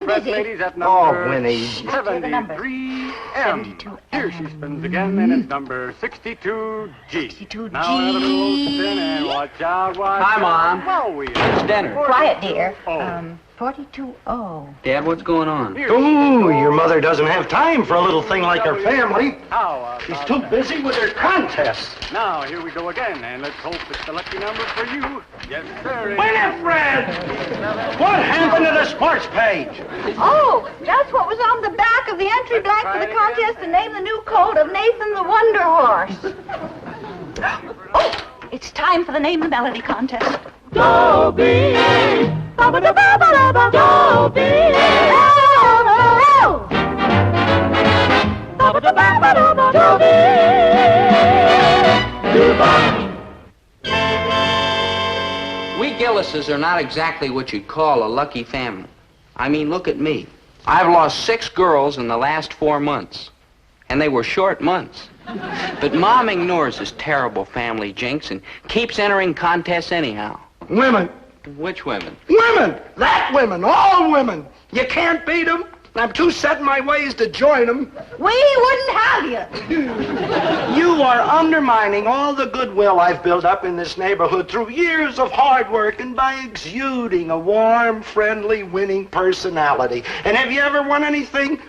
press ladies at number... Oh, Winnie. 73M. Here she spins again, and it's number 62G. 62G. Now another little spin, and watch out, watch Hi, out. Mom. Well, we It's dinner. Quiet, dear. 42O. Dad, what's going on? Ooh, your mother doesn't have time for a little thing like her family. She's too busy with her contests. Now, here we go again, and let's hope it's the lucky number for you. Yes, sir. Winifred! What happened to the sports page? Oh, that's what was on the back of the entry blank for the contest to name the new colt of Nathan the Wonder Horse. Oh, it's time for the Name the Melody contest. Dobie! Dobie! We Gillises are not exactly what you'd call a lucky family. I mean, look at me. I've lost 6 girls in the last 4 months. And they were short months. But Mom ignores this terrible family jinx and keeps entering contests anyhow. Women. Which women? Women! That women! All women! You can't beat them. I'm too set in my ways to join them. We wouldn't have you. You are undermining all the goodwill I've built up in this neighborhood through years of hard work and by exuding a warm, friendly, winning personality. And have you ever won anything?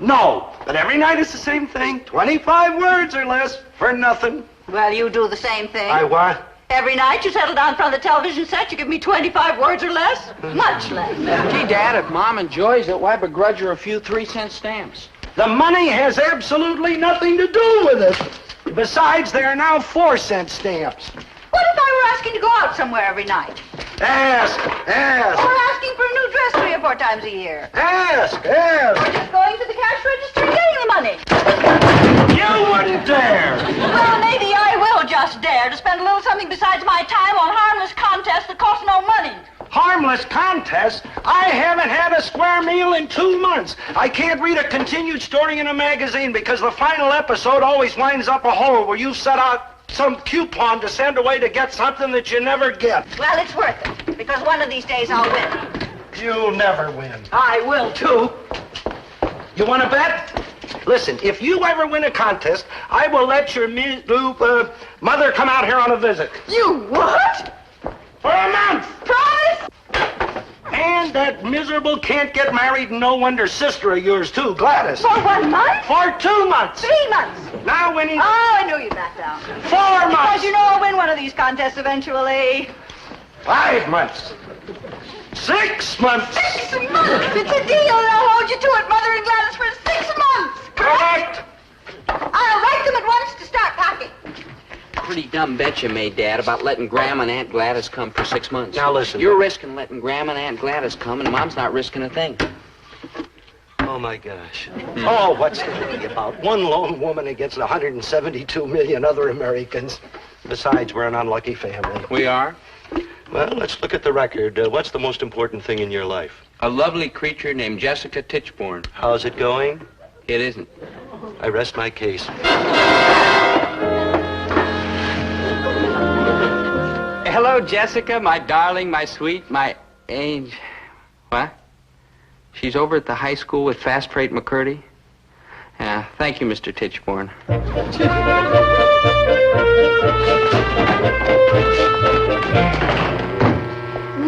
No. But every night it's the same thing. 25 words or less for nothing. Well, you do the same thing. I what? Every night you settle down in front of the television set, you give me 25 words or less. Much less. Gee, Dad, if Mom enjoys it, why begrudge her a few 3-cent stamps? The money has absolutely nothing to do with it. Besides, there are now 4-cent stamps. What if I were asking to go out somewhere every night? Ask. Or asking for a new dress 3 or 4 times a year? Ask. Or just going to the cash register and getting the money? You wouldn't dare. Well, maybe I will just dare to spend a little something besides my time on harmless contests that cost no money. Harmless contest? I haven't had a square meal in 2 months. I can't read a continued story in a magazine because the final episode always winds up a hole where you set out some coupon to send away to get something that you never get. Well, it's worth it, because one of these days I'll win. You'll never win. I will, too. You want to bet? Listen, if you ever win a contest, I will let your mother come out here on a visit. You what? For a month. Promise? And that miserable can't-get-married no-wonder sister of yours, too, Gladys. For 1 month? For 2 months. 3 months. Now, Winnie. Oh, I knew you'd back down. 4 months. Because you know I'll win one of these contests eventually. 5 months. 6 months. 6 months? It's a deal, and I'll hold you to it, Mother and Gladys, for 6 months. Correct. I'll write them at once to start packing. Pretty dumb bet you made, Dad, about letting Grandma and Aunt Gladys come for 6 months. Now, listen. You're risking letting Grandma and Aunt Gladys come, and Mom's not risking a thing. Oh, my gosh. Oh, what's the biggie about? One lone woman against 172 million other Americans. Besides, we're an unlucky family. We are? Well, let's look at the record. What's the most important thing in your life? A lovely creature named Jessica Tichborne. How's it going? It isn't. I rest my case. Hello, Jessica, my darling, my sweet, my angel. What? She's over at the high school with Fast Freight McCurdy? Yeah, thank you, Mr. Tichborne.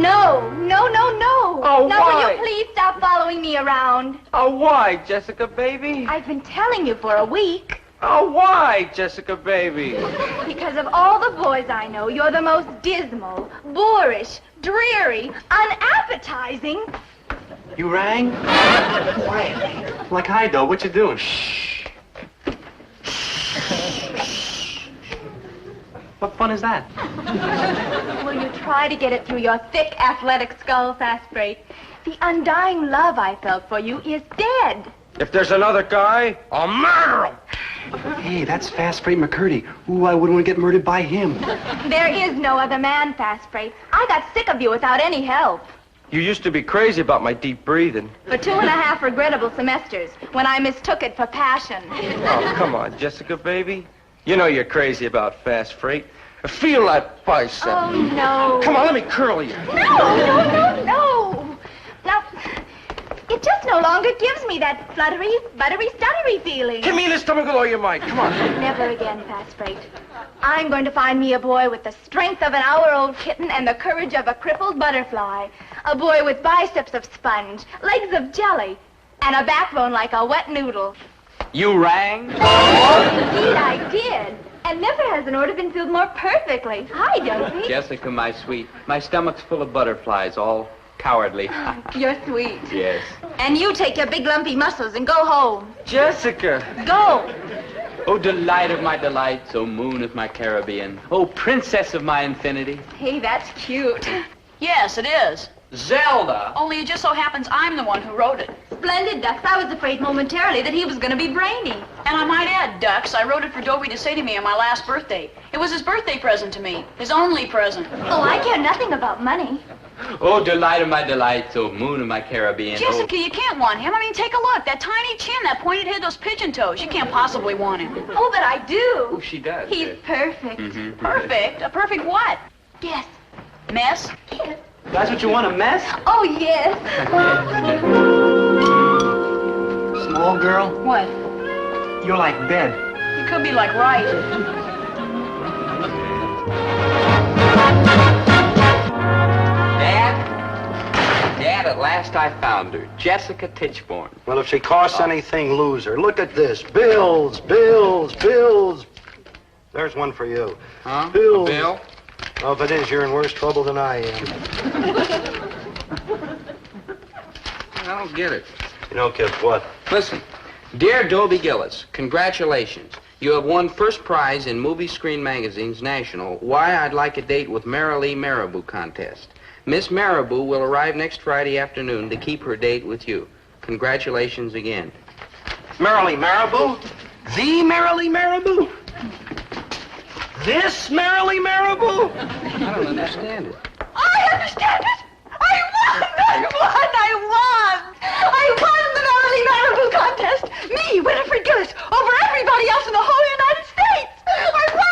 No. Oh, now, why? will you please stop following me around? Oh, why, Jessica, baby? I've been telling you for a week. Oh, why, Jessica, baby? Because of all the boys I know, you're the most dismal, boorish, dreary, unappetizing. You rang? Quietly. Like I do. What you doing? Shh. What fun is that? Will you try to get it through your thick, athletic skull, Fast Freight? The undying love I felt for you is dead. If there's another guy, I'll murder him. Hey, that's Fast Freight McCurdy. Ooh, I wouldn't want to get murdered by him. There is no other man, Fast Freight. I got sick of you without any help. You used to be crazy about my deep breathing. For 2.5 regrettable semesters, when I mistook it for passion. Oh, come on, Jessica, baby. You know you're crazy about Fast Freight. Feel that bicep. Oh, no. Come on, let me curl you. No. Now, it's It just no longer gives me that fluttery, buttery, stuttery feeling. Give me the stomach with all your might. Come on. Never again, Fast Freight. I'm going to find me a boy with the strength of an hour-old kitten and the courage of a crippled butterfly. A boy with biceps of sponge, legs of jelly, and a backbone like a wet noodle. You rang? Indeed, I did. And never has an order been filled more perfectly. Hi, Dobie. Jessica, my sweet. My stomach's full of butterflies, all cowardly. You're sweet. Yes. And you take your big lumpy muscles and go home. Jessica. Go. Oh, delight of my delights, oh, moon of my Caribbean, oh, princess of my infinity. Hey, that's cute. Yes, it is. Zelda! Only it just so happens I'm the one who wrote it. Splendid, Ducks. I was afraid momentarily that he was going to be brainy. And I might add, Ducks, I wrote it for Dobie to say to me on my last birthday. It was his birthday present to me. His only present. Oh, I care nothing about money. Oh, delight of my delights, oh, moon of my Caribbean. Jessica, you can't want him. I mean, take a look. That tiny chin, that pointed head, those pigeon toes. You can't possibly want him. Oh, but I do. Oh, she does. He's perfect. Perfect? A perfect what? Yes. Mess? Yes. That's what you want, a mess? Oh, yes. Small girl, What? you're like dead. You could be like right. Dad, at last I found her. Jessica Tichborne. Well, if she costs anything, lose her. Look at this. Bills, bills, bills. There's one for you. Huh? Bills. A bill? Oh, if it is, you're in worse trouble than I am. I don't get it. You don't get what? Listen, dear Dobie Gillis, congratulations. You have won first prize in Movie Screen Magazine's National Why I'd Like a Date with Marilee Marabou contest. Miss Marabou will arrive next Friday afternoon to keep her date with you. Congratulations again. Marilee Marabou? The Marilee Marabou? This Marilee Marabou? I don't understand it. I understand it. I won the Marilee Marabou contest. Me, Winifred Gillis, over everybody else in the whole United States. I won.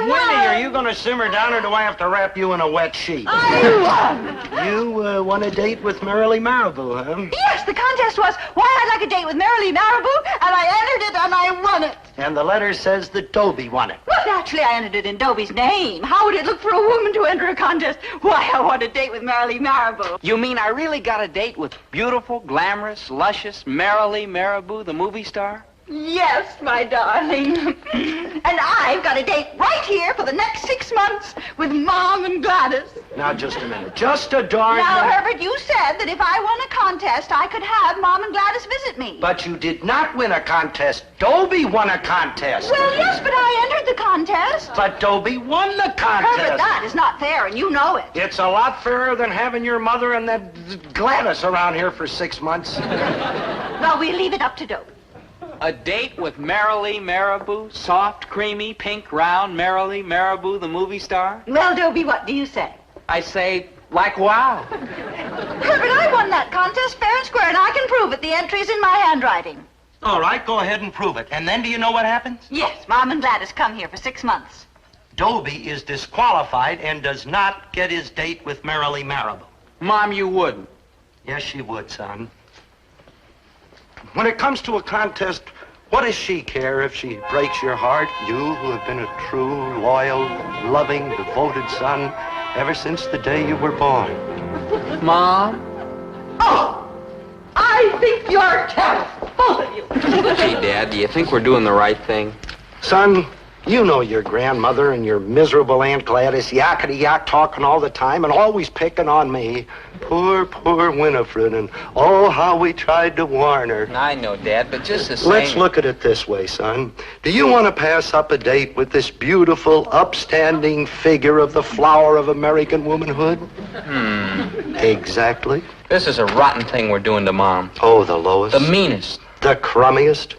Winnie, are you going to simmer down or do I have to wrap you in a wet sheet? I won. You won a date with Marilee Marabou, huh? Yes, the contest was why I'd like a date with Marilee Marabou, and I entered it and I won it. And the letter says that Dobie won it. Well, naturally, I entered it in Dobie's name. How would it look for a woman to enter a contest? Why, I want a date with Marilee Marabou. You mean I really got a date with beautiful, glamorous, luscious Marilee Marabou, the movie star? Yes, my darling. And I've got a date right here for the next 6 months with Mom and Gladys. Now, just a minute. Just a darn Now, minute. Herbert, you said that if I won a contest, I could have Mom and Gladys visit me. But you did not win a contest. Dobie won a contest. Well, yes, but I entered the contest. But Dobie won the contest. Herbert, that is not fair, and you know it. It's a lot fairer than having your mother and that Gladys around here for 6 months. Well, we leave it up to Dobie. A date with Marilee Marabou, soft, creamy, pink, round Marilee Marabou, the movie star? Well, Dobie, what do you say? I say, like, wow. Herbert, I won that contest fair and square, and I can prove it. The entry's in my handwriting. All right, go ahead and prove it. And then do you know what happens? Yes, Mom and Gladys come here for 6 months. Dobie is disqualified and does not get his date with Marilee Marabou. Mom, you wouldn't. Yes, she would, son. When it comes to a contest, what does she care if she breaks your heart? You who have been a true, loyal, loving, devoted son ever since the day you were born. Mom? Oh! I think you're terrible, both of you. Gee, Dad, do you think we're doing the right thing? Son, you know your grandmother and your miserable Aunt Gladys yakety-yak talking all the time and always picking on me. Poor, poor Winifred, and oh, how we tried to warn her. I know, Dad, but just the same... Let's look at it this way, son. Do you want to pass up a date with this beautiful, upstanding figure of the flower of American womanhood? Exactly. This is a rotten thing we're doing to Mom. Oh, the lowest. The meanest. The crummiest.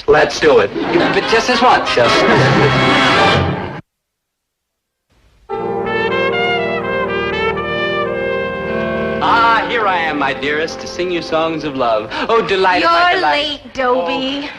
Let's do it. But just as what? Just... Ah, here I am, my dearest, to sing you songs of love. Oh, delight of my You're delight. late, Dobie.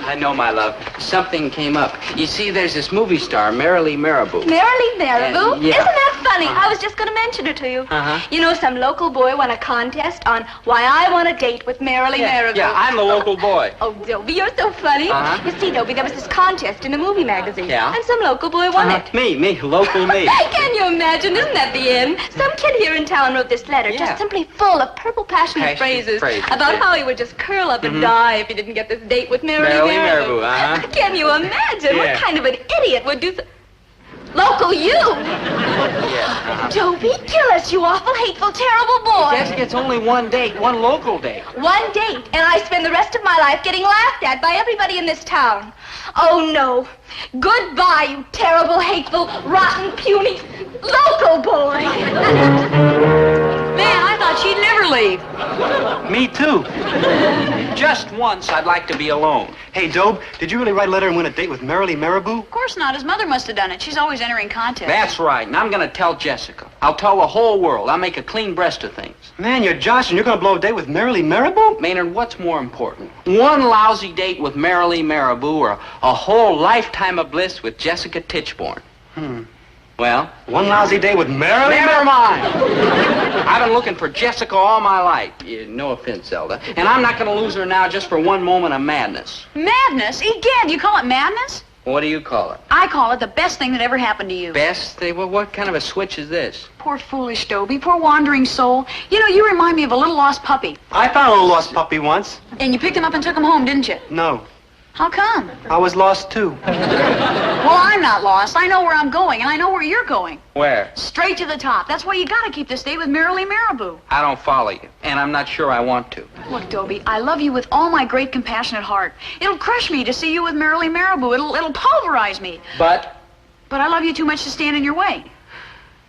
I know, my love. Something came up. You see, there's this movie star, Marilee Marabou. Marilee Marabou? Yeah. Isn't that funny? I was just going to mention her to you. You know, some local boy won a contest on why I want a date with Marilee Marabou. Yeah, I'm the local boy. Oh, Dobie, you're so funny. You see, Dobie, there was this contest in a movie magazine. Yeah. And some local boy won it. Me, local me. Can you imagine? Isn't that the end? Some kid here in town wrote this letter, just simply full of purple passionate phrases about how he would just curl up and die if he didn't get this date with Marilee Marabou. Can you imagine? What kind of an idiot would do so? Local you! Dobie Gillis, you awful, hateful, terrible boy. Jessica, it's only one date, one local date. One date, and I spend the rest of my life getting laughed at by everybody in this town. Oh, no. Goodbye, you terrible, hateful, rotten, puny, local boy. Man, I thought she'd never leave. Me too. Just once, I'd like to be alone. Hey, Dobe, did you really write a letter and win a date with Marilee Marabou? Of course not. His mother must have done it. She's always entering contests. That's right, and I'm going to tell Jessica. I'll tell the whole world. I'll make a clean breast of things. Man, you're Josh, and you're going to blow a date with Marilee Marabou? Maynard, what's more important? One lousy date with Marilee Marabou or a whole lifetime of bliss with Jessica Tichborne? Well? One lousy day with Marilee? Never mind. I've been looking for Jessica all my life. No offense, Zelda. And I'm not going to lose her now just for one moment of madness. Madness? Egad, you call it madness? What do you call it? I call it the best thing that ever happened to you. Best thing? Well, what kind of a switch is this? Poor foolish Dobie, poor wandering soul. You know, you remind me of a little lost puppy. I found a little lost puppy once. And you picked him up and took him home, didn't you? No. How come? I was lost too. Well, I'm not lost. I know where I'm going, and I know where you're going. Where? Straight to the top. That's why you gotta keep this date with Marilee Marabou. I don't follow you, and I'm not sure I want to. Look, Dobie, I love you with all my great compassionate heart. It'll crush me to see you with Marilee Marabou. It'll pulverize me. But I love you too much to stand in your way.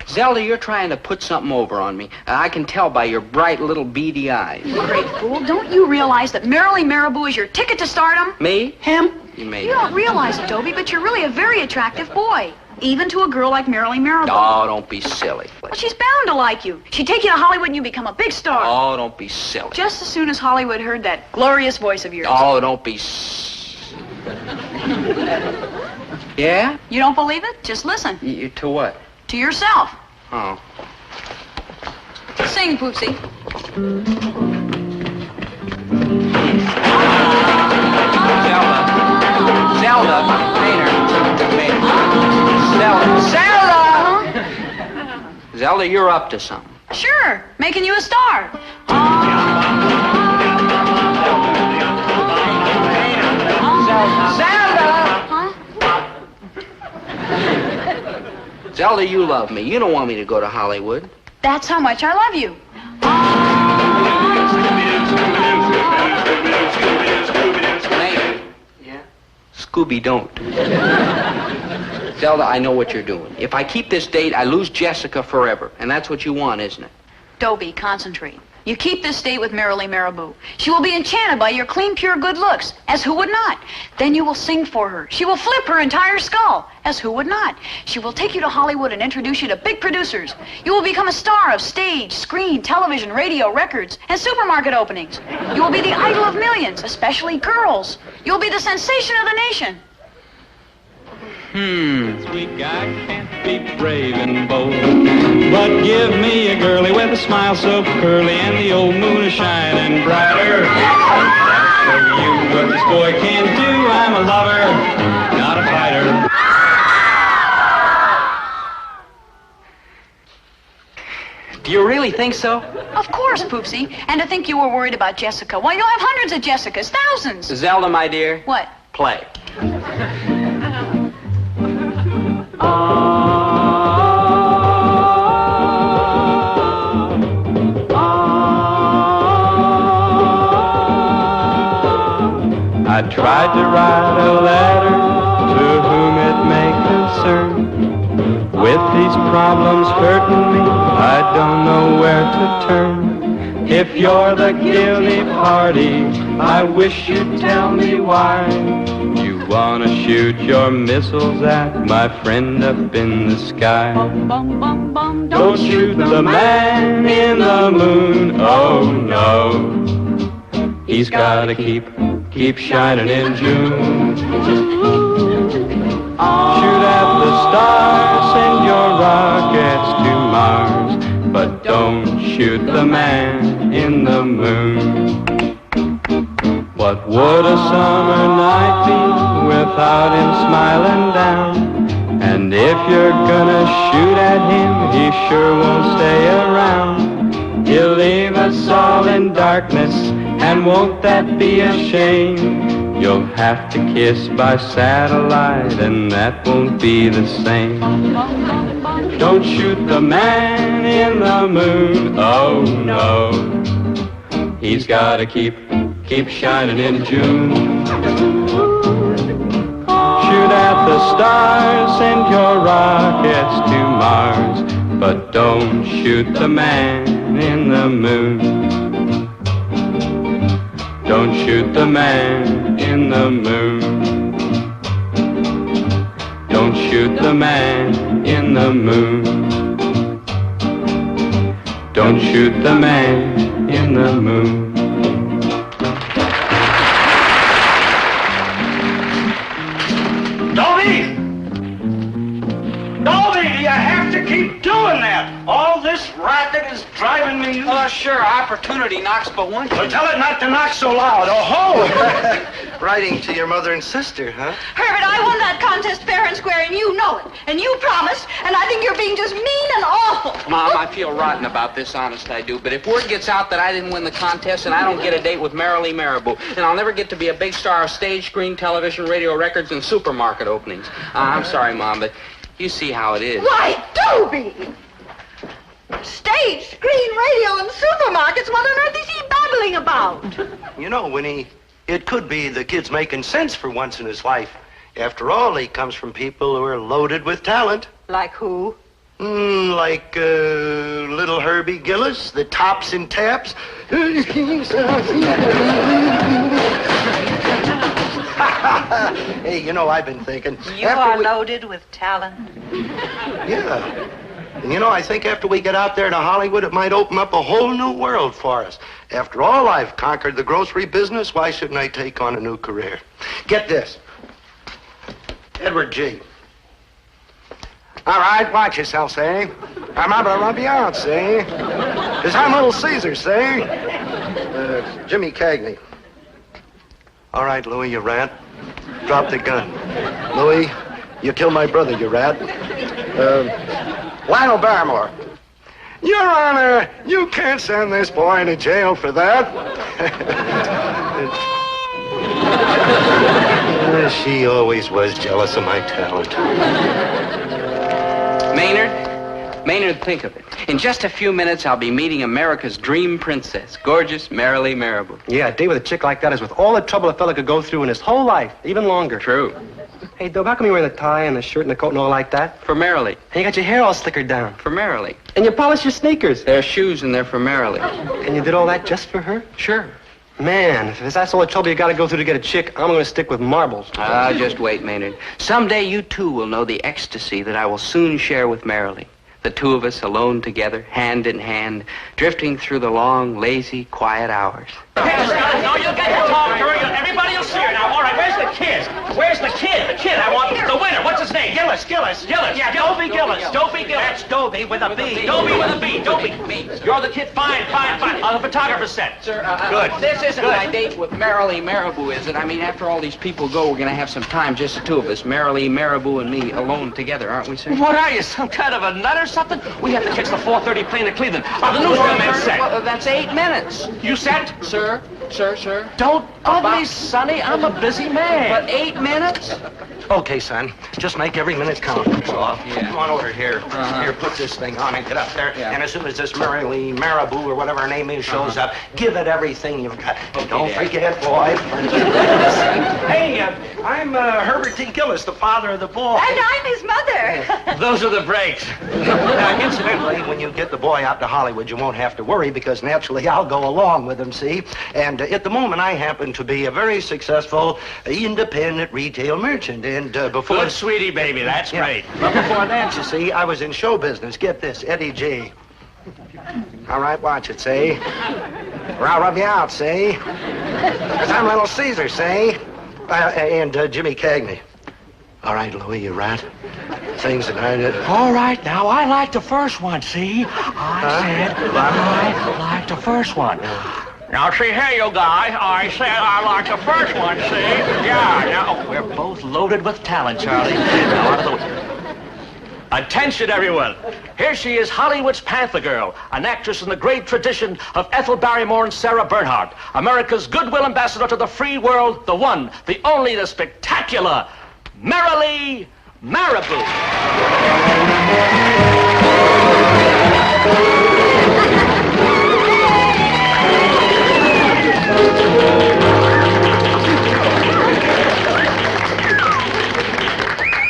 Zelda, you're trying to put something over on me. I can tell by your bright little beady eyes. You great fool. Don't you realize that Marilee Marabou is your ticket to stardom? Me? Him? You don't realize it, Dobie, but you're really a very attractive boy. Even to a girl like Marilee Marabou. Oh, don't be silly. Well, she's bound to like you. She'd take you to Hollywood and you become a big star. Oh, don't be silly. Just as soon as Hollywood heard that glorious voice of yours. Oh, don't be Yeah? You don't believe it? Just listen. To what? To yourself. Oh. Sing, Poopsie. Zelda, Maynard. Zelda! Zelda, you're up to something. Sure, making you a star. Zelda, you love me. You don't want me to go to Hollywood. That's how much I love you. Maynard. Yeah? Scooby don't. Zelda, I know what you're doing. If I keep this date, I lose Jessica forever. And that's what you want, isn't it? Dobie, concentrate. You keep this date with Marilee Marabou. She will be enchanted by your clean, pure good looks, as who would not? Then you will sing for her. She will flip her entire skull, as who would not? She will take you to Hollywood and introduce you to big producers. You will become a star of stage, screen, television, radio, records, and supermarket openings. You will be the idol of millions, especially girls. You will be the sensation of the nation. This week I can't be brave and bold, but give me a girlie with a smile so curly and the old moon is shining brighter. For you, what this boy can't do, I'm a lover, not a fighter. Do you really think so? Of course, Poopsie. And to think you were worried about Jessica. Why, you'll have hundreds of Jessicas, thousands. Zelda, my dear. What? Play. I tried to write a letter to whom it may concern. With these problems hurting me, I don't know where to turn. If you're the guilty party, I wish you'd tell me why. You wanna shoot your missiles at my friend up in the sky. Don't shoot the man in the moon, oh no. He's gotta keep shining in June. Shoot at the stars, send your rockets to Mars, but don't shoot the man in the moon. What would a summer night be without him smiling down? And if you're gonna shoot at him, he sure won't stay around. He'll leave us all in darkness, and won't that be a shame? You'll have to kiss by satellite, and that won't be the same. Don't shoot the man in the moon, oh no. He's gotta keep shining in June. Shoot at the stars, send your rockets to Mars, but don't shoot the man in the moon. Don't shoot the man in the moon. Don't shoot the man in the moon. Don't shoot the man in the moon. Dobie! Dobie, you have to keep doing that. All this racket is driving me. Sure, opportunity knocks but once. Well, tell it not to knock so loud. Oh, ho! Writing to your mother and sister, huh? Herbert, I won that contest fair and square, and you know it. And you promised, and I think you're being just mean and awful. Mom, I feel rotten about this, honest I do. But if word gets out that I didn't win the contest, and I don't get a date with Marilee Marabou, then I'll never get to be a big star of stage, screen, television, radio, records, and supermarket openings. I'm sorry, Mom, but you see how it is. Why, Dobie! Stage, screen, radio, and supermarkets, what on earth is he babbling about? You know, Winnie, it could be the kid's making sense for once in his life. After all, he comes from people who are loaded with talent. Like who? Like little Herbie Gillis, the tops and taps. Hey, you know, I've been thinking. You are loaded with talent. Yeah. And you know, I think after we get out there to Hollywood, it might open up a whole new world for us. After all, I've conquered the grocery business. Why shouldn't I take on a new career? Get this. Edward G. All right, watch yourself, say. I'm out of Beyond, say. Cause I'm Little Caesar, say. Jimmy Cagney. All right, Louis, you rat. Drop the gun. Louis, you killed my brother, you rat. Lionel Barrymore. Your Honor, you can't send this boy to jail for that. She always was jealous of my talent. Maynard, think of it. In just a few minutes, I'll be meeting America's dream princess, gorgeous Marilee Marabou. Yeah, a date with a chick like that is with all the trouble a fella could go through in his whole life, even longer. True. Hey, Dob, how come you're wearing the tie and the shirt and the coat and all like that? For Marilee. And you got your hair all slickered down. For Marilee. And you polish your sneakers. They're shoes and they're for Marilee. And you did all that just for her? Sure. Man, if that's all the trouble you got to go through to get a chick, I'm going to stick with marbles. Just wait, Maynard. Someday you too will know the ecstasy that I will soon share with Marilee. The two of us alone together, hand in hand, drifting through the long, lazy, quiet hours. No, you'll get to talk to her. Everybody will see her now. All right, where's the kid? Where's the kid? The kid, I want the winner. What's his name? Gillis. Yeah, Dobie Gillis. Dobie Gillis. That's Dobie with a B. Dobie with a B. Dobie. You're the kid. Fine. The photographer set. Sir, good. This isn't my date with Marilee Marabou, is it? I mean, after all these people go, we're going to have some time, just the two of us. Marilee Marabou and me alone together, aren't we, sir? What are you, some kind of a nut or something? We have to catch the 4:30 plane to Cleveland. The newsman set. Well, that's 8 minutes. You set? Sir. Don't bug me, Sonny. I'm a busy man. But 8 minutes? Okay, son. Just make every minute count. Yeah. Come on over here. Here, put this thing on and get up there. Yeah. And as soon as this Marilee Marabou or whatever her name is shows up, give it everything you've got. And don't forget, boy. Hey, I'm Herbert T. Gillis, the father of the boy. And I'm his mother. Those are the breaks. Now, incidentally, when you get the boy out to Hollywood, you won't have to worry because naturally I'll go along with him, see? And at the moment, I happen to be a very successful independent retail merchant. And before... Good, sweetie, baby. That's great. But before that, you see, I was in show business. Get this, Eddie G. All right, watch it, see? Or I'll rub you out, see? 'Cause I'm Little Caesar, see? And Jimmy Cagney. All right, Louie, you rat. Things that I did. All right, now, I like the first one, see? I like the first one. Now, see here, you guys. I said I like the first one, see? Yeah, now, we're both loaded with talent, Charlie. Now, out of the way. Attention, everyone. Here she is, Hollywood's Panther Girl, an actress in the great tradition of Ethel Barrymore and Sarah Bernhardt, America's goodwill ambassador to the free world, the one, the only, the spectacular, Merrily Marabou.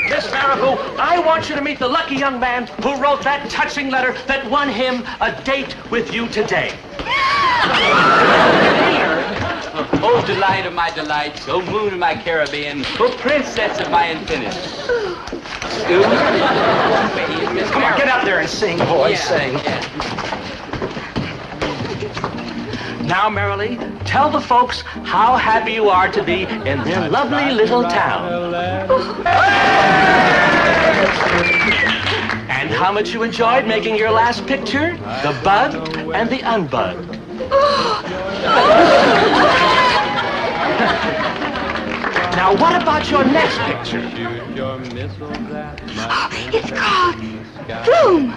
Miss Marabou, I want you to meet the lucky young man who wrote that touching letter that won him a date with you today. Oh, delight of my delights, oh, moon of my Caribbean, oh, princess of my infinity. Excuse me? Come on, get up there and sing, boy, sing. Yeah. Now, Merrily, tell the folks how happy you are to be in their lovely little town. And how much you enjoyed making your last picture, the bud and the unbud. Now, what about your next picture? It's called Bloom.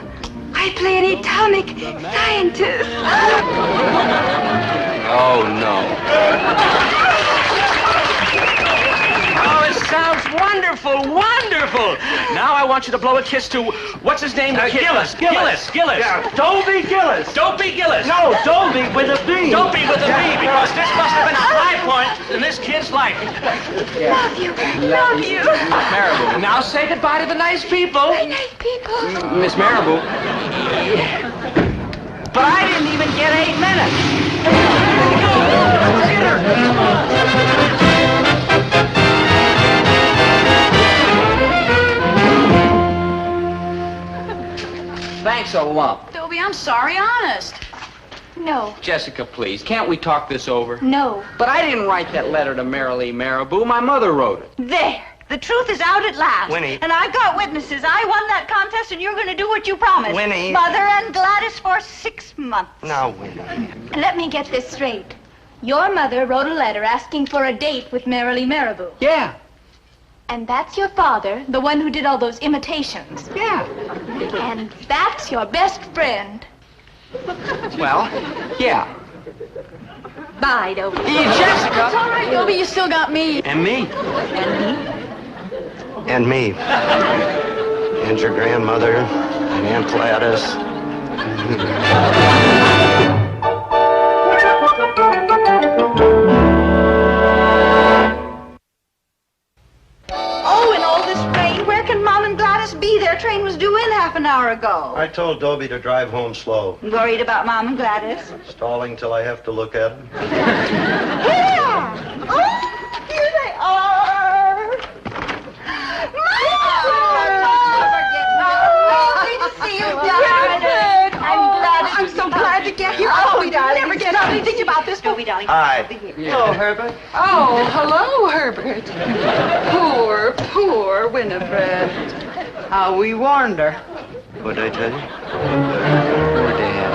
I play an atomic scientist. Oh, no. Oh, it sounds wonderful, wonderful. Now I want you to blow a kiss to, what's his name? Gillis. Yeah, Dobie Gillis. Dobie Gillis. No, Dobie with a B. Dobie with a B, because this must have been a high point in this kid's life. Love you. Love you. Marabou. Now say goodbye to the nice people. Nice people. Miss Marabou. But I didn't even get 8 minutes. Thanks a lump. Dobie, I'm sorry, honest. No. Jessica, please, can't we talk this over? No. But I didn't write that letter to Merrily Marabou. My mother wrote it. There. The truth is out at last. Winnie. And I've got witnesses. I won that contest, and you're going to do what you promised. Winnie. Mother and Gladys for 6 months. Now, Winnie. Let me get this straight. Your mother wrote a letter asking for a date with Merrily Marabou. Yeah. And that's your father, the one who did all those imitations. Yeah. And that's your best friend. Well, yeah. Bye, Dobie. Jessica. It's all right, Dobie, you still got me. And me. And me. And your grandmother. And Aunt Gladys. Oh, in all this rain, where can Mom and Gladys be? Their train was due in half an hour ago. I told Dobie to drive home slow. Worried about Mom and Gladys? Stalling till I have to look at him. Here they are. Oh, here they are. Lovely to see you, darling. I'm so glad to get here. Oh, we never get anything about this. Dobie, darling. Hi. Hello, Herbert. Oh, hello, Herbert. Poor, poor Winifred. How we warned her. What'd I tell you? Poor Dad.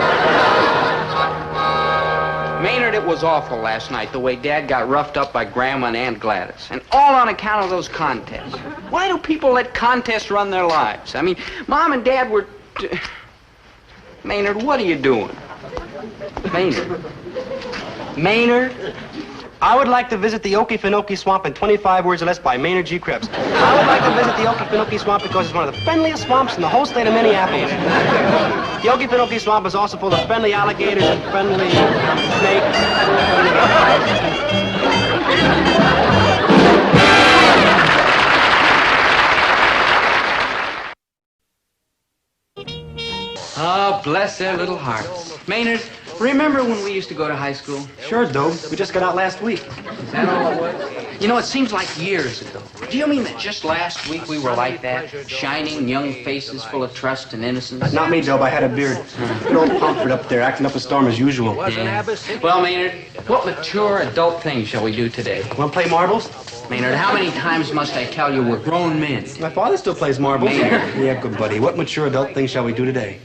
Maynard, it was awful last night, the way Dad got roughed up by Grandma and Aunt Gladys. And all on account of those contests. Why do people let contests run their lives? I mean, Mom and Dad were... Maynard, what are you doing? Maynard. Maynard? I would like to visit the Okefenokee Swamp in 25 words or less by Maynard G. Krebs. I would like to visit the Okefenokee Swamp because it's one of the friendliest swamps in the whole state of Minneapolis. The Okefenokee Swamp is also full of friendly alligators and friendly snakes. Oh, bless their little hearts. Maynard, remember when we used to go to high school? Sure, Dobe. We just got out last week. Is that all it was? You know, it seems like years ago. Do you mean that just last week we were like that? Shining young faces full of trust and innocence? Not me, Dob. I had a beard. Good old Pomfret up there acting up a storm as usual. Yeah. Well, Maynard, what mature adult things shall we do today? Want to play marbles? Maynard, how many times must I tell you we're grown men? My father still plays marbles. Maynard. Yeah, good buddy. What mature adult things shall we do today?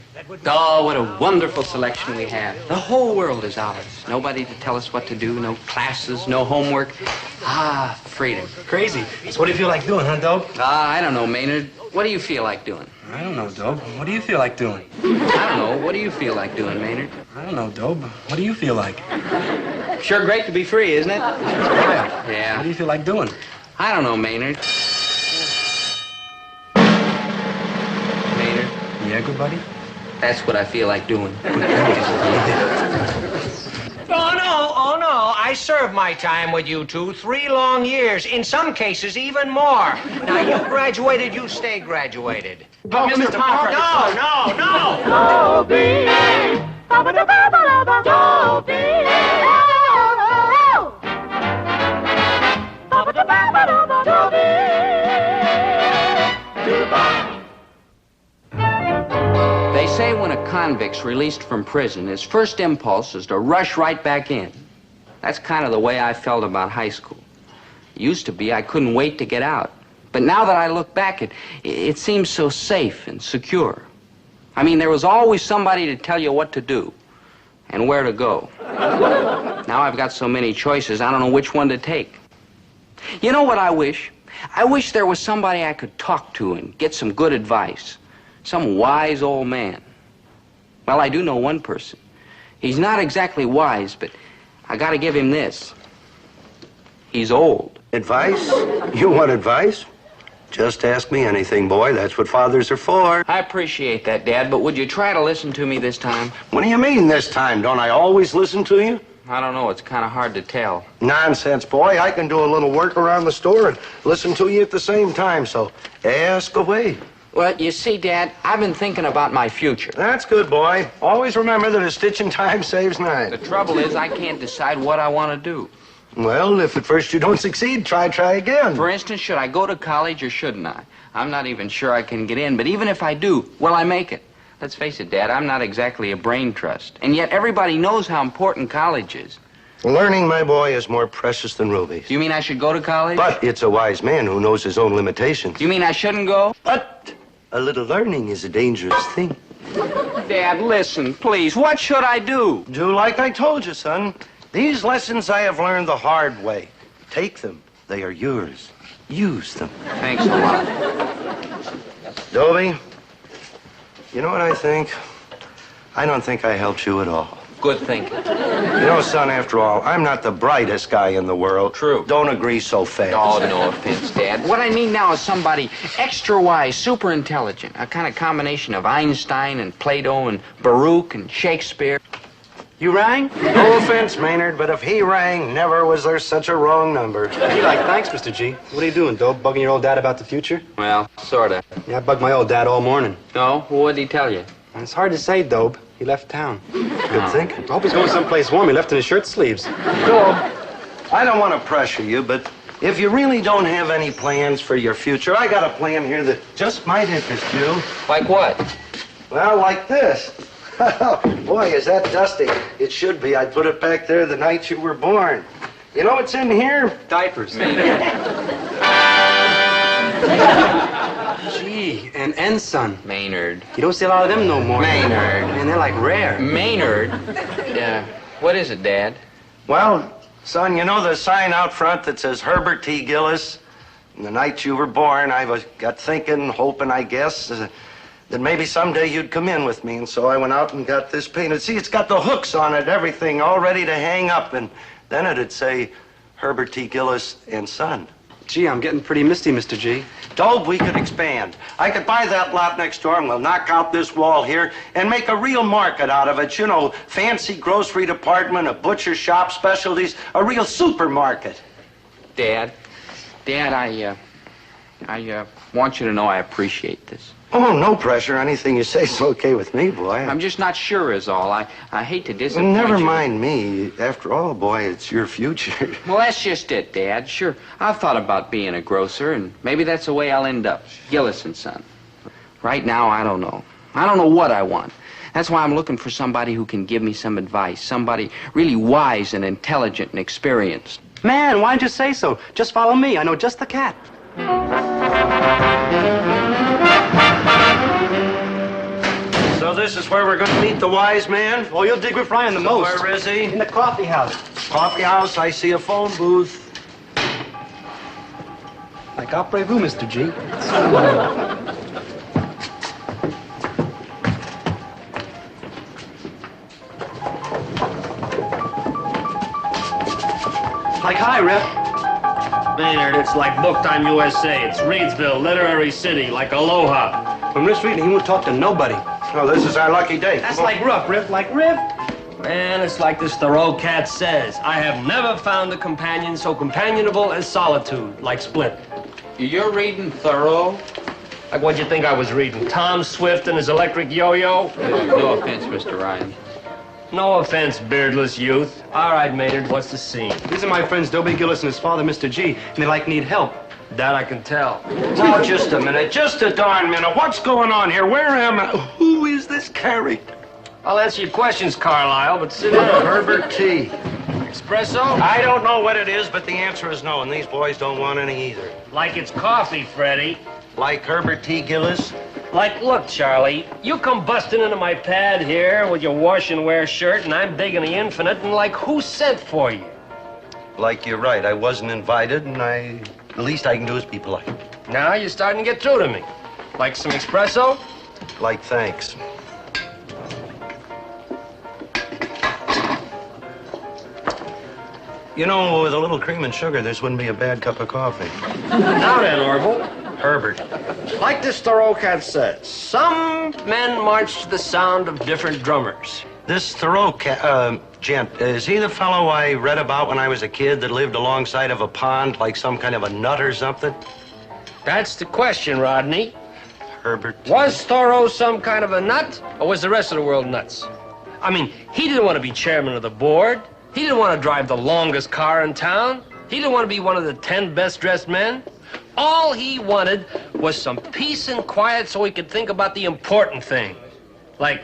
Oh, what a wonderful selection we have. The whole world is ours. Nobody to tell us what to do, no classes, no homework. Ah, freedom. Crazy. So what do you feel like doing, huh, Dob? I don't know, Maynard. What do you feel like doing? I don't know, Dob. What do you feel like doing? I don't know. What do you feel like doing, Maynard? I don't know, Dob. What do you feel like? Sure great to be free, isn't it? Yeah. Yeah. What do you feel like doing? I don't know, Maynard. Maynard, Yeah, good buddy? that's what I feel like doing. Oh, no. I served my time with you two 3 long years. In some cases, even more. Now, you graduated, you stay graduated. But Mr. Pomfret. No. They say when a convict's released from prison, his first impulse is to rush right back in. That's kind of the way I felt about high school. It used to be I couldn't wait to get out. But now that I look back, it seems so safe and secure. I mean, there was always somebody to tell you what to do and where to go. Now I've got so many choices, I don't know which one to take. You know what I wish? I wish there was somebody I could talk to and get some good advice. Some wise old man. Well, I do know one person. He's not exactly wise, but I gotta give him this. He's old. Advice? You want advice? Just ask me anything, boy. That's what fathers are for. I appreciate that, Dad, but would you try to listen to me this time? What do you mean this time? Don't I always listen to you? I don't know. It's kind of hard to tell. Nonsense, boy. I can do a little work around the store and listen to you at the same time, so ask away. Well, you see, Dad, I've been thinking about my future. That's good, boy. Always remember that a stitch in time saves 9. The trouble is I can't decide what I want to do. Well, if at first you don't succeed, try again. For instance, should I go to college or shouldn't I? I'm not even sure I can get in, but even if I do, will I make it? Let's face it, Dad, I'm not exactly a brain trust. And yet everybody knows how important college is. Learning, my boy, is more precious than rubies. You mean I should go to college? But it's a wise man who knows his own limitations. You mean I shouldn't go? But a little learning is a dangerous thing. Dad, listen, please. What should I do? Do like I told you, son. These lessons I have learned the hard way. Take them. They are yours. Use them. Thanks a lot. Dobie, you know what I think? I don't think I helped you at all. Good thinking. You know, son, after all, I'm not the brightest guy in the world. True. Don't agree so fast. Oh, no offense, Dad. What I mean now is somebody extra wise, super intelligent. A kind of combination of Einstein and Plato and Baruch and Shakespeare. You rang? No offense, Maynard, but if he rang, never was there such a wrong number. Hey, thanks, Mr. G. What are you doing, Dob? Bugging your old dad about the future? Well, sort of. Yeah, I bugged my old dad all morning. No? What'd he tell you? It's hard to say, Dob. He left town. Good thinking. I hope he's going someplace warm. He left in his shirt sleeves. Dob, I don't want to pressure you, but if you really don't have any plans for your future, I got a plan here that just might interest you. Like what? Well, like this. Boy, is that dusty. It should be. I put it back there the night you were born. You know what's in here? Diapers. Gee, an ensign. Maynard. You don't see a lot of them no more. Maynard. Man, they're like rare. Maynard? Yeah. What is it, Dad? Well, son, you know the sign out front that says Herbert T. Gillis? And the night you were born, got thinking, hoping, I guess, that maybe someday you'd come in with me. And so I went out and got this painted. See, it's got the hooks on it, everything, all ready to hang up. And then it'd say Herbert T. Gillis and Son. Gee, I'm getting pretty misty, Mr. G. Dob, we could expand. I could buy that lot next door and we'll knock out this wall here and make a real market out of it. You know, fancy grocery department, a butcher shop, specialties, a real supermarket. Dad, I want you to know I appreciate this. Oh, no pressure. Anything you say is okay with me, boy. I'm just not sure is all. I hate to disappoint you. Never mind me. After all, boy, it's your future. Well, that's just it, Dad. Sure, I've thought about being a grocer, and maybe that's the way I'll end up. Gillis and Son. Right now, I don't know. I don't know what I want. That's why I'm looking for somebody who can give me some advice. Somebody really wise and intelligent and experienced. Man, why didn't you say so? Just follow me. I know just the cat. So this is where we're going to meet the wise man? Oh, you'll dig with Ryan the most. Where is he? In the coffee house. Coffee house. I see a phone booth. Like après-vous, Mr. G. Like, hi, Rip. Maynard, it's like Book Time USA. It's Reedsville, literary city, like Aloha. When Rip's reading, he won't talk to nobody. Oh, this is our lucky day. That's like Rip, like Rip. Man, it's like this Thoreau cat says. I have never found a companion so companionable as solitude, like Split. You're reading Thoreau? Like what'd you think I was reading? Tom Swift and his electric yo-yo? No offense, Mr. Ryan. No offense, beardless youth. All right, Maynard, what's the scene? These are my friends Dobie Gillis and his father, Mr. G, and they need help. That I can tell. Now, just a minute. Just a darn minute. What's going on here? Where am I? Who is this character? I'll answer your questions, Carlisle, but sit down. Herbert T. Espresso? I don't know what it is, but the answer is no, and these boys don't want any either. Like it's coffee, Freddie. Like Herbert T. Gillis? Like, look, Charlie, you come busting into my pad here with your wash and wear shirt, and I'm digging the infinite, and like, who sent for you? Like you're right. I wasn't invited, and the least I can do is be polite. Now you're starting to get through to me. Like some espresso? Like thanks. You know, with a little cream and sugar, this wouldn't be a bad cup of coffee. Now then, Orville. Herbert. Like this Thoreau cat says, some men march to the sound of different drummers. This Thoreau gent, is he the fellow I read about when I was a kid that lived alongside of a pond like some kind of a nut or something? That's the question, Rodney. Herbert. Was Thoreau some kind of a nut, or was the rest of the world nuts? I mean, he didn't want to be chairman of the board. He didn't want to drive the longest car in town. He didn't want to be one of the 10 best-dressed men. All he wanted was some peace and quiet so he could think about the important thing. Like,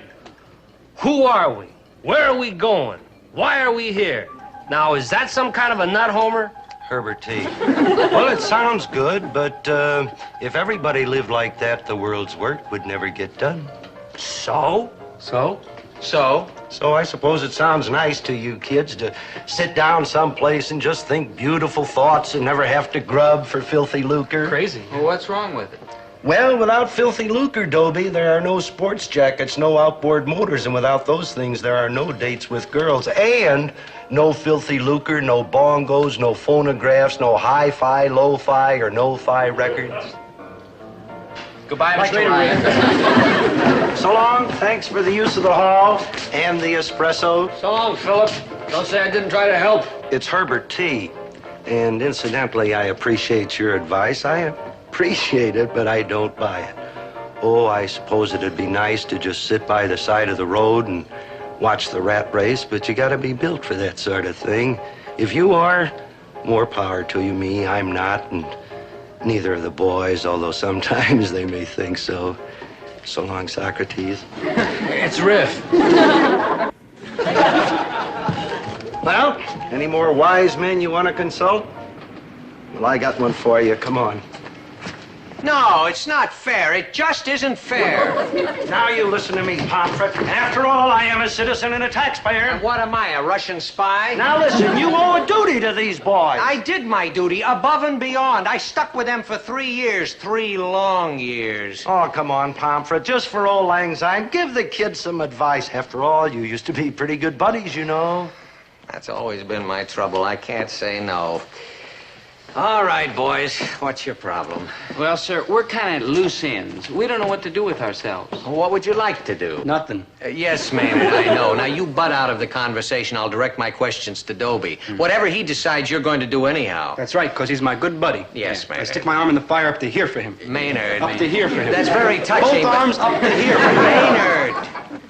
who are we? Where are we going? Why are we here? Now, is that some kind of a nut, Homer? Herbert T. Well, it sounds good, but if everybody lived like that, the world's work would never get done. So? So? So I suppose it sounds nice to you kids to sit down someplace and just think beautiful thoughts and never have to grub for filthy lucre. Crazy. Well, what's wrong with it? Well, without filthy lucre, Dobie, there are no sports jackets, no outboard motors, and without those things, there are no dates with girls, and no filthy lucre, no bongos, no phonographs, no hi-fi, lo-fi, or no-fi records. Goodbye, Mr. Ryan. So long. Thanks for the use of the hall and the espresso. So long, Philip. Don't say I didn't try to help. It's Herbert T. And incidentally, I appreciate your advice. I appreciate it, but I don't buy it. Oh, I suppose it'd be nice to just sit by the side of the road and watch the rat race, but you gotta be built for that sort of thing. If you are, more power to you. Me, I'm not, and neither of the boys, although sometimes they may think so. So long, Socrates. It's Riff. Well, any more wise men you want to consult? Well, I got one for you. Come on. No, it's not fair. It just isn't fair. Now you listen to me, Pomfret. After all, I am a citizen and a taxpayer. And what am I, a Russian spy? Now listen, you owe a duty to these boys. I did my duty above and beyond. I stuck with them for 3 years, 3 long years. Oh, come on, Pomfret. Just for old lang syne, give the kids some advice. After all, you used to be pretty good buddies, you know. That's always been my trouble. I can't say no. All right, boys. What's your problem? Well, sir, we're kind of loose ends. We don't know what to do with ourselves. What would you like to do? Nothing. Yes, Maynard, I know. Now, you butt out of the conversation. I'll direct my questions to Dobie. Whatever he decides, you're going to do anyhow. That's right, because he's my good buddy. Yes, I Maynard. stick my arm in the fire up to here for him. Maynard. Up to here for him. That's very touching. Both arms up to here for him. Maynard.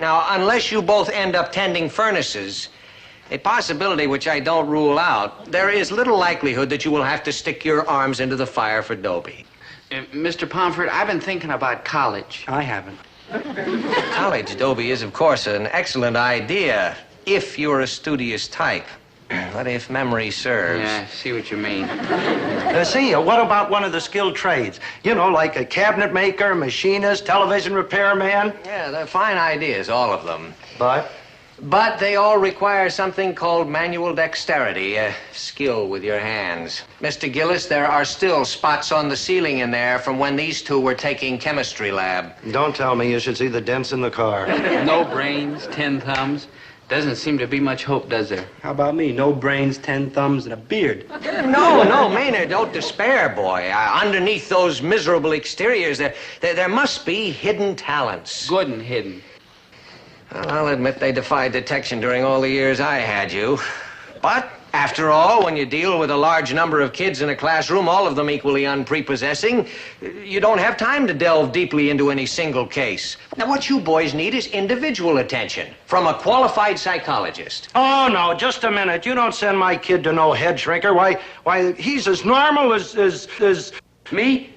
Now, unless you both end up tending furnaces, a possibility which I don't rule out, there is little likelihood that you will have to stick your arms into the fire for Dobie. Mr. Pomfret, I've been thinking about college. I haven't. College, Dobie, is, of course, an excellent idea if you're a studious type. But if memory serves... Yeah, I see what you mean. What about one of the skilled trades? You know, like a cabinet maker, machinist, television repairman? Yeah, they're fine ideas, all of them. But they all require something called manual dexterity, a skill with your hands. Mr. Gillis, there are still spots on the ceiling in there from when these two were taking chemistry lab. Don't tell me you should see the dents in the car. No brains, 10 thumbs. Doesn't seem to be much hope, does there? How about me? No brains, 10 thumbs, and a beard. No, Maynard, don't despair, boy. Underneath those miserable exteriors, there must be hidden talents. Good and hidden. Well, I'll admit they defied detection during all the years I had you. But, after all, when you deal with a large number of kids in a classroom, all of them equally unprepossessing, you don't have time to delve deeply into any single case. Now, what you boys need is individual attention from a qualified psychologist. Oh, no, just a minute. You don't send my kid to no head shrinker. Why, he's as normal as... Me?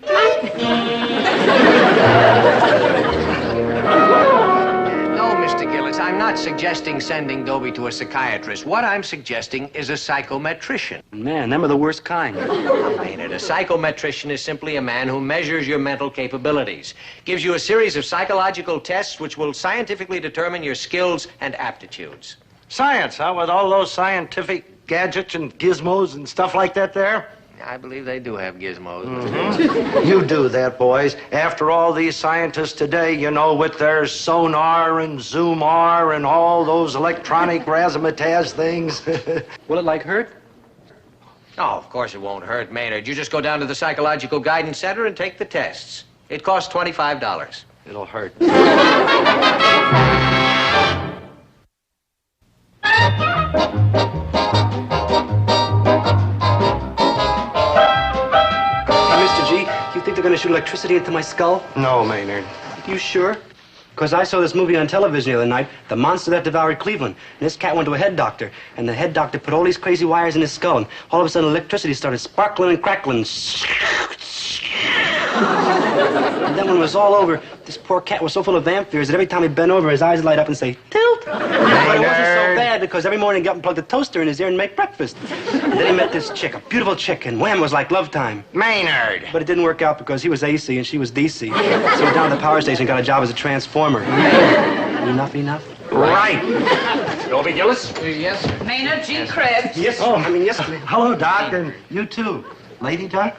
No, Mr. Gillis, I'm not suggesting sending Dobie to a psychiatrist. What I'm suggesting is a psychometrician. Man, them are the worst kind. Maynard, a psychometrician is simply a man who measures your mental capabilities, gives you a series of psychological tests which will scientifically determine your skills and aptitudes. Science, huh? With all those scientific gadgets and gizmos and stuff like that there? I believe they do have gizmos. Mm-hmm. You do that, boys. After all these scientists today, you know, with their sonar and zoom-R and all those electronic razzmatazz things. Will it, like, hurt? Oh, of course it won't hurt, Maynard. You just go down to the Psychological Guidance Center and take the tests. It costs $25. It'll hurt. You think they're going to shoot electricity into my skull? No, Maynard. You sure? Because I saw this movie on television the other night, The Monster That Devoured Cleveland. And this cat went to a head doctor, and the head doctor put all these crazy wires in his skull, and all of a sudden electricity started sparkling and crackling. And then when it was all over, this poor cat was so full of vamp fears that every time he bent over, his eyes light up and say, tilt. But it wasn't so bad because every morning he got up and plugged the toaster in his ear and make breakfast. And then he met this chick, a beautiful chick, and wham, it was like love time. Maynard! But it didn't work out because he was AC and she was DC. So he went down to the power station and got a job as a transformer. Enough? Right. Dobie Gillis? Yes, sir. Maynard G. Krebs. Yes, yes. Hello, Doc, and you too. Lady Doc?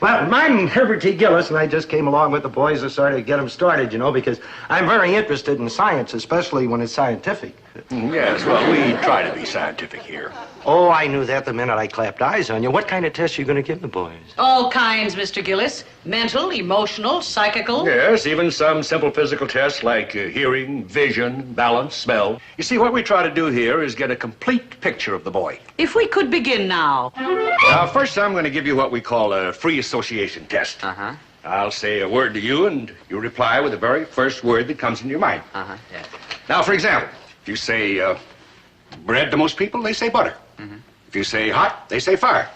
Well, I'm Herbert T. Gillis, and I just came along with the boys to sort of get them started, you know, because I'm very interested in science, especially when it's scientific. Yes, well, we try to be scientific here. Oh, I knew that the minute I clapped eyes on you. What kind of tests are you going to give the boys? All kinds, Mr. Gillis. Mental, emotional, psychical. Yes, even some simple physical tests like hearing, vision, balance, smell. You see, what we try to do here is get a complete picture of the boy. If we could begin now. First, I'm going to give you what we call a free association test. Uh-huh. I'll say a word to you, and you reply with the very first word that comes in your mind. Uh-huh, yeah. Now, for example, if you say bread to most people, they say butter. Mm-hmm. If you say hot, they say fire.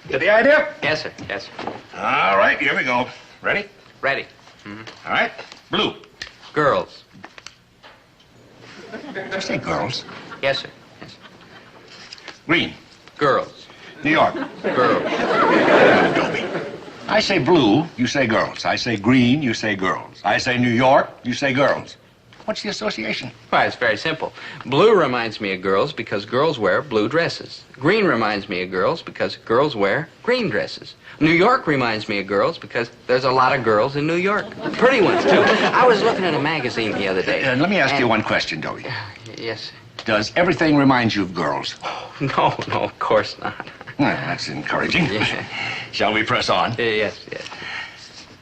Get the idea? Yes, sir. Yes, sir. All right, here we go. Ready? Ready. Mm-hmm. All right. Blue. Girls. Did you say girls? Yes, sir. Yes, sir. Green. Girls. New York. Girls. Dobie. I say blue, you say girls. I say green, you say girls. I say New York, you say girls. What's the association? Why, it's very simple. Blue reminds me of girls because girls wear blue dresses. Green reminds me of girls because girls wear green dresses. New York reminds me of girls because there's a lot of girls in New York. Pretty ones, too. I was looking at a magazine the other day. Let me ask you one question, Dobie. Yes. Does everything remind you of girls? No, of course not. Well, that's encouraging. Yeah. Shall we press on? Yes.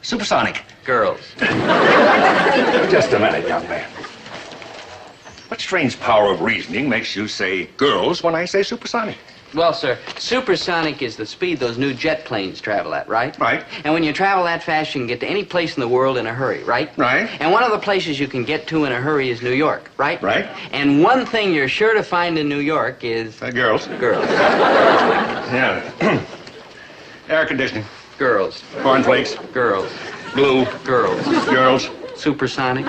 Supersonic. Girls. Just a minute, young man. What strange power of reasoning makes you say girls when I say supersonic? Well, sir, supersonic is the speed those new jet planes travel at, right? Right. And when you travel that fast, you can get to any place in the world in a hurry, right? Right. And one of the places you can get to in a hurry is New York, right? Right. And one thing you're sure to find in New York is... Girls. Girls. Yeah. Air conditioning. Girls. Cornflakes. Girls. Glue. Girls. Girls. Supersonic.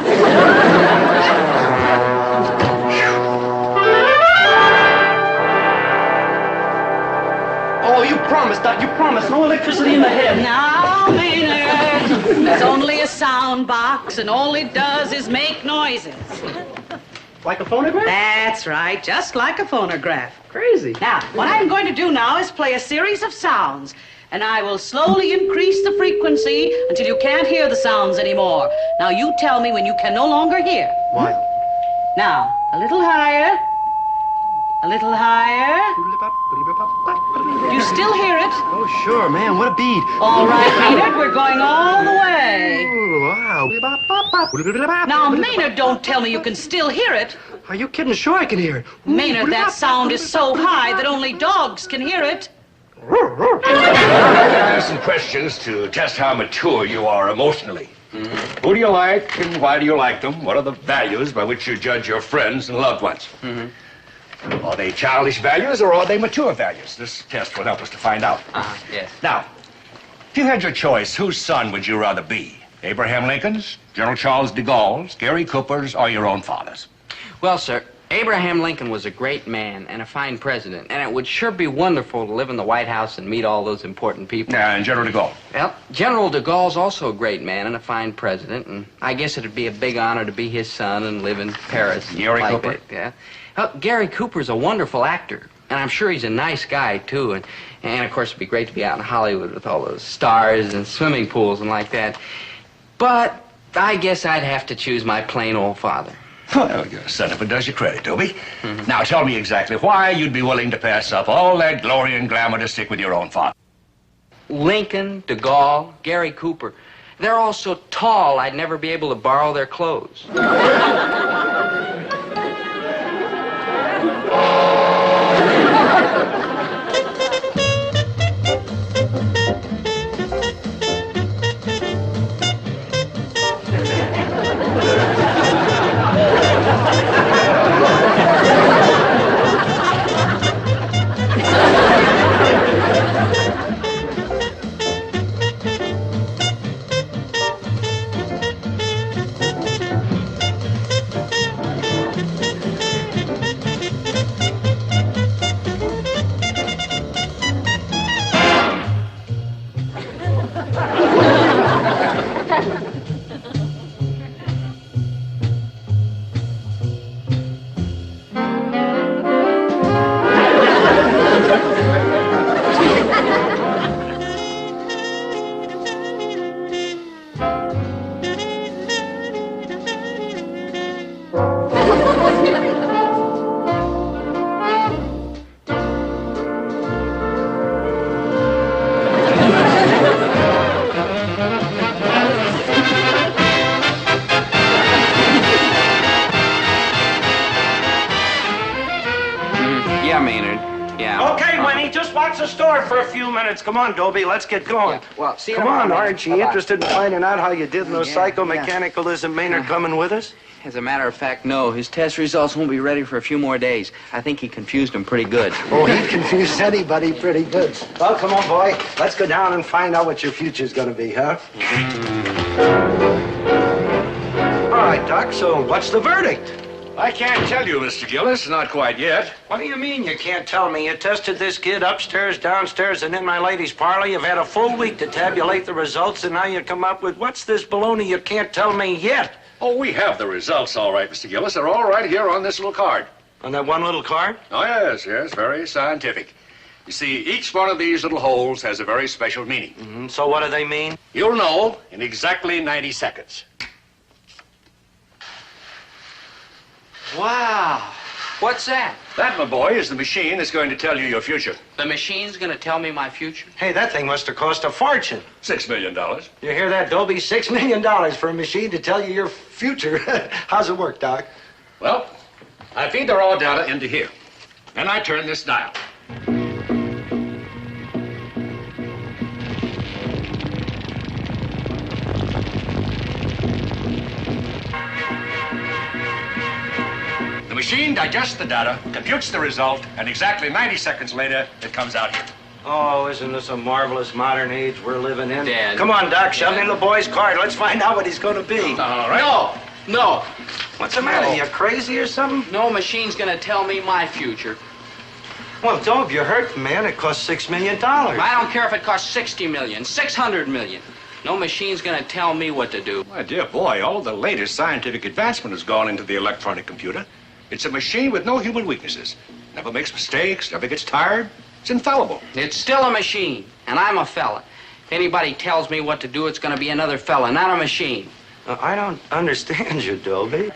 Oh, you promised, Doc. You promised. No electricity in the head. Now, Maynard, it's only a sound box, and all it does is make noises. Like a phonograph? That's right, just like a phonograph. Crazy. Now, what I'm going to do now is play a series of sounds, and I will slowly increase the frequency until you can't hear the sounds anymore. Now, you tell me when you can no longer hear. What? Now, a little higher. A little higher. Do you still hear it? Oh, sure, man. What a beat. All right, Maynard, we're going all the way. Oh, wow. Now, Maynard, don't tell me you can still hear it. Are you kidding? Sure I can hear it. Maynard, that sound is so high that only dogs can hear it. I have some questions to test how mature you are emotionally. Who do you like and why do you like them? What are the values by which you judge your friends and loved ones? Are they childish values or are they mature values? This test will help us to find out. Yes. Now, if you had your choice, whose son would you rather be? Abraham Lincoln's, General Charles de Gaulle's, Gary Cooper's, or your own father's? Well, sir, Abraham Lincoln was a great man and a fine president, and it would sure be wonderful to live in the White House and meet all those important people. And General de Gaulle? Well, General de Gaulle's also a great man and a fine president, and I guess it'd be a big honor to be his son and live in Paris. Gary like Cooper? that, yeah. Well, Gary Cooper's a wonderful actor, and I'm sure he's a nice guy, too, and of course it'd be great to be out in Hollywood with all those stars and swimming pools and like that. But I guess I'd have to choose my plain old father. Well, your sentiment does you credit, Dobie. Now, tell me exactly why you'd be willing to pass up all that glory and glamour to stick with your own father. Lincoln, de Gaulle, Gary Cooper. They're all so tall I'd never be able to borrow their clothes. Yeah, Maynard. Yeah. Okay, Winnie, just watch the store for a few minutes. Come on, Dobie, let's get going. Yeah. Well, see you Come tomorrow, on, Maynard. aren't you Bye-bye. interested in finding out how you did in those Yeah, psychomechanicals? Isn't Maynard coming with us? As a matter of fact, no. His test results won't be ready for a few more days. I think he confused them pretty good. Oh, he confused anybody pretty good. Well, come on, boy. Let's go down and find out what your future's gonna be, huh? All right, Doc, so what's the verdict? I can't tell you, Mr. Gillis, not quite yet. What do you mean you can't tell me? You tested this kid upstairs, downstairs, and in my lady's parlor. You've had a full week to tabulate the results, and now you come up with, what's this baloney you can't tell me yet? Oh, we have the results, all right, Mr. Gillis. They're all right here on this little card. On that one little card? Oh, yes, very scientific. You see, each one of these little holes has a very special meaning. So what do they mean? You'll know in exactly 90 seconds. Wow. What's that? That, my boy, is the machine that's going to tell you your future. The machine's going to tell me my future? Hey, that thing must have cost a fortune. $6 million. You hear that, Dobie? $6 million for a machine to tell you your future. How's it work, Doc? Well, I feed the raw data into here. Then I turn this dial. The machine digests the data, computes the result, and exactly 90 seconds later, it comes out here. Oh, isn't this a marvelous modern age we're living in? Dad. Come on, Doc, shove in the boy's card. Let's find out what he's going to be. All right. No. What's the matter? You crazy or something? No machine's going to tell me my future. Well, Dob, you hurt, man. It cost $6 million. I don't care if it costs 60 million, 600 million. No machine's going to tell me what to do. My dear boy, all the latest scientific advancement has gone into the electronic computer. It's a machine with no human weaknesses. Never makes mistakes, never gets tired. It's infallible. It's still a machine, and I'm a fella. If anybody tells me what to do, it's going to be another fella, not a machine. I don't understand you, Dobie.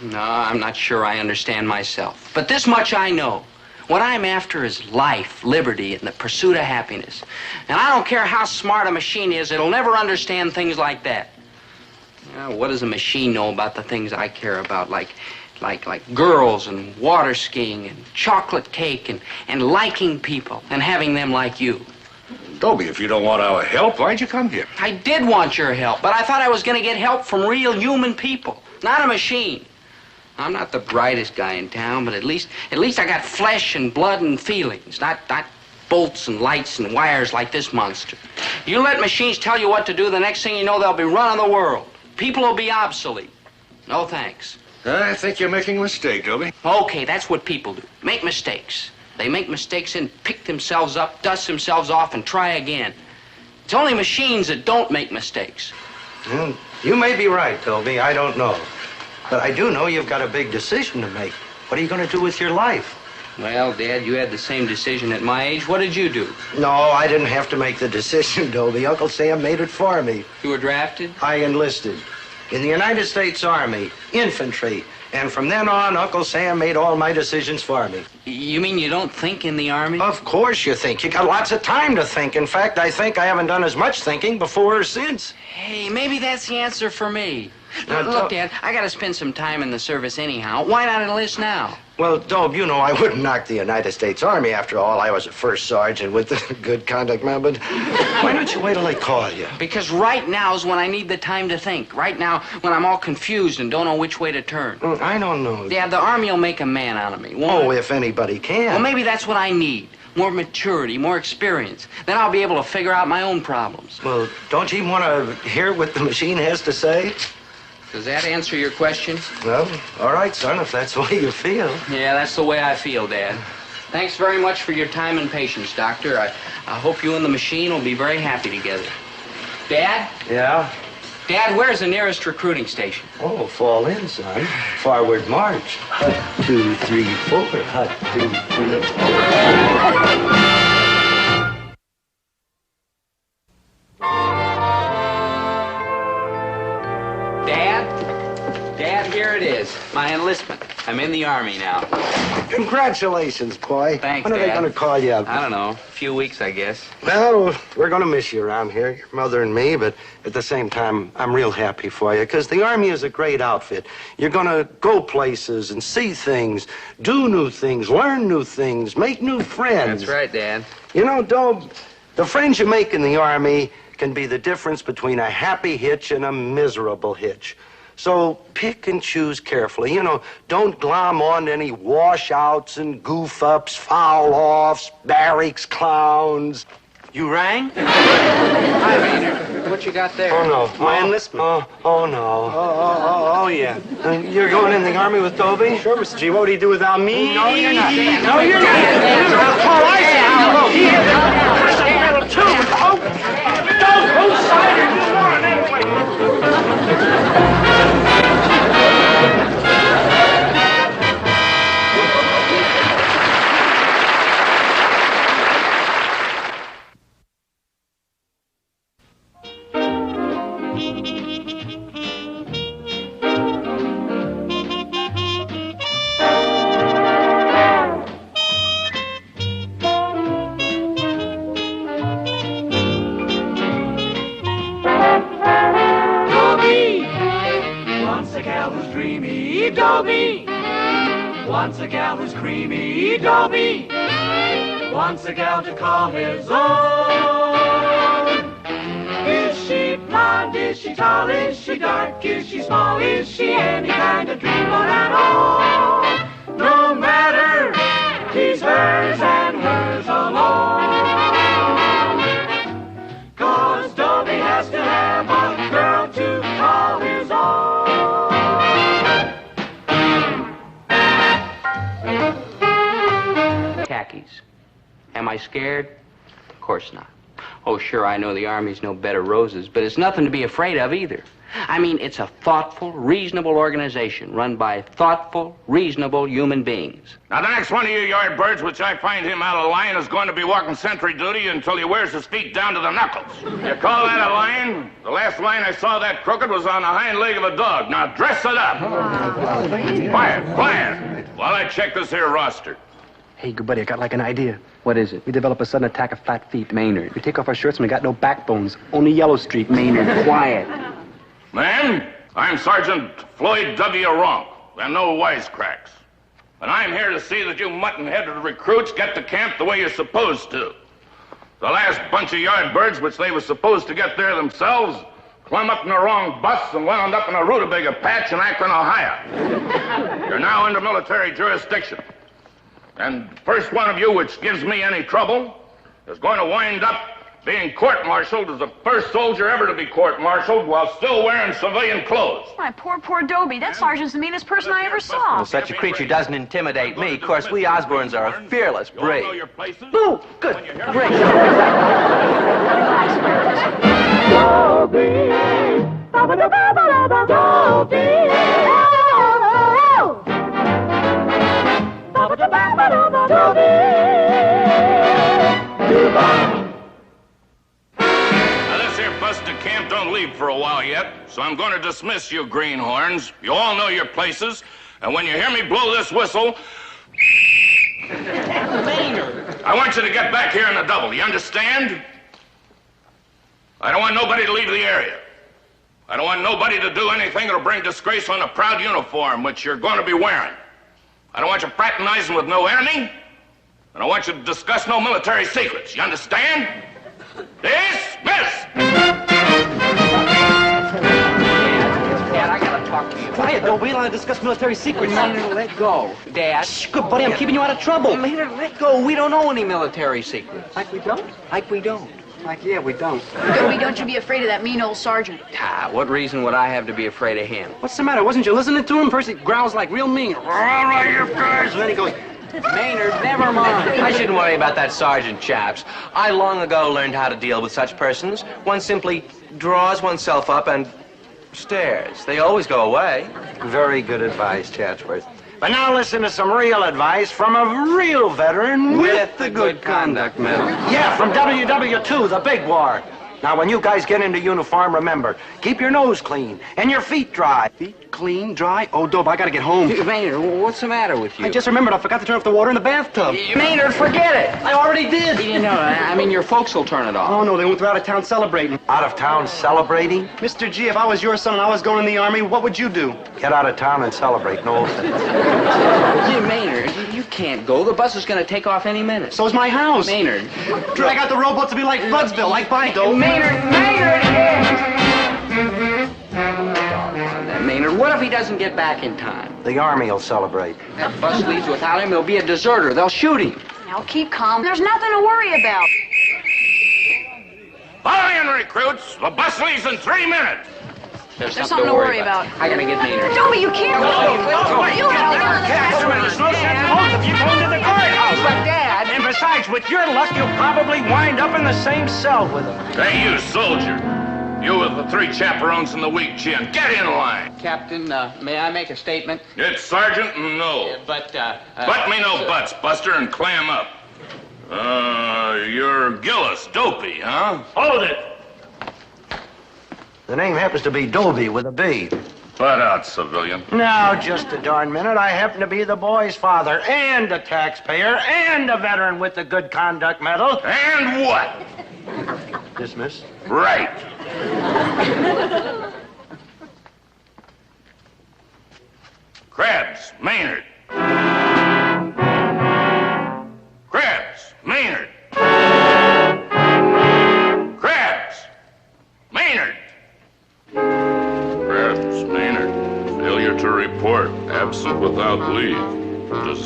No, I'm not sure I understand myself. But this much I know. What I'm after is life, liberty, and the pursuit of happiness. And I don't care how smart a machine is, it'll never understand things like that. What does a machine know about the things I care about, like girls and water skiing and chocolate cake and liking people and having them like you? Dobie, if you don't want our help, why'd you come here? I did want your help, but I thought I was going to get help from real human people, not a machine. I'm not the brightest guy in town, but at least I got flesh and blood and feelings, not bolts and lights and wires like this monster. You let machines tell you what to do, the next thing you know, they'll be running the world. People will be obsolete. No thanks. I think you're making a mistake, Dobie. Okay, that's what people do. Make mistakes. They make mistakes and pick themselves up, dust themselves off, and try again. It's only machines that don't make mistakes. Well, you may be right, Dobie. I don't know. But I do know you've got a big decision to make. What are you going to do with your life? Well, Dad, you had the same decision at my age. What did you do? No, I didn't have to make the decision, Dobie. Uncle Sam made it for me. You were drafted? I enlisted in the United States Army, infantry. And from then on, Uncle Sam made all my decisions for me. You mean you don't think in the Army? Of course you think. You got lots of time to think. In fact, I think I haven't done as much thinking before or since. Hey, maybe that's the answer for me. Now, Look, Dad, I got to spend some time in the service anyhow. Why not enlist now? Well, Dob, you know I wouldn't knock the United States Army. After all, I was a first sergeant with the good conduct man. But why don't you wait till I call you? Because right now is when I need the time to think. Right now, when I'm all confused and don't know which way to turn. I don't know. Dad, the Army will make a man out of me, won't Oh, it? if anybody can. Well, maybe that's what I need. More maturity, more experience. Then I'll be able to figure out my own problems. Well, don't you even want to hear what the machine has to say? Does that answer your question? Well, all right, son, if that's the way you feel. Yeah, that's the way I feel, Dad. Thanks very much for your time and patience, Doctor. I hope you and the machine will be very happy together. Dad? Yeah? Dad, where's the nearest recruiting station? Oh, fall in, son. Forward march. Hut, 2, 3, 4. Hut, 2, 3, 4. Dad, here it is. My enlistment. I'm in the Army now. Congratulations, boy. Thanks, When are they Dad. going to call you up? I don't know. A few weeks, I guess. Well, we're going to miss you around here, your mother and me, but at the same time, I'm real happy for you, because the Army is a great outfit. You're going to go places and see things, do new things, learn new things, make new friends. That's right, Dad. You know, Dob, the friends you make in the Army can be the difference between a happy hitch and a miserable hitch. So pick and choose carefully. You know, don't glom on to any washouts and goof-ups, foul-offs, barracks clowns. You rang? Hi, Maynard. What you got there? Oh, no. My enlistment. Oh, no. Oh, yeah. You're going in the Army with Dobie? Sure, Mr. G. What would he do without me? No, you're not. No, you're not. Oh, I see. Little too. Oh, don't. Whose side are you on anyway? Dobie wants a gal who's creamy. Dobie wants a gal to call his own. Is she blonde? Is she tall? Is she dark? Is she small? Is she any kind of dreamboat at all? No matter, he's hers and hers alone. 'Cause Dobie has to have a girl to call his own. Khakis. Am I scared? Of course not. Oh, sure, I know the Army's no bed of roses, but it's nothing to be afraid of either. I mean, it's a thoughtful, reasonable organization run by thoughtful, reasonable human beings. Now, the next one of you yardbirds, which I find him out of line, is going to be walking sentry duty until he wears his feet down to the knuckles. You call that a line? The last line I saw that crooked was on the hind leg of a dog. Now, dress it up. Quiet, quiet, while I check this here roster. Hey, good buddy, I got like an idea. What is it? We develop a sudden attack of flat feet. Maynard. We take off our shirts and we got no backbones. Only yellow streak. Maynard, quiet. Man, I'm Sergeant Floyd W. Ronk, and no wisecracks. And I'm here to see that you mutton-headed recruits get to camp the way you're supposed to. The last bunch of yardbirds, which they were supposed to get there themselves, climbed up in the wrong bus and wound up in a rutabaga patch in Akron, Ohio. You're now under military jurisdiction. And first one of you which gives me any trouble is going to wind up being court-martialed as the first soldier ever to be court-martialed while still wearing civilian clothes. My poor Dobie. That sergeant's the meanest person I ever saw. Well, such a creature doesn't intimidate me. Of course, we Osborns are a fearless breed. You all know your places? Ooh, good. Great. Now, this here busted camp don't leave for a while yet, so I'm going to dismiss you greenhorns. You all know your places, and when you hear me blow this whistle, I want you to get back here in the double. You understand? I don't want nobody to leave the area. I don't want nobody to do anything that'll bring disgrace on the proud uniform which you're going to be wearing. I don't want you fraternizing with no enemy. And I want you to discuss no military secrets. You understand? Dismiss! Dad, I gotta talk to you. Quiet, don't we don't discuss military secrets. Maynard, let go. Dad. Shh, good buddy, I'm keeping you out of trouble. Maynard, let go. We don't know any military secrets. Like we don't? Like we don't. Like, yeah, we don't. Dobie, don't you be afraid of that mean old sergeant. Ah, what reason would I have to be afraid of him? What's the matter? Wasn't you listening to him? First he growls like real mean. All right, you guys. And then he goes, Maynard, never mind. I shouldn't worry about that sergeant, chaps. I long ago learned how to deal with such persons. One simply draws oneself up and stares. They always go away. Very good advice, Chatsworth. But now listen to some real advice from a real veteran with the good conduct medal. Yeah, from WW2, the big war. Now, when you guys get into uniform, remember, keep your nose clean and your feet dry. Feet clean, dry? Oh, Dobe, I gotta get home. Maynard, what's the matter with you? I just remembered I forgot to turn off the water in the bathtub. Maynard, forget it. I already did. You know, I mean, your folks will turn it off. Oh, no, they went out of town celebrating. Out of town celebrating? Mr. G, if I was your son and I was going in the Army, what would you do? Get out of town and celebrate, no offense. Gee, Maynard, you can't go. The bus is going to take off any minute. So's my house. Maynard. Drag out the rowboat to be like Budsville, like by Dobe. Maynard! Maynard, what if he doesn't get back in time? The Army will celebrate. That bus leaves without him, he'll be a deserter. They'll shoot him. Now keep calm. There's nothing to worry about. Fire in, recruits! The bus leaves in 3 minutes! There's something to worry about. I gotta get Maynard. Dobie, you can't. You have to go to the There's no sense both of you going to the guardhouse. But, Dad... And besides, with your luck, you'll probably wind up in the same cell with them. Hey, you soldier. You with the 3 chaperones in the weak chin. Get in line. Captain, may I make a statement? It's Sergeant No. But me no buts, Buster, and clam up. You're Gillis, Dopey, huh? Hold it. The name happens to be Dobie with a B. Butt out, civilian. Now, just a darn minute. I happen to be the boy's father and a taxpayer and a veteran with the Good Conduct Medal. And what? Dismiss. Right. Crash.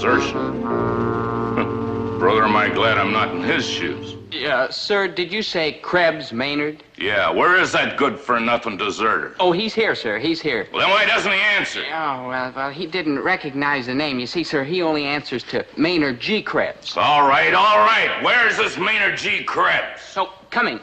desertion. Brother, am I glad I'm not in his shoes. Sir, did you say Krebs Maynard? Yeah, where is that good-for-nothing deserter? Oh, he's here, sir. He's here. Well, then why doesn't he answer? Oh, well, he didn't recognize the name. You see, sir, he only answers to Maynard G. Krebs. All right, all right. Where's this Maynard G. Krebs? Oh, coming.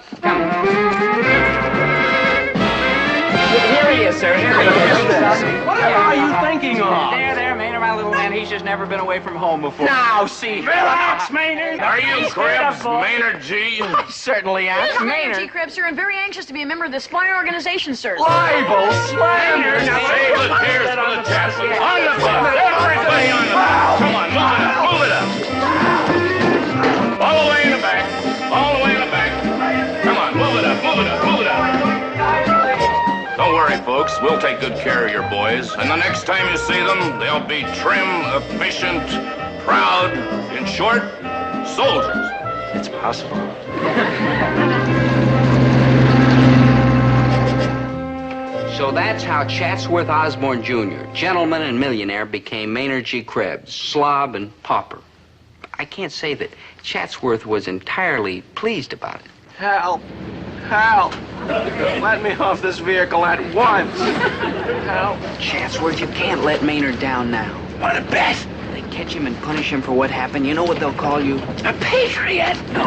Here he is, sir. Here he is. What are you thinking of? There, Maynard, my little man. He's just never been away from home before. Now, see. Relax, Maynard. Are you Krebs, Maynard G? I certainly am. Maynard G. Krebs, sir, I'm very anxious to be a member of this fine organization, sir. Libel, slander. Save the tears for the test. On the bus. Everybody on the bus. Come on, move it up. All the way in the back. All the way in the back. Come on, move it up, move it up, move it up. Don't worry, folks. We'll take good care of your boys. And the next time you see them, they'll be trim, efficient, proud, in short, soldiers. It's possible. So that's how Chatsworth Osborne Jr., gentleman and millionaire, became Maynard G. Krebs, slob and pauper. I can't say that Chatsworth was entirely pleased about it. Help. Help. Let me off this vehicle at once. Help. Chatsworth, you can't let Maynard down now. What a bet. They catch him and punish him for what happened. You know what they'll call you? A patriot. No.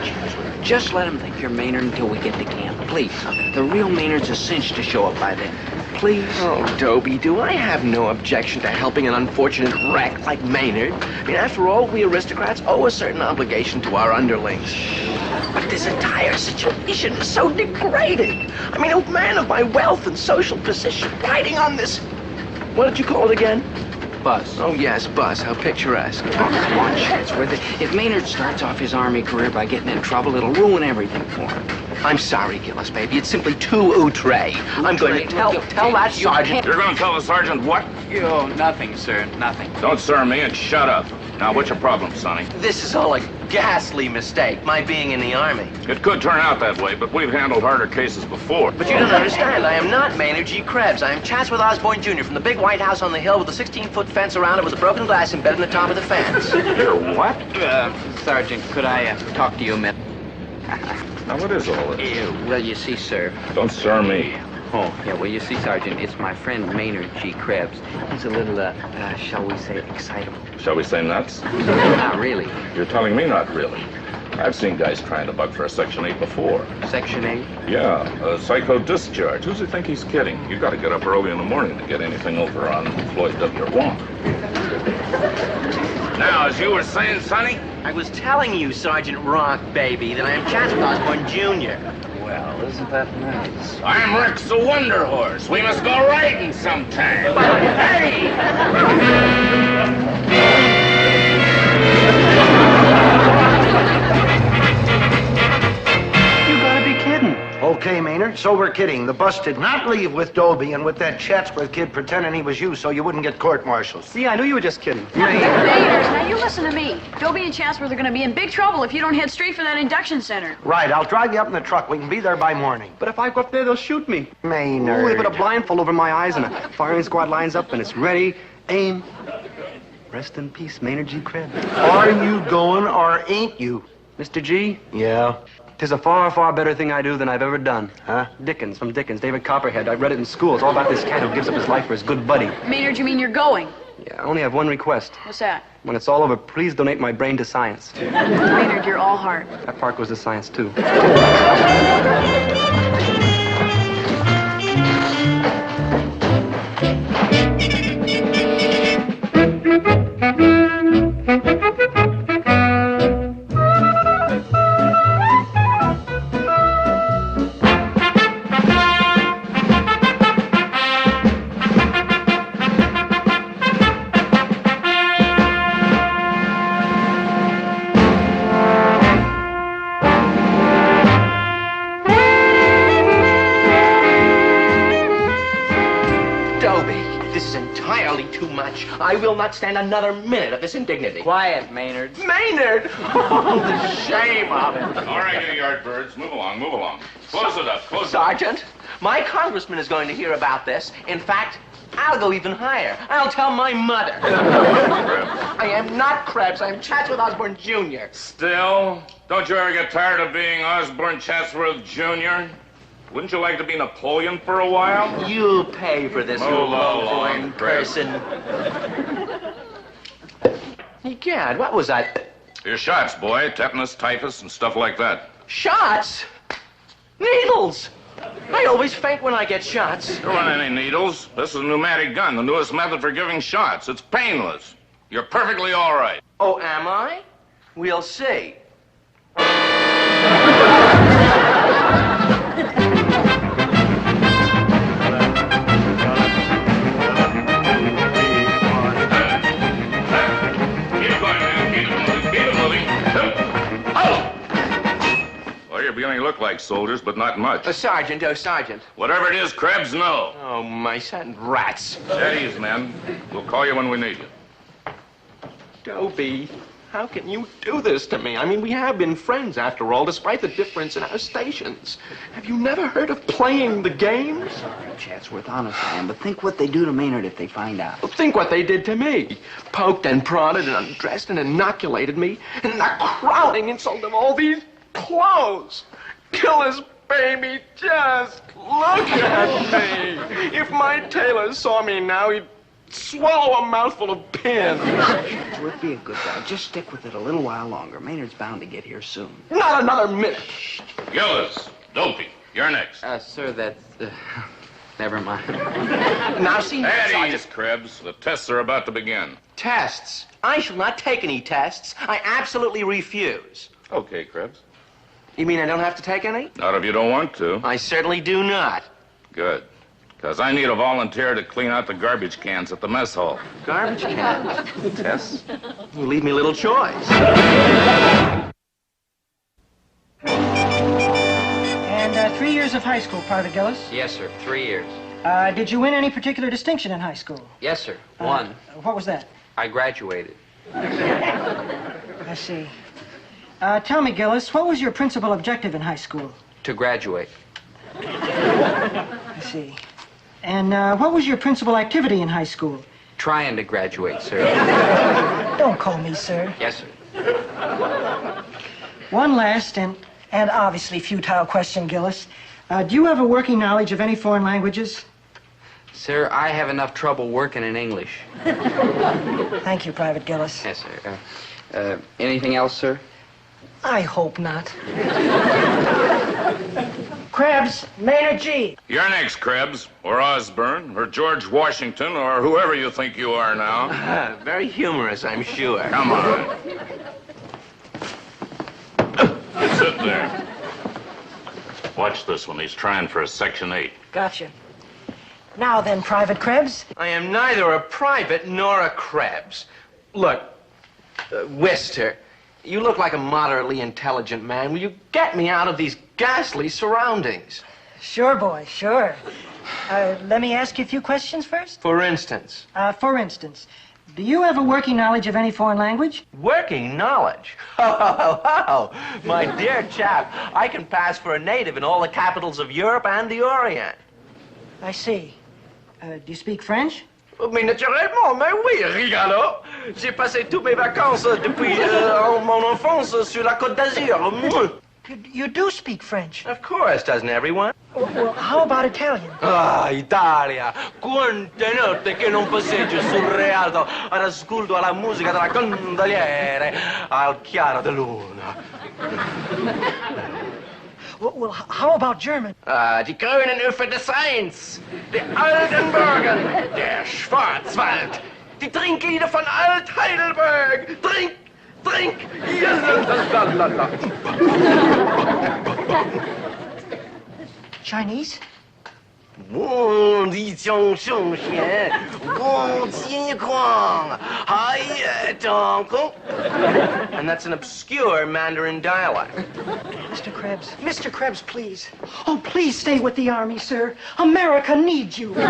Chatsworth, just let them think you're Maynard until we get to camp. Please. The real Maynard's a cinch to show up by then. Please. Oh, Dobie, do I have no objection to helping an unfortunate wreck like Maynard? I mean, after all, we aristocrats owe a certain obligation to our underlings. But this entire situation is so degrading. I mean, a man of my wealth and social position riding on this... What did you call it again? Bus. Oh, yes, bus. How picturesque. Oh, come on, Chatsworth. If Maynard starts off his army career by getting in trouble, it'll ruin everything for him. I'm sorry, Gillis, baby. It's simply too outre. I'm going to tell that sergeant... You're going to tell the sergeant what? Oh, nothing, sir. Nothing. Don't sir me and shut up. Now, what's your problem, Sonny? This is all a ghastly mistake, my being in the Army. It could turn out that way, but we've handled harder cases before. But you don't understand. I am not Maynard G. Krebs. I am Chatsworth Osborne Jr. from the big white house on the hill with a 16-foot fence around it with a broken glass embedded in the top of the fence. You're what? Sergeant, could I talk to you a minute? Now, what is all this? Well, you see, sir. Don't sir me. Oh, yeah, well, you see, Sergeant, it's my friend Maynard G. Krebs. He's a little, shall we say, excitable. Shall we say nuts? Not really. You're telling me not really. I've seen guys trying to bug for a Section 8 before. Section 8? Yeah, a psycho discharge. Who's he think he's kidding? You got to get up early in the morning to get anything over on Floyd W. Wong. Now, as you were saying, Sonny? I was telling you, Sergeant Rock, baby, that I am Chatsworth Osborne Jr. Well, isn't that nice? I'm Rex the Wonder Horse. We must go riding sometime. Hey! You gotta be kidding. Okay, Maynard, so we're kidding. The bus did not leave with Dobie and with that Chatsworth kid pretending he was you so you wouldn't get court-martialed. See, I knew you were just kidding. Maynard, now you listen to me. Dobie and Chatsworth are going to be in big trouble if you don't head straight for that induction center. Right, I'll drive you up in the truck. We can be there by morning. But if I go up there, they'll shoot me. Maynard. Oh, they put a blindfold over my eyes and a firing squad lines up and it's ready, aim. Rest in peace, Maynard G. Krebs. Are you going or ain't you? Mr. G? Yeah? 'Tis a far, far better thing I do than I've ever done. Huh? Dickens, from Dickens, David Copperhead. I've read it in school. It's all about this cat who gives up his life for his good buddy. Maynard, you mean you're going? Yeah, I only have one request. What's that? When it's all over, please donate my brain to science. Maynard, you're all heart. That part goes to science, too. I will not stand another minute of this indignity. Quiet, Maynard. Maynard! Oh, the shame of it. All right, you yardbirds, move along, move along. Close it up, close it up. Sergeant, my congressman is going to hear about this. In fact, I'll go even higher. I'll tell my mother. I am not Krebs. I am Chatsworth Osborne Jr. Still? Don't you ever get tired of being Osborne Chatsworth Jr.? Wouldn't you like to be Napoleon for a while? You pay for this, you along, person. Egad, what was that? Your shots, boy. Tetanus, typhus, and stuff like that. Shots? Needles! I always faint when I get shots. There aren't any needles. This is a pneumatic gun, the newest method for giving shots. It's painless. You're perfectly all right. Oh, am I? We'll see. You're beginning to look like soldiers, but not much. Sergeant, oh, Sergeant. Whatever it is, Krebs, no. Oh, mice and rats. At ease, men. We'll call you when we need you. Dobie, how can you do this to me? I mean, we have been friends, after all, despite the difference in our stations. Have you never heard of playing the games? Sorry, Chatsworth, honest I am, but think what they do to Maynard if they find out. Well, think what they did to me. Poked and prodded and undressed and inoculated me, and the crowding insult of all these clothes. Gillis, baby, just look at me. If my tailor saw me now, he'd swallow a mouthful of pins. Chatsworth, be a good guy. Just stick with it a little while longer. Maynard's bound to get here soon. Not another minute. Gillis, Dobie, you're next. Sir, that's... never mind. Now, see... At ease, Krebs. The tests are about to begin. Tests? I shall not take any tests. I absolutely refuse. Okay, Krebs. You mean I don't have to take any? Not if you don't want to. I certainly do not. Good. Because I need a volunteer to clean out the garbage cans at the mess hall. Garbage cans? Yes. You leave me little choice. And 3 years of high school, Private Gillis? Yes, sir. 3 years. Did you win any particular distinction in high school? Yes, sir. One. What was that? I graduated. I see. Tell me, Gillis, what was your principal objective in high school? To graduate. I see. And what was your principal activity in high school? Trying to graduate, sir. Don't call me sir. Yes, sir. One last and obviously futile question, Gillis. Do you have a working knowledge of any foreign languages? Sir, I have enough trouble working in English. Thank you, Private Gillis. Yes, sir. Anything else, sir? I hope not. Krebs, Maynard G. You're next, Krebs, or Osborne, or George Washington, or whoever you think you are now. Very humorous, I'm sure. Come on. Sit there. Watch this one. He's trying for a Section 8. Gotcha. Now then, Private Krebs. I am neither a private nor a Krebs. Look, Wister, you look like a moderately intelligent man. Will you get me out of these ghastly surroundings? Sure, boy, sure. Let me ask you a few questions first. For instance? For instance, do you have a working knowledge of any foreign language? Working knowledge? Oh, my dear chap, I can pass for a native in all the capitals of Europe and the Orient. I see. Do you speak French? Mais naturellement, mais oui, rigolo. J'ai passé toutes mes vacances depuis mon enfance sur la Côte d'Azur. You do speak French? Of course, doesn't everyone? Well, how about Italian? Ah, Italia! Quante notte che non passeggio sul Rialto ad ascolto alla musica della gondoliere al chiaro de luna. Well, how about German? Die Grünen Ufer des Rheins, die Altenburgen, der Schwarzwald, die Trinklieder von Alt-Heidelberg. Trink, trink, Chinese? And that's an obscure Mandarin dialect. Mr. Krebs, please. Oh, please stay with the Army, sir. America needs you. This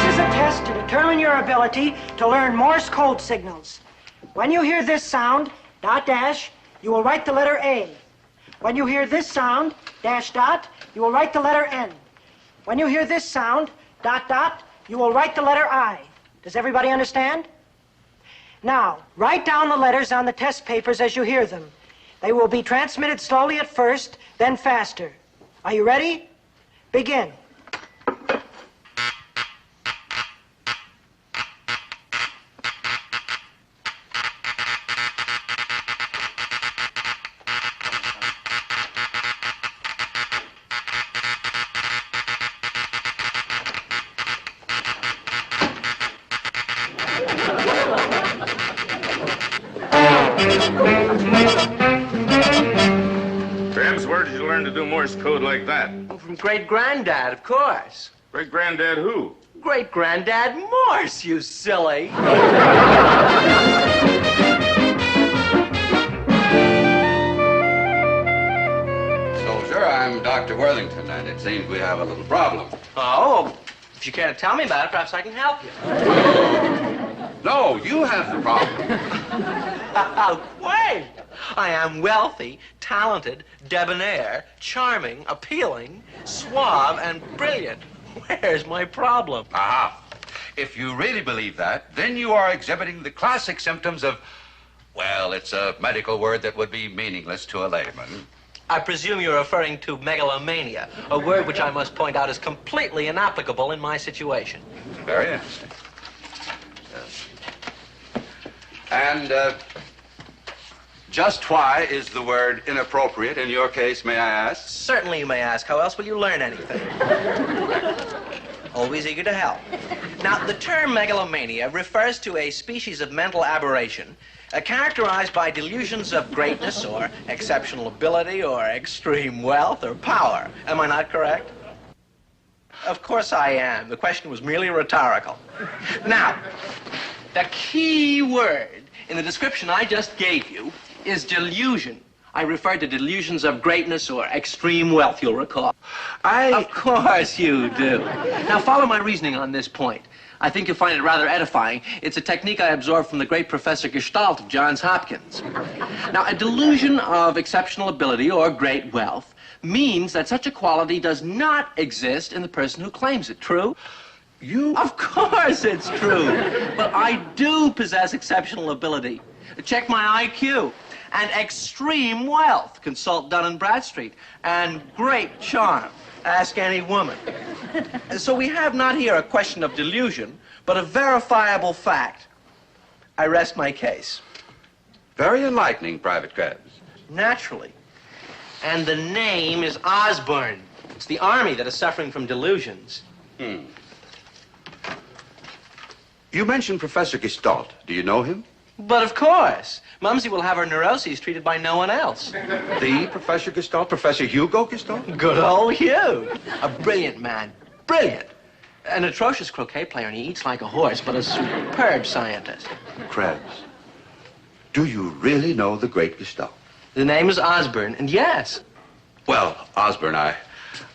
is a test to determine your ability to learn Morse code signals. When you hear this sound, dot dash, you will write the letter A. When you hear this sound, dash dot, you will write the letter N. When you hear this sound, ... you will write the letter I. Does everybody understand? Now, write down the letters on the test papers as you hear them. They will be transmitted slowly at first, then faster. Are you ready? Begin. Krebs, where did you learn to do Morse code like that? From great-granddad, of course. Great-granddad who? Great-granddad Morse, you silly. Soldier, I'm Dr. Worthington, and it seems we have a little problem. Oh, if you care to tell me about it, perhaps I can help you. No, you have the problem. Wait! I am wealthy, talented, debonair, charming, appealing, suave, and brilliant. Where's my problem? Aha. If you really believe that, then you are exhibiting the classic symptoms of, well, it's a medical word that would be meaningless to a layman. I presume you're referring to megalomania, a word which I must point out is completely inapplicable in my situation. Very interesting. And just why is the word inappropriate in your case, may I ask? Certainly you may ask. How else will you learn anything? Always eager to help. Now, the term megalomania refers to a species of mental aberration characterized by delusions of greatness or exceptional ability or extreme wealth or power. Am I not correct? Of course I am. The question was merely rhetorical. Now, the key word in the description I just gave you is delusion. I refer to delusions of greatness or extreme wealth, you'll recall. Of course you do. Now, follow my reasoning on this point. I think you'll find it rather edifying. It's a technique I absorbed from the great Professor Gestalt of Johns Hopkins. Now, a delusion of exceptional ability or great wealth means that such a quality does not exist in the person who claims it. True? Of course it's true. But I do possess exceptional ability. Check my IQ. And extreme wealth. Consult Dun & Bradstreet. And great charm. Ask any woman. So we have not here a question of delusion, but a verifiable fact. I rest my case. Very enlightening, Private Krebs. Naturally. And the name is Osborne. It's the Army that is suffering from delusions. You mentioned Professor Gestalt. Do you know him? But of course. Mumsy will have her neuroses treated by no one else. The Professor Gestalt? Professor Hugo Gestalt? Good old Hugh. A brilliant man. Brilliant. An atrocious croquet player, and he eats like a horse, but a superb scientist. Krebs, do you really know the great Gestalt? The name is Osborne, and yes. Well, Osborne,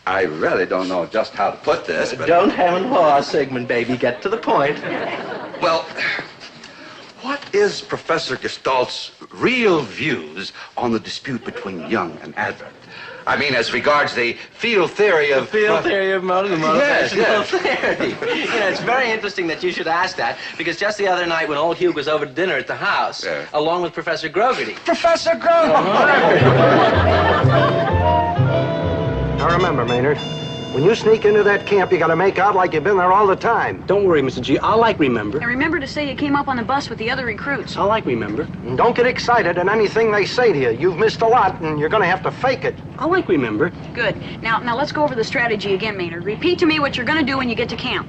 I really don't know just how to put this, but... Don't hem and haw, Sigmund, baby. Get to the point. Well, what is Professor Gestalt's real views on the dispute between Jung and Albert? I mean, as regards the field theory of... Field theory of motivational Yes. theory. Yeah, it's very interesting that you should ask that, because just the other night when old Hugh was over to dinner at the house, along with Professor Grogarty. Professor Grogarty! Now remember, Maynard, when you sneak into that camp, you gotta make out like you've been there all the time. Don't worry, Mr. G. I'll remember. And remember to say you came up on the bus with the other recruits. I'll remember. And don't get excited in anything they say to you. You've missed a lot, and you're gonna have to fake it. I'll remember. Good. Now let's go over the strategy again, Maynard. Repeat to me what you're going to do when you get to camp.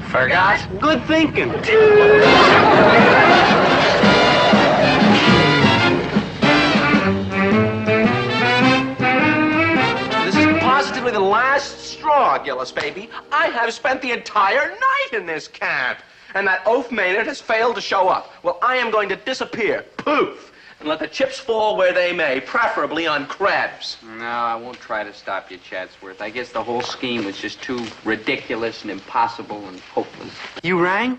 Forgot? Good thinking. Positively the last straw, Gillis, baby. I have spent the entire night in this camp, and that oaf Maynard has failed to show up. Well, I am going to disappear, poof, and let the chips fall where they may, preferably on Krebs. No, I won't try to stop you, Chatsworth. I guess the whole scheme was just too ridiculous and impossible and hopeless. You rang?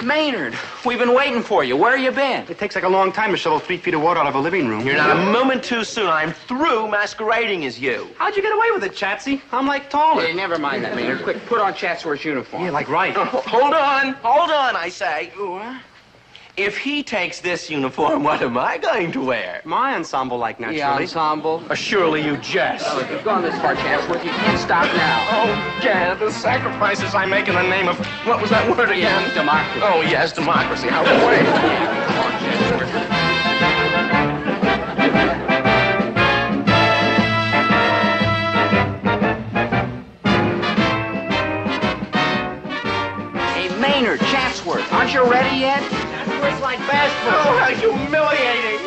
Maynard, we've been waiting for you. Where you been? It takes like a long time to shovel 3 feet of water out of a living room. You're not a moment too soon. I'm through masquerading as you. How'd you get away with it, Chatsy? I'm like taller. Hey, never mind that, Maynard. Quick, put on Chatsworth's uniform. Yeah, like right. Hold on, I say. What? If he takes this uniform, what am I going to wear? My ensemble-like, naturally. The ensemble? Surely you jest. Oh, if you've gone this far, Chatsworth, you can't stop now. Oh, Gad, the sacrifices I make in the name of... What was that word again? Yeah, democracy. Oh, yes, democracy. How great. Come on, Chatsworth. Maynard, Chatsworth, aren't you ready yet? Chatsworth's like Bashford. Oh, how humiliating.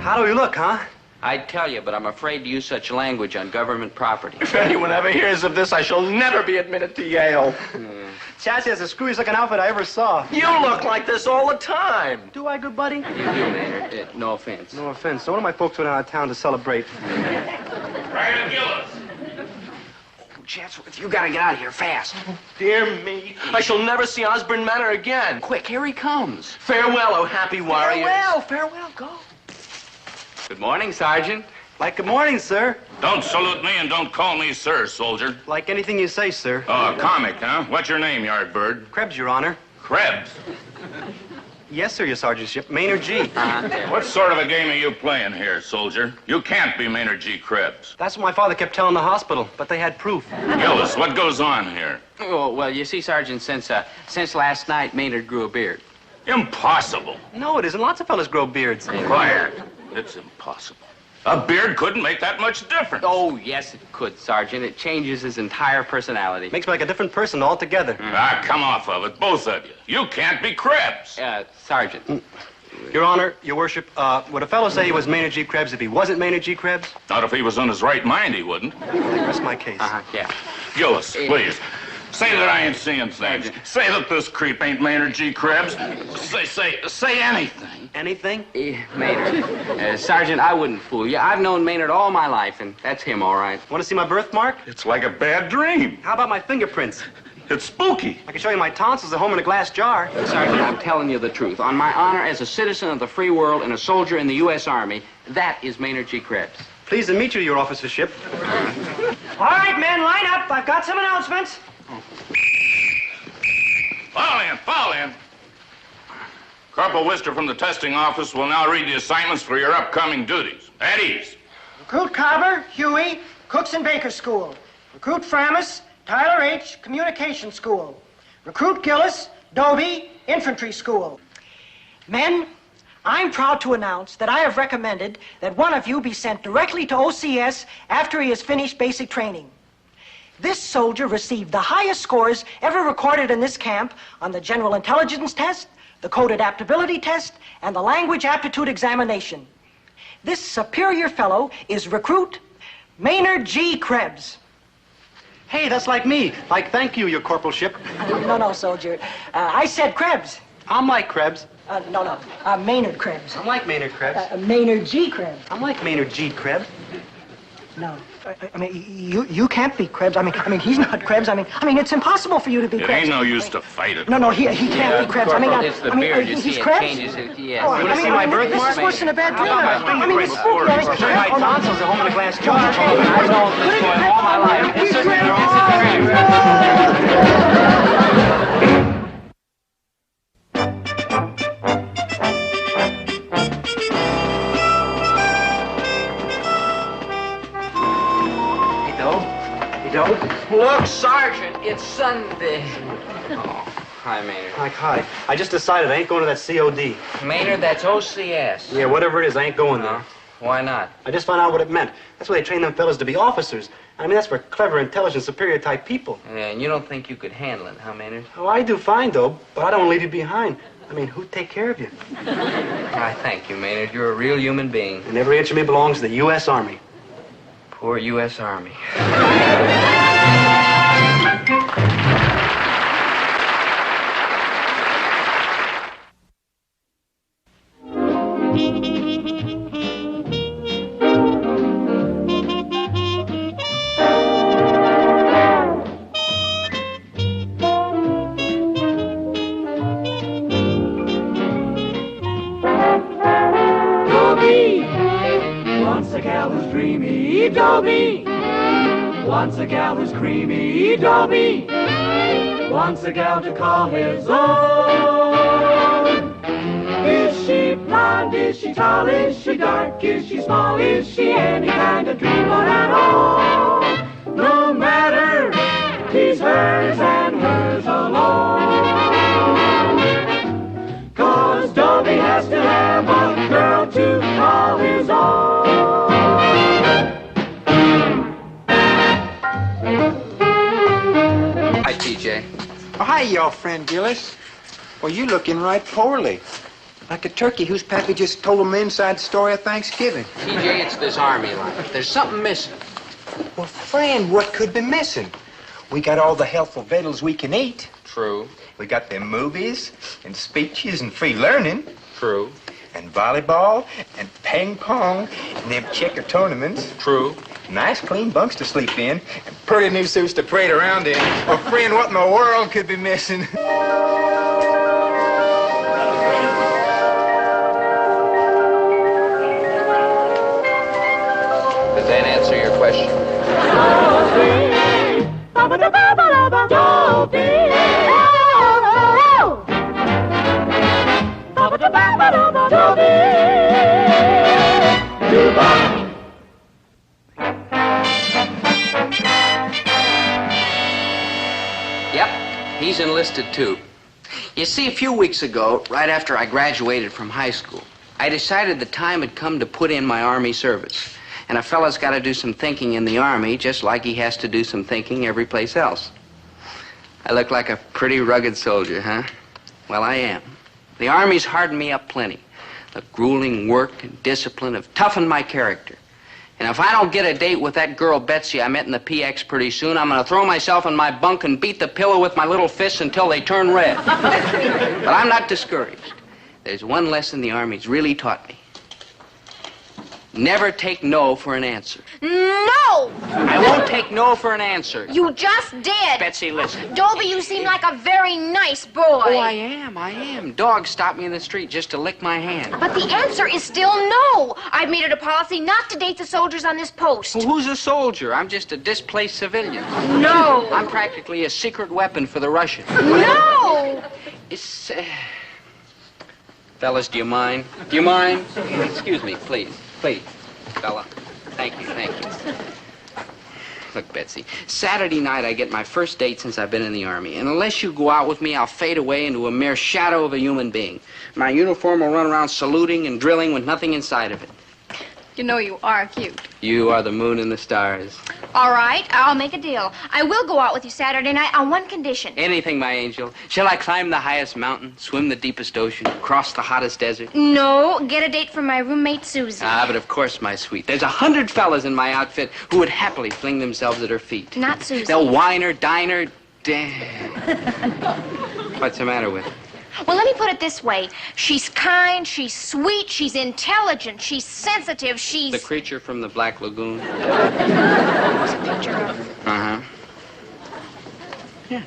How do we look, huh? I'd tell you, but I'm afraid to use such language on government property. If anyone ever hears of this, I shall never be admitted to Yale. Chatsy has the screwiest looking outfit I ever saw. You look like this all the time. Do I, good buddy? You do, Maynard. No offense. No offense. So one of my folks went out of town to celebrate. Private Gillis. Chatsworth, you gotta get out of here fast. Dear me, I shall never see Osborne Manor again. Quick, here he comes. Farewell, oh happy warriors. Farewell, go. Good morning, Sergeant. Like good morning, sir. Don't salute me and don't call me sir, soldier. Like anything you say, sir. Oh, comic, huh? What's your name, Yardbird? Krebs, Your Honor. Krebs. Yes, sir, your sergeantship. Maynard G. What sort of a game are you playing here, soldier? You can't be Maynard G. Krebs. That's what my father kept telling the hospital, but they had proof. Gillis, what goes on here? Oh, well, you see, Sergeant, since last night, Maynard grew a beard. Impossible. No, it isn't. Lots of fellas grow beards. Quiet. It's impossible. A beard couldn't make that much difference. Oh, yes, it could, Sergeant. It changes his entire personality. Makes me like a different person altogether. Ah, come off of it, both of you. You can't be Krebs. Sergeant. Your Honor, Your Worship, would a fellow say he was Maynard G. Krebs if he wasn't Maynard G. Krebs? Not if he was on his right mind, he wouldn't. Rest my case. Yeah. Gillis, please. Say that I ain't seeing things. Say that this creep ain't Maynard G. Krebs. Say anything. Anything? Maynard. Sergeant, I wouldn't fool you. I've known Maynard all my life, and that's him, all right. Want to see my birthmark? It's like a bad dream. How about my fingerprints? It's spooky. I can show you my tonsils at home in a glass jar. Sergeant, I'm telling you the truth. On my honor as a citizen of the free world and a soldier in the U.S. Army, that is Maynard G. Krebs. Pleased to meet you, your officership. All right, men, line up. I've got some announcements. Fall in. Corporal Wister from the testing office will now read the assignments for your upcoming duties. At ease. Recruit Carver, Huey, Cooks and Baker School. Recruit Framus, Tyler H., Communication School. Recruit Gillis, Dobie, Infantry School. Men, I'm proud to announce that I have recommended that one of you be sent directly to OCS after he has finished basic training. This soldier received the highest scores ever recorded in this camp on the General Intelligence Test, the Code Adaptability Test, and the Language Aptitude Examination. This superior fellow is recruit Maynard G. Krebs. Hey, that's like me. Like, thank you, your corporalship. No, soldier. I said Krebs. I'm like Krebs. No. Maynard Krebs. I'm like Maynard Krebs. Maynard G. Krebs. I'm like Maynard G. Krebs. No. I mean, you can't be Krebs. I mean, he's not Krebs. I mean, it's impossible for you to be It Krebs. ain't no use to fight it. No, he can't be Krebs. Corporal, it's the beard. You he's see, Krebs. it changes it. Yeah. Oh, You want to see my birthmark? This is worse than a bad dream. I mean, it's spooky. I can show you my tonsils at home in a glass jar. I've known this boy all my life. He's Look, Sergeant, it's Sunday. Oh, hi, Maynard. Like, hi. I just decided I ain't going to that COD. Maynard, that's OCS. Yeah, whatever it is, I ain't going there. Why not? I just found out what it meant. That's why they train them fellas to be officers. I mean, that's for clever, intelligent, superior type people. Yeah, and you don't think you could handle it, huh, Maynard? Oh, I do fine, though, but I don't leave you behind. I mean, who'd take care of you? I thank you, Maynard. You're a real human being. And every inch of me belongs to the U.S. Army. Poor U.S. Army. wants a gal who's creamy, Dobie wants a gal to call his own. Is she blonde? Is she tall? Is she dark? Is she small? Is she any kind of dreamer at all? No matter, he's hers and hers alone. 'Cause Dobie has to have a girl to call his own. Hi, TJ. Oh, hi, your friend Gillis. Well, you looking right poorly. Like a turkey whose pappy just told him the inside story of Thanksgiving. TJ, it's this army life. There's something missing. Well, friend, what could be missing? We got all the healthful victuals we can eat. True. We got them movies and speeches and free learning. True. And volleyball and ping pong and them checker tournaments. True. Nice clean bunks to sleep in and pretty new suits to parade around in. Well, friend, what in the world could be missing? Does that answer your question? Yep, he's enlisted too. You see, a few weeks ago, right after I graduated from high school, I decided the time had come to put in my Army service. And a fella's got to do some thinking in the Army, just like he has to do some thinking every place else. I look like a pretty rugged soldier, huh? Well, I am. The Army's hardened me up plenty. The grueling work and discipline have toughened my character. And if I don't get a date with that girl Betsy I met in the PX pretty soon, I'm going to throw myself in my bunk and beat the pillow with my little fists until they turn red. But I'm not discouraged. There's one lesson the Army's really taught me. Never take no for an answer. No! I won't take no for an answer. You just did. Betsy, listen. Dobie, you seem like a very nice boy. Oh, I am. Dogs stop me in the street just to lick my hand. But the answer is still no. I've made it a policy not to date the soldiers on this post. Well, who's a soldier? I'm just a displaced civilian. No. I'm practically a secret weapon for the Russians. No! It's, Fellas, do you mind? Do you mind? Excuse me, please. Please, fella. Thank you. Look, Betsy, Saturday night I get my first date since I've been in the Army. And unless you go out with me, I'll fade away into a mere shadow of a human being. My uniform will run around saluting and drilling with nothing inside of it. You know you are cute. You are the moon and the stars. All right, I'll make a deal. I will go out with you Saturday night on one condition. Anything, my angel. Shall I climb the highest mountain, swim the deepest ocean, cross the hottest desert? No, get a date from my roommate, Susie. Ah, but of course, my sweet. There's 100 fellas in my outfit who would happily fling themselves at her feet. Not Susie. They'll whine her, dine her, What's the matter with her? Well, let me put it this way. She's kind, she's sweet, she's intelligent, she's sensitive, she's... The creature from the Black Lagoon? What's a picture of? Uh-huh. Yeah.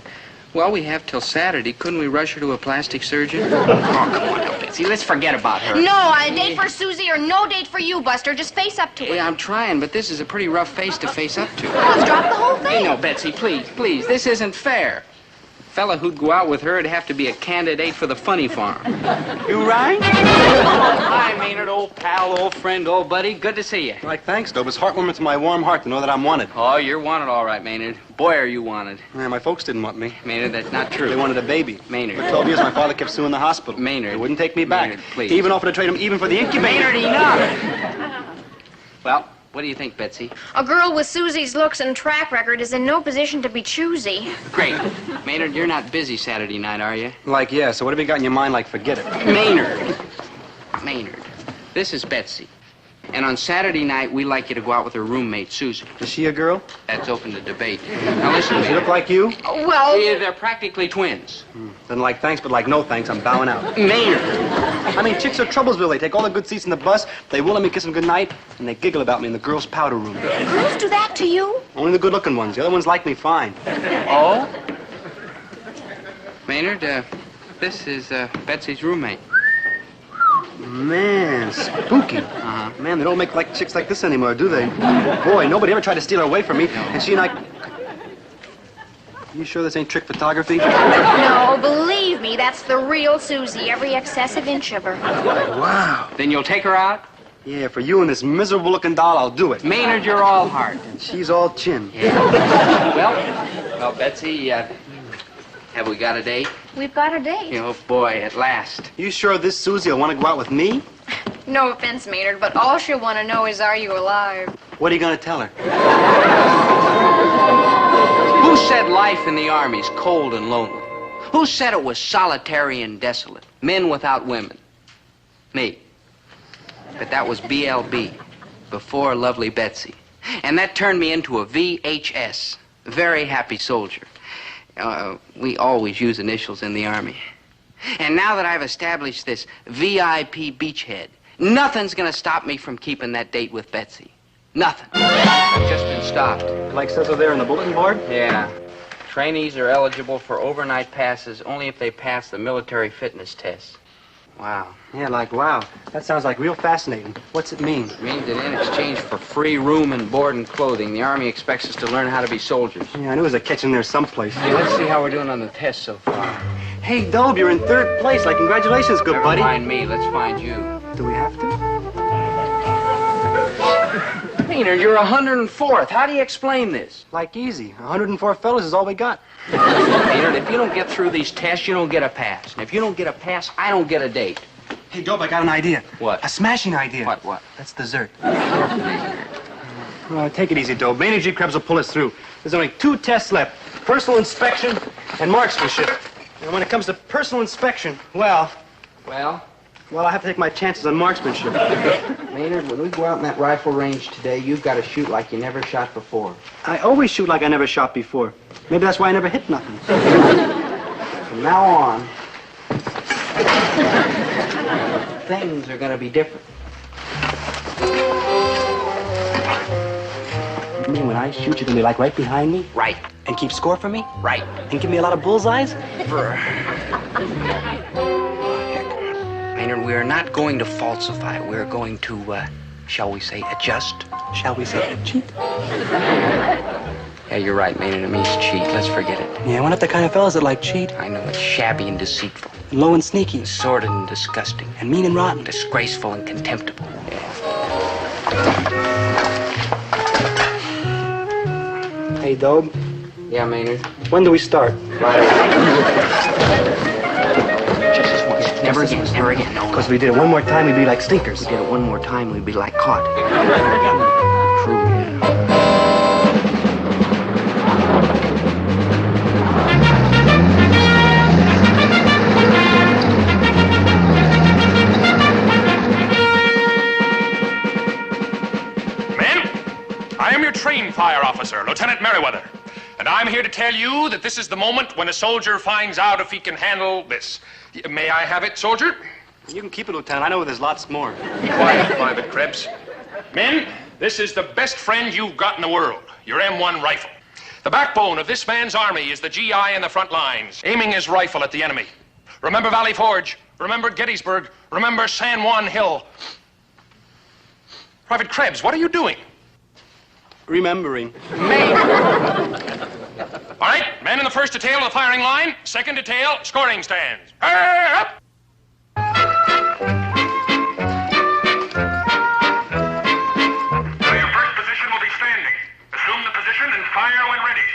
Well, we have till Saturday. Couldn't we rush her to a plastic surgeon? Oh, come on now, Betsy. Let's forget about her. No, a date for Susie or no date for you, Buster. Just face up to it. Well, I'm trying, but this is a pretty rough face to face up to. Well, let's drop the whole thing. Hey, no, Betsy, please. This isn't fair. Fella who'd go out with her would have to be a candidate for the funny farm. You right? Hi, Maynard, old pal, old friend, old buddy. Good to see you. Like, thanks, Dobe. It's heartwarming to my warm heart to know that I'm wanted. Oh, you're wanted all right, Maynard. Boy, are you wanted. Yeah, my folks didn't want me. Maynard, that's not true. They wanted a baby. Maynard. For 12 years, my father kept suing the hospital. Maynard. They wouldn't take me back. Maynard, please. He even offered to trade him even for the incubator. Maynard, enough! Well, what do you think, Betsy? A girl with Susie's looks and track record is in no position to be choosy. Great. Maynard, you're not busy Saturday night, are you? Like, yeah, so what have you got in your mind like forget it? Maynard, this is Betsy. And on Saturday night, we'd like you to go out with her roommate, Susie. Is she a girl? That's open to debate. Now listen, Does she look like you? Well... Yeah, they're practically twins. Then like thanks, but like no thanks, I'm bowing out. Maynard! I mean, chicks are Troublesville. They take all the good seats in the bus, they will let me kiss them goodnight, and they giggle about me in the girls' powder room. Girls do that to you? Only the good-looking ones. The other ones like me fine. Oh? Maynard, this is Betsy's roommate. Man, spooky. Man, they don't make like chicks like this anymore, do they? Boy, nobody ever tried to steal her away from me. And she and I... You sure this ain't trick photography? No, believe me, that's the real Susie, every excessive inch of her. Wow. Then you'll take her out? Yeah, for you and this miserable-looking doll, I'll do it. Maynard, you're all heart. And she's all chin. Yeah. Well, Betsy, have we got a date? We've got a date. Oh, boy, at last. You sure this Susie will want to go out with me? No offense, Maynard, but all she'll want to know is, are you alive? What are you going to tell her? Who said life in the Army's cold and lonely? Who said it was solitary and desolate? Men without women. Me. But that was BLB, before Lovely Betsy. And that turned me into a VHS, very happy soldier. We always use initials in the Army. And now that I've established this VIP beachhead, nothing's gonna stop me from keeping that date with Betsy. Nothing. I've just been stopped. Like says over there on the bulletin board? Yeah. Trainees are eligible for overnight passes only if they pass the military fitness test. Wow. Yeah, like, wow. That sounds like real fascinating. What's it mean? It means that in exchange for free room and board and clothing, the Army expects us to learn how to be soldiers. Yeah, I knew there was a catch in there someplace. Hey, let's see how we're doing on the test so far. Hey, Dobe, you're in 3rd place. Like, congratulations, good buddy. Never mind me. Let's find you. Do we have to? Maynard, you're 104th. How do you explain this? Like, easy. 104 fellas is all we got. Maynard, if you don't get through these tests, you don't get a pass. And if you don't get a pass, I don't get a date. Hey, Dobe, I got an idea. What? A smashing idea. What? That's dessert. Take it easy, Dobe. Maynard G. Krebs will pull us through. There's only 2 tests left. Personal inspection and marksmanship. And when it comes to personal inspection, well, I have to take my chances on marksmanship. Maynard, when we go out in that rifle range today, you've got to shoot like you never shot before. I always shoot like I never shot before. Maybe that's why I never hit nothing. From now on, things are going to be different. You mean when I shoot, you're going to be like right behind me? Right. And keep score for me? Right. And give me a lot of bullseyes? Maynard, we are not going to falsify. We're going to, shall we say, adjust? Shall we say cheat? Yeah, you're right, Maynard. It means cheat. Let's forget it. Yeah, we're not the kind of fellas that like cheat. I know. It's shabby and deceitful. Low and sneaky. Sordid and disgusting. And mean and rotten. Disgraceful and contemptible. Yeah. Hey, Dobe. Yeah, Maynard? When do we start? Right away. Just this once. Never again. No. Because we did it one more time, we'd be like stinkers. We did it one more time, we'd be like caught. True, yeah. Train fire officer, Lieutenant Merriweather. And I'm here to tell you that this is the moment when a soldier finds out if he can handle this. May I have it, soldier? You can keep it, Lieutenant. I know there's lots more. Be quiet, Private Krebs. Men, this is the best friend you've got in the world, your M1 rifle. The backbone of this man's army is the GI in the front lines, aiming his rifle at the enemy. Remember Valley Forge. Remember Gettysburg. Remember San Juan Hill. Private Krebs, what are you doing? Remembering. All right, men in the first detail of the firing line, second detail, scoring stands. Up! Your first position will be standing. Assume the position and fire when ready.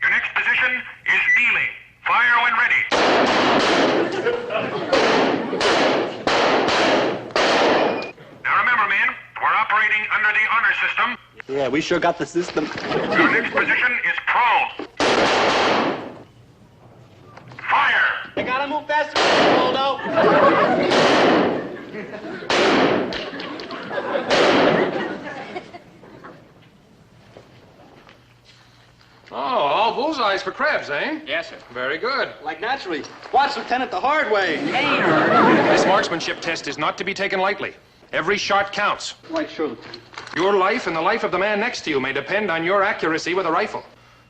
Your next position is kneeling. Fire when ready. Now remember, men, we're operating under the honor system. Yeah, we sure got the system. Your next position is prone. Fire! I gotta move faster, Waldo. Oh, all bullseyes for Krebs, eh? Yes, sir. Very good. Like naturally. Watch, Lieutenant, the hard way. This marksmanship test is not to be taken lightly. Every shot counts. Quite sure, Lieutenant. Your life and the life of the man next to you may depend on your accuracy with a rifle.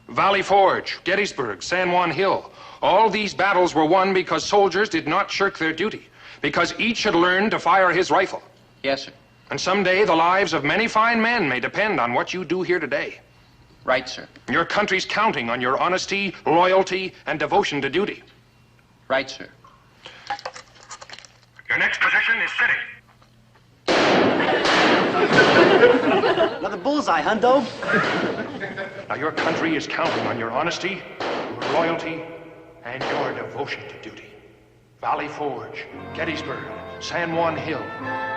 Valley Forge, Gettysburg, San Juan Hill. All these battles were won because soldiers did not shirk their duty, because each had learned to fire his rifle. Yes, sir. And someday the lives of many fine men may depend on what you do here today. Right, sir. Your country's counting on your honesty, loyalty, and devotion to duty. Right, sir. Your next position is sitting. Another bullseye, huh, Dobe? Now, your country is counting on your honesty, your loyalty, and your devotion to duty. Valley Forge, Gettysburg, San Juan Hill.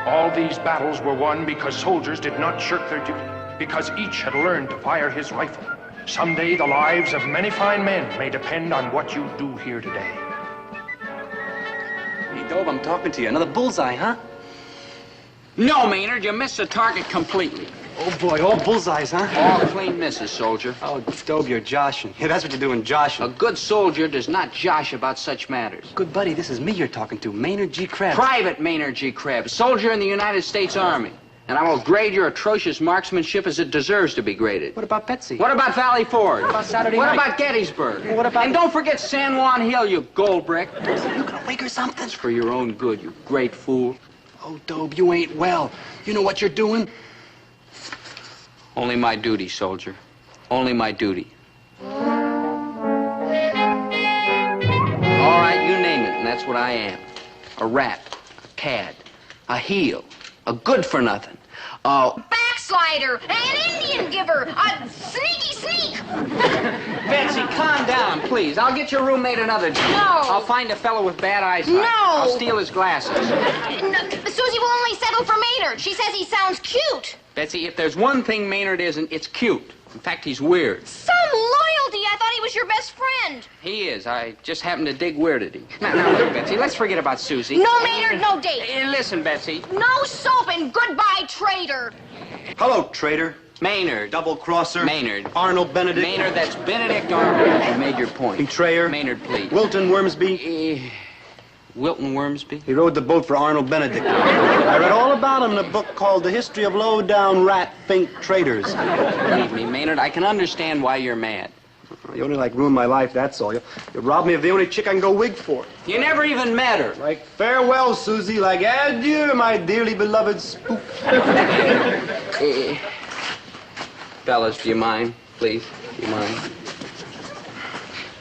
All these battles were won because soldiers did not shirk their duty, because each had learned to fire his rifle. Someday the lives of many fine men may depend on what you do here today. Hey, Dobe, I'm talking to you. Another bullseye, huh? No, Maynard, you missed the target completely. Oh, boy, all bullseyes, huh? All clean misses, soldier. Oh, Dobe, you're joshing. Yeah, that's what you're doing, joshing. A good soldier does not josh about such matters. Good buddy, this is me you're talking to, Maynard G. Krebs. Private Maynard G. Krebs, soldier in the United States Army. And I will grade your atrocious marksmanship as it deserves to be graded. What about Betsy? What about Valley Forge? What about Saturday What night? about Gettysburg? What about... And don't forget San Juan Hill, you gold brick. You gonna wake or something? It's for your own good, you great fool. Oh, Dobe, you ain't well. You know what you're doing? Only my duty, soldier. Only my duty. All right, you name it, and that's what I am. A rat, a cad, a heel, a good-for-nothing, Backslider, an Indian giver, a sneaky sneak. Betsy, calm down, please. I'll get your roommate another job. No. I'll find a fellow with bad eyesight. No. I'll steal his glasses. No, Susie will only settle for Maynard. She says he sounds cute. Betsy, if there's one thing Maynard isn't, it's cute. In fact, he's weird. Some loyalty. I thought he was your best friend. He is. I just happen to dig weirdity. Now, look, Betsy, let's forget about Susie. No Maynard, no date. Listen, Betsy. No soap and goodbye, traitor. Hello, traitor. Maynard. Double-crosser. Maynard. Arnold Benedict. Maynard, that's Benedict Arnold. You made your point. Betrayer. Maynard, please. Wilton Wormsby. Wilton Wormsby? He rowed the boat for Arnold Benedict. I read all about him in a book called The History of Low-Down Rat Fink Traders. Believe me, Maynard, I can understand why you're mad. You only, ruined my life, that's all. You robbed me of the only chick I can go wig for. You never even met her. Like farewell, Susie. Like adieu, my dearly beloved spook. Fellas, do you mind? Please, do you mind?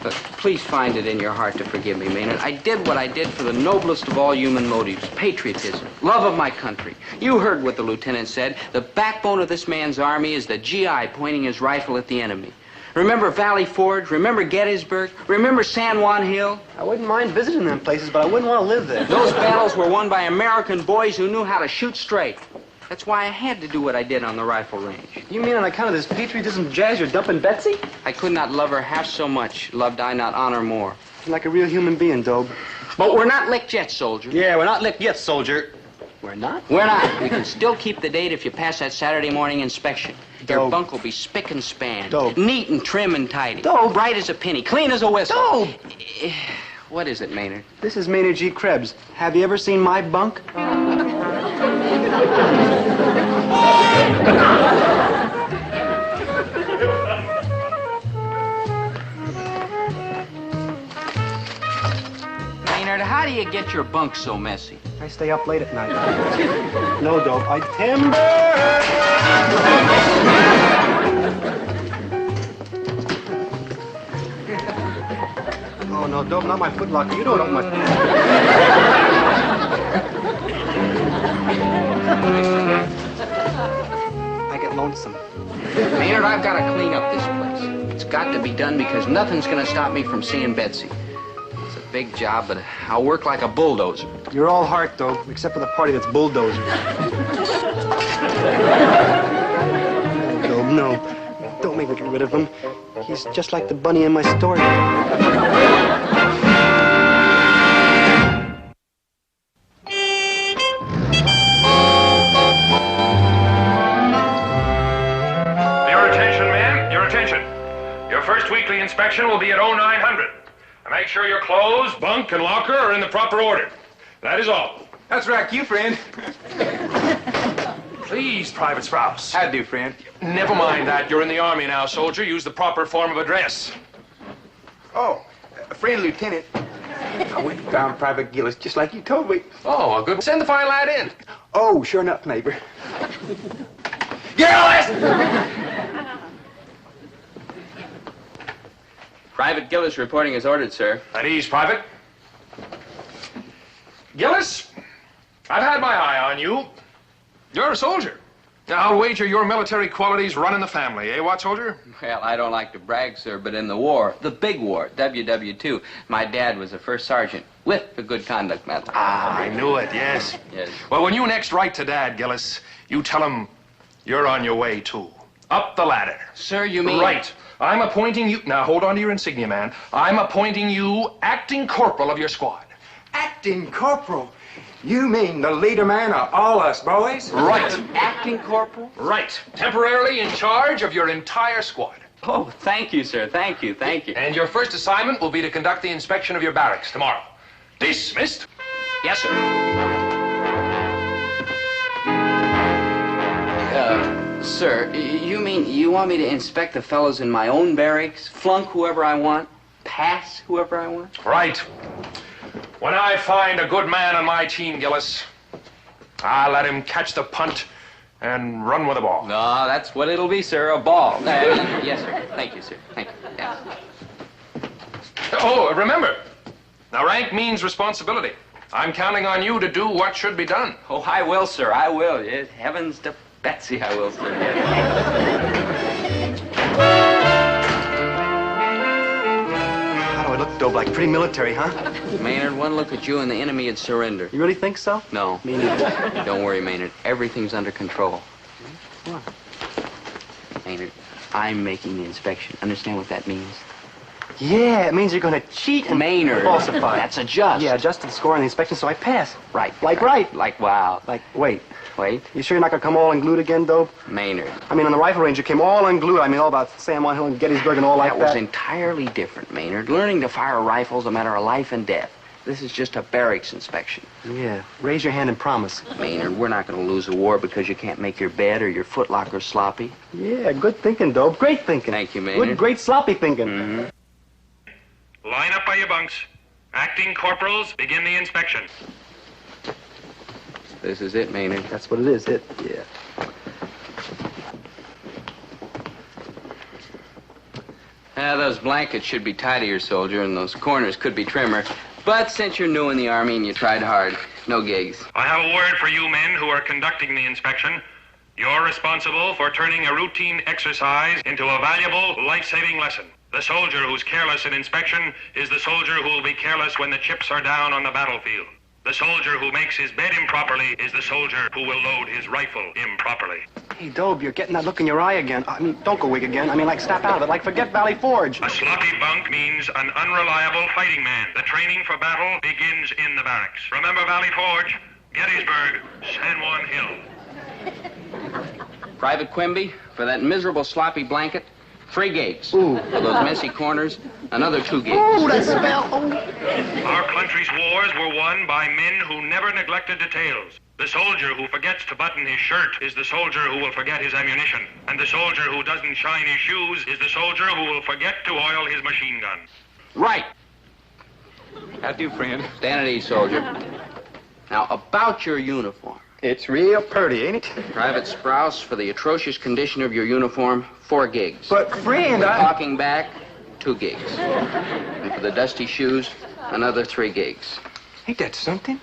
But please find it in your heart to forgive me, Maynard. I did what I did for the noblest of all human motives, patriotism, love of my country. You heard what the lieutenant said. The backbone of this man's army is the GI pointing his rifle at the enemy. Remember Valley Forge? Remember Gettysburg? Remember San Juan Hill? I wouldn't mind visiting them places, but I wouldn't want to live there. Those battles were won by American boys who knew how to shoot straight. That's why I had to do what I did on the rifle range. You mean on account of this patriotism jazz you're dumping Betsy? I could not love her half so much, loved I not honor more. You're like a real human being, Dobe. But we're not licked yet, soldier. Yeah, we're not licked yet, soldier. We're not? We're not. We can still keep the date if you pass that Saturday morning inspection. Your Dobe. bunk will be spick and span. Dobe. Neat and trim and tidy. Dobe. Bright as a penny. Clean as a whistle. Dobe. What is it, Maynard? This is Maynard G. Krebs. Have you ever seen my bunk? Maynard, how do you get your bunk so messy? I stay up late at night. No, Dope. I timber! Oh, no, Dope, not my footlocker. You don't open my... I get lonesome. Maynard, I've got to clean up this place. It's got to be done because nothing's going to stop me from seeing Betsy. It's a big job, but I'll work like a bulldozer. You're all heart, Dope, except for the party that's bulldozers. Dope, no. Don't make me get rid of him. He's just like the bunny in my story. Your first weekly inspection will be at 0900. Make sure your clothes, bunk, and locker are in the proper order. That is all. That's right, you friend. Please, Private Sprouse. How'd do, friend? Never mind that. You're in the Army now, soldier. Use the proper form of address. Oh, friend lieutenant. I went and found Private Gillis just like you told me. Oh, a good. Send the fine lad in. Oh, sure enough, neighbor. Gillis! Private Gillis reporting as ordered, sir. At ease, Private. Gillis, I've had my eye on you. You're a soldier. Now, I'll wager your military qualities run in the family, eh, what, soldier? Well, I don't like to brag, sir, but in the war, the big war, WW2, my dad was a first sergeant with the good conduct medal. Ah, I knew it, yes. Yes. Well, when you next write to Dad, Gillis, you tell him you're on your way, too. Up the ladder. Sir, you mean... Right. I'm appointing you... Now, hold on to your insignia, man. I'm appointing you acting corporal of your squad. Acting corporal? You mean the leader man of all us boys? Right. Acting corporal? Right. Temporarily in charge of your entire squad. Oh, thank you, sir. Thank you, thank you. And your first assignment will be to conduct the inspection of your barracks tomorrow. Dismissed? Yes, sir. Sir, you mean you want me to inspect the fellows in my own barracks, flunk whoever I want, pass whoever I want? Right. When I find a good man on my team, Gillis, I'll let him catch the punt and run with the ball. No, that's what it'll be, sir, a ball. Yes, sir. Thank you, sir. Thank you. Yes. Oh, remember, now rank means responsibility. I'm counting on you to do what should be done. Oh, I will, sir. I will. Yes, heavens to Betsy, I will, sir. How do I look, Dobe? Like pretty military, huh? Maynard, one look at you and the enemy would surrender. You really think so? No. Me neither. Don't worry, Maynard. Everything's under control. What? Maynard, I'm making the inspection. Understand what that means? Yeah, it means you're going to cheat and Maynard. falsify. That's a just. Yeah, adjust to the score on the inspection so I pass. Right. Like right. Like wow. Like, wait. Wait. You sure you're not going to come all unglued again, Dobe? Maynard. I mean, on the rifle range, you came all unglued. I mean, all about San Juan Hill and Gettysburg and all like that. That was entirely different, Maynard. Learning to fire a rifle is a matter of life and death. This is just a barracks inspection. Yeah. Raise your hand and promise. Maynard, we're not going to lose a war because you can't make your bed or your footlocker sloppy. Yeah, good thinking, Dobe. Great thinking. Thank you, Maynard. Good, great sloppy thinking. Mm-hmm. Line up by your bunks. Acting corporals, begin the inspection. This is it, Maynard. That's what it is, it. Yeah. Those blankets should be tidier, soldier, and those corners could be trimmer. But since you're new in the Army and you tried hard, no gigs. I have a word for you men who are conducting the inspection. You're responsible for turning a routine exercise into a valuable, life-saving lesson. The soldier who's careless in inspection is the soldier who will be careless when the chips are down on the battlefield. The soldier who makes his bed improperly is the soldier who will load his rifle improperly. Hey, Dobe, you're getting that look in your eye again. I mean, don't go weak again. I mean, like, snap out of it. Like, forget Valley Forge. A sloppy bunk means an unreliable fighting man. The training for battle begins in the barracks. Remember Valley Forge, Gettysburg, San Juan Hill. Private Quimby, for that miserable sloppy blanket, 3 gigs. Ooh. For those messy corners, another 2 gigs. Ooh, that smell. Oh. Our country's wars were won by men who never neglected details. The soldier who forgets to button his shirt is the soldier who will forget his ammunition. And the soldier who doesn't shine his shoes is the soldier who will forget to oil his machine gun. Right. How'd do, friend? Stand at ease, soldier. Now, about your uniform. It's real purty, ain't it? Private Sprouse, for the atrocious condition of your uniform, 4 gigs. But, friend, For talking back, 2 gigs. And for the dusty shoes, another 3 gigs. Ain't that something?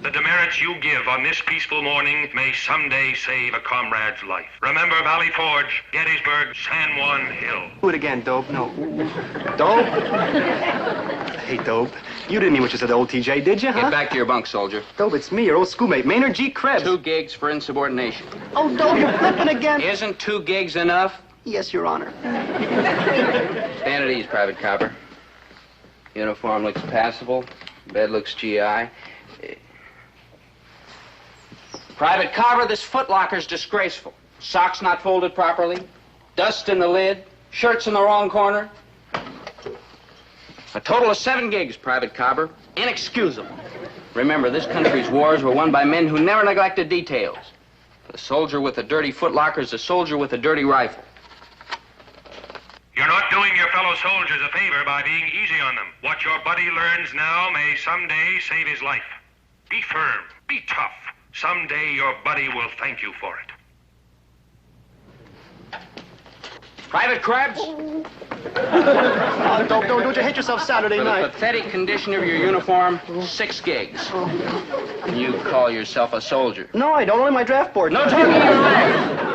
The demerits you give on this peaceful morning may someday save a comrade's life. Remember Valley Forge, Gettysburg, San Juan Hill. Do it again, Dobe. No. Dobe? Hey, Dobe. You didn't mean what you said to old TJ, did you, huh? Get back to your bunk, soldier. Dobe, it's me, your old schoolmate, Maynard G. Krebs. 2 gigs for insubordination. Oh, Dobe, you're flipping again. Isn't 2 gigs enough? Yes, Your Honor. Stand at ease, Private Copper. Uniform looks passable. Bed looks GI. Private Carver, this footlocker's disgraceful. Socks not folded properly, dust in the lid, shirts in the wrong corner. A total of 7 gigs, Private Carver. Inexcusable. Remember, this country's wars were won by men who never neglected details. The soldier with a dirty footlocker is a soldier with a dirty rifle. You're not doing your fellow soldiers a favor by being easy on them. What your buddy learns now may someday save his life. Be firm. Be tough. Someday your buddy will thank you for it. Private Krebs? Don't you hate yourself Saturday For the night? pathetic condition of your uniform, 6 gigs. And you call yourself a soldier. No, I don't. Only my draft board. No talking your legs.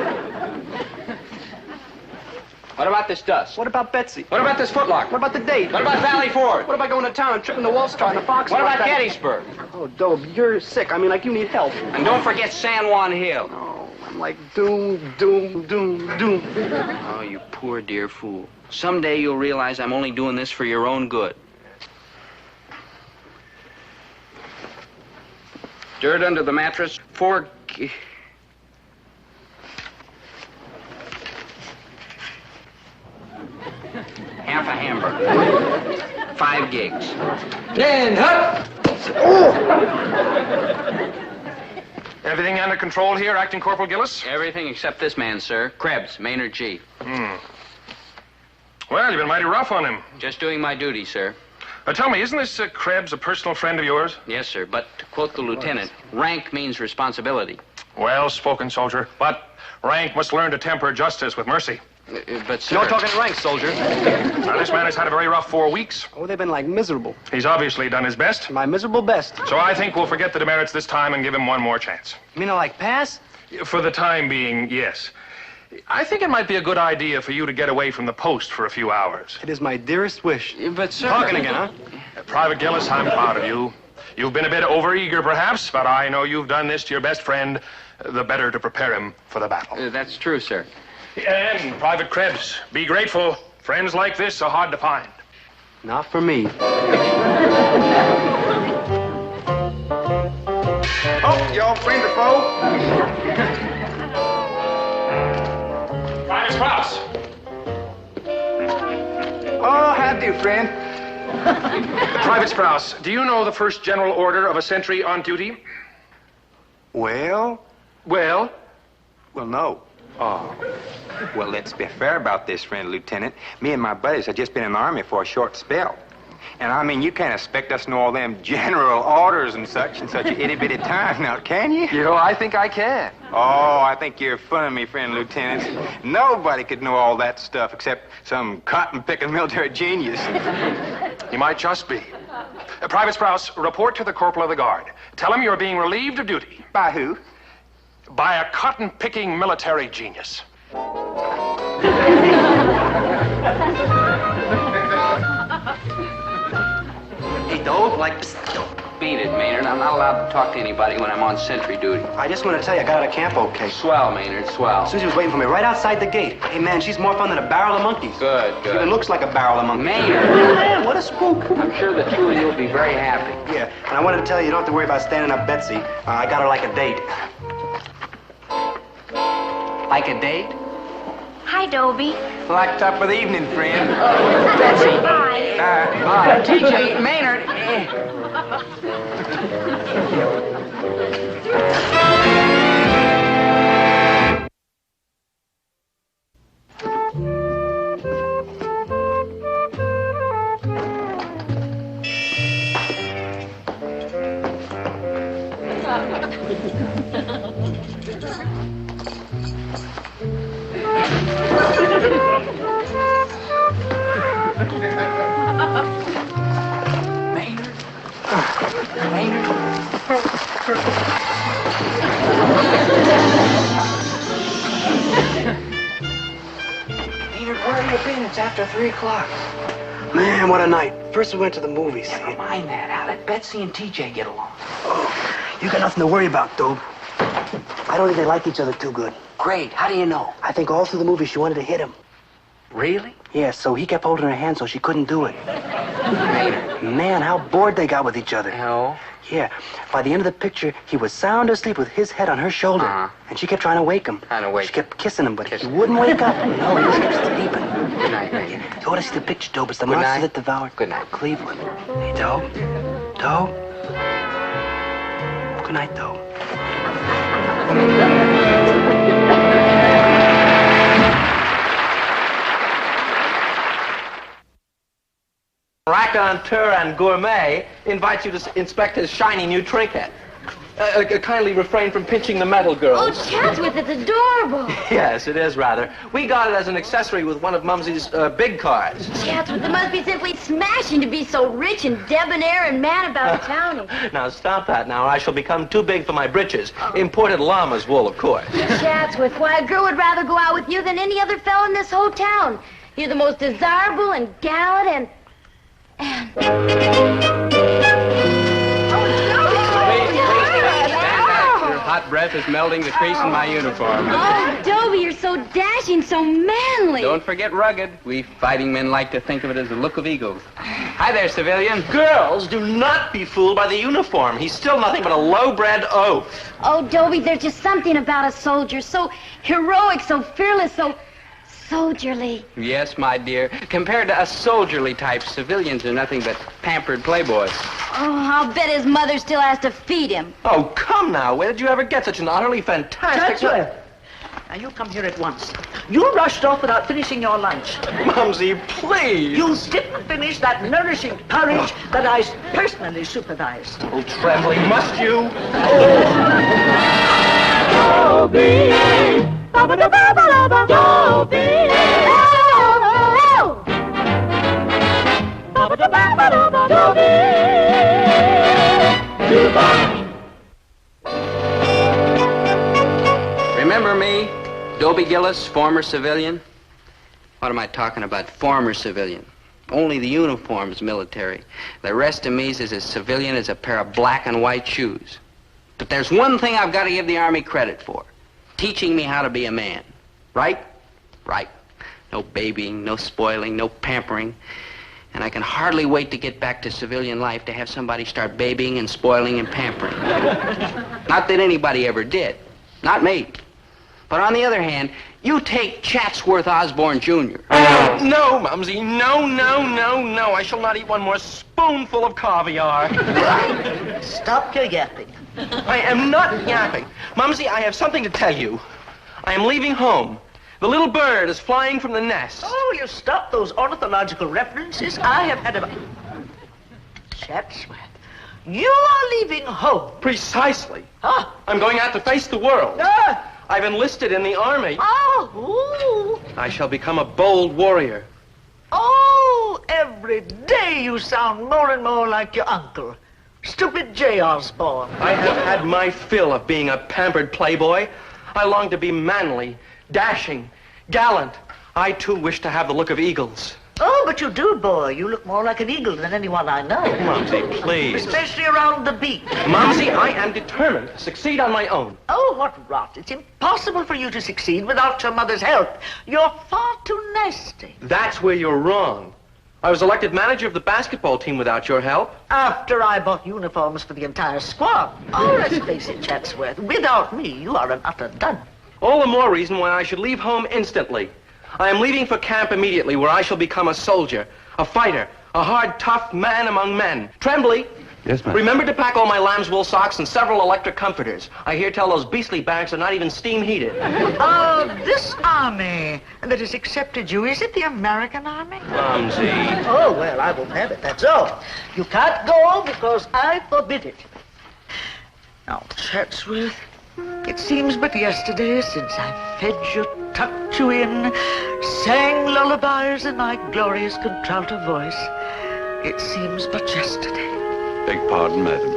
What about this dust? What about Betsy? What about this footlocker? What about the date? What about Valley Ford? What about going to town and tripping the Wall Star and the Fox? What about Gettysburg? Oh, Dobe, you're sick. I mean, like you need help. And don't forget San Juan Hill. Oh, I'm like doom, doom, doom, doom. Oh, you poor dear fool. Someday you'll realize I'm only doing this for your own good. Dirt under the mattress, 4... Half a hamburger. 5 gigs. And up! Everything under control here, Acting Corporal Gillis? Everything except this man, sir. Krebs, Maynard G. Well, you've been mighty rough on him. Just doing my duty, sir. Tell me, isn't this Krebs a personal friend of yours? Yes, sir, but to quote the lieutenant, rank means responsibility. Well spoken, soldier. But rank must learn to temper justice with mercy. But, sir... You're talking rank, soldier. Now, this man has had a very rough 4 weeks. Oh, they've been like miserable. He's obviously done his best. My miserable best. So I think we'll forget the demerits this time and give him one more chance. You mean like pass? For the time being, yes. I think it might be a good idea for you to get away from the post for a few hours. It is my dearest wish. But, sir... Talking again, huh? Private Gillis, I'm proud of you. You've been a bit overeager, perhaps, but I know you've done this to your best friend, the better to prepare him for the battle. That's true, sir. And, Private Krebs, be grateful. Friends like this are hard to find. Not for me. Oh, y'all friend or foe? Private Strauss. Oh, how do, friend? Private Strauss, do you know the first general order of a sentry on duty? Well, Well? well, no. Oh. Well, let's be fair about this, friend Lieutenant. Me and my buddies have just been in the Army for a short spell. And I mean, you can't expect us to know all them general orders and such in such a itty-bitty time now, can you? You know, I think I can. Oh, I think you're funning me, friend Lieutenant. Nobody could know all that stuff except some cotton-picking military genius. You might just be. Private Strauss, report to the Corporal of the Guard. Tell him you're being relieved of duty. By who? By a cotton-picking military genius. Hey, Dobe, like... Beat it, Maynard. I'm not allowed to talk to anybody when I'm on sentry duty. I just want to tell you, I got out of camp okay. Swell, Maynard, swell. Susie was waiting for me right outside the gate. Hey, man, she's more fun than a barrel of monkeys. Good, She good. even looks like a barrel of monkeys. Maynard. Man, what a spook. I'm sure the two of you will be very happy. Yeah, and I wanted to tell you, you don't have to worry about standing up Betsy. I got her like a date. Like a date? Hi, Dobie. Like top of the evening, friend. Betsy. Bye. Bye. TJ, Maynard. Maynard, where have you been? It's after 3 o'clock. Man, what a night. First we went to the movies. Never mind that. How did Betsy and TJ get along? Oh, you got nothing to worry about, Dobe. I don't think they like each other too good. Great. How do you know? I think all through the movie she wanted to hit him. Really? Yeah, so he kept holding her hand so she couldn't do it. Maynard. Man, how bored they got with each other. No. Yeah. By the end of the picture, he was sound asleep with his head on her shoulder. Uh-huh. And she kept trying to wake him. Trying to wake She kept kissing him, but he wouldn't wake up. No, he just kept sleeping. Good night, Maynard. You ought to see the picture, Dobe. It's the Good monster night. that devoured Good night. Cleveland. Hey, Dobe. Dobe. Good night, though. Raconteur and Gourmet invites you to inspect his shiny new trinket. Kindly refrain from pinching the metal, girls. Oh, Chatsworth, it's adorable. Yes, it is, rather. We got it as an accessory with one of Mumsy's big cars. Chatsworth, it must be simply smashing to be so rich and debonair and man about town. Now, stop that now. I shall become too big for my britches. Imported llama's wool, of course. Chatsworth, why, a girl would rather go out with you than any other fellow in this whole town. You're the most desirable and gallant and... Hot breath is melting the crease in my uniform. Oh, Dobie, you're so dashing, so manly. Don't forget rugged. We fighting men like to think of it as the look of eagles. Hi there, civilian. Girls, do not be fooled by the uniform. He's still nothing but a low-bred oaf. Oh, Dobie, there's just something about a soldier. So heroic, so fearless, so soldierly. Yes, my dear. Compared to us soldierly types, civilians are nothing but pampered playboys. Oh, I'll bet his mother still has to feed him. Oh, come now. Where did you ever get such an utterly fantastic... Chatsworth. Now, you come here at once. You rushed off without finishing your lunch. Mumsy, please. You didn't finish that nourishing porridge that I personally supervised. Oh, Trembly, must you? Dobie! Remember me, Dobie Gillis, former civilian? What am I talking about, former civilian? Only the uniform's military. The rest of me's is as civilian as a pair of black and white shoes. But there's one thing I've got to give the Army credit for. Teaching me how to be a man. Right? Right. No babying, no spoiling, no pampering. And I can hardly wait to get back to civilian life to have somebody start babying and spoiling and pampering. Not that anybody ever did. Not me. But on the other hand, you take Chatsworth Osborne Jr. No, Mumsy, no. I shall not eat one more spoonful of caviar. Stop your yapping. I am not yapping. Mumsy, I have something to tell you. I am leaving home. The little bird is flying from the nest. Oh, you stop those ornithological references. I have had a... Chatsworth, you are leaving home. Precisely. Huh? I'm going out to face the world. I've enlisted in the Army. Oh, ooh. I shall become a bold warrior. Oh, every day you sound more and more like your uncle. Stupid J. Osborne. I have had my fill of being a pampered playboy. I long to be manly, dashing, gallant. I, too, wish to have the look of eagles. Oh, but you do, boy. You look more like an eagle than anyone I know. Mumsy, please. Especially around the beak. Mumsy, I am determined to succeed on my own. Oh, what rot. It's impossible for you to succeed without your mother's help. You're far too nasty. That's where you're wrong. I was elected manager of the basketball team without your help. After I bought uniforms for the entire squad. Oh, let's face it, Chatsworth. Without me, you are an utter dud. All the more reason why I should leave home instantly. I am leaving for camp immediately, where I shall become a soldier, a fighter, a hard, tough man among men. Trembly. Yes, ma'am. Remember to pack all my lamb's wool socks and several electric comforters. I hear tell those beastly barracks are not even steam heated. This army that has accepted you, is it the American army? Mumsy. Oh, well, I won't have it, that's all. You can't go because I forbid it. Now, Chatsworth, it seems but yesterday since I fed you, tucked you in, sang lullabies in my glorious contralto voice. It seems but yesterday. Beg pardon, madam.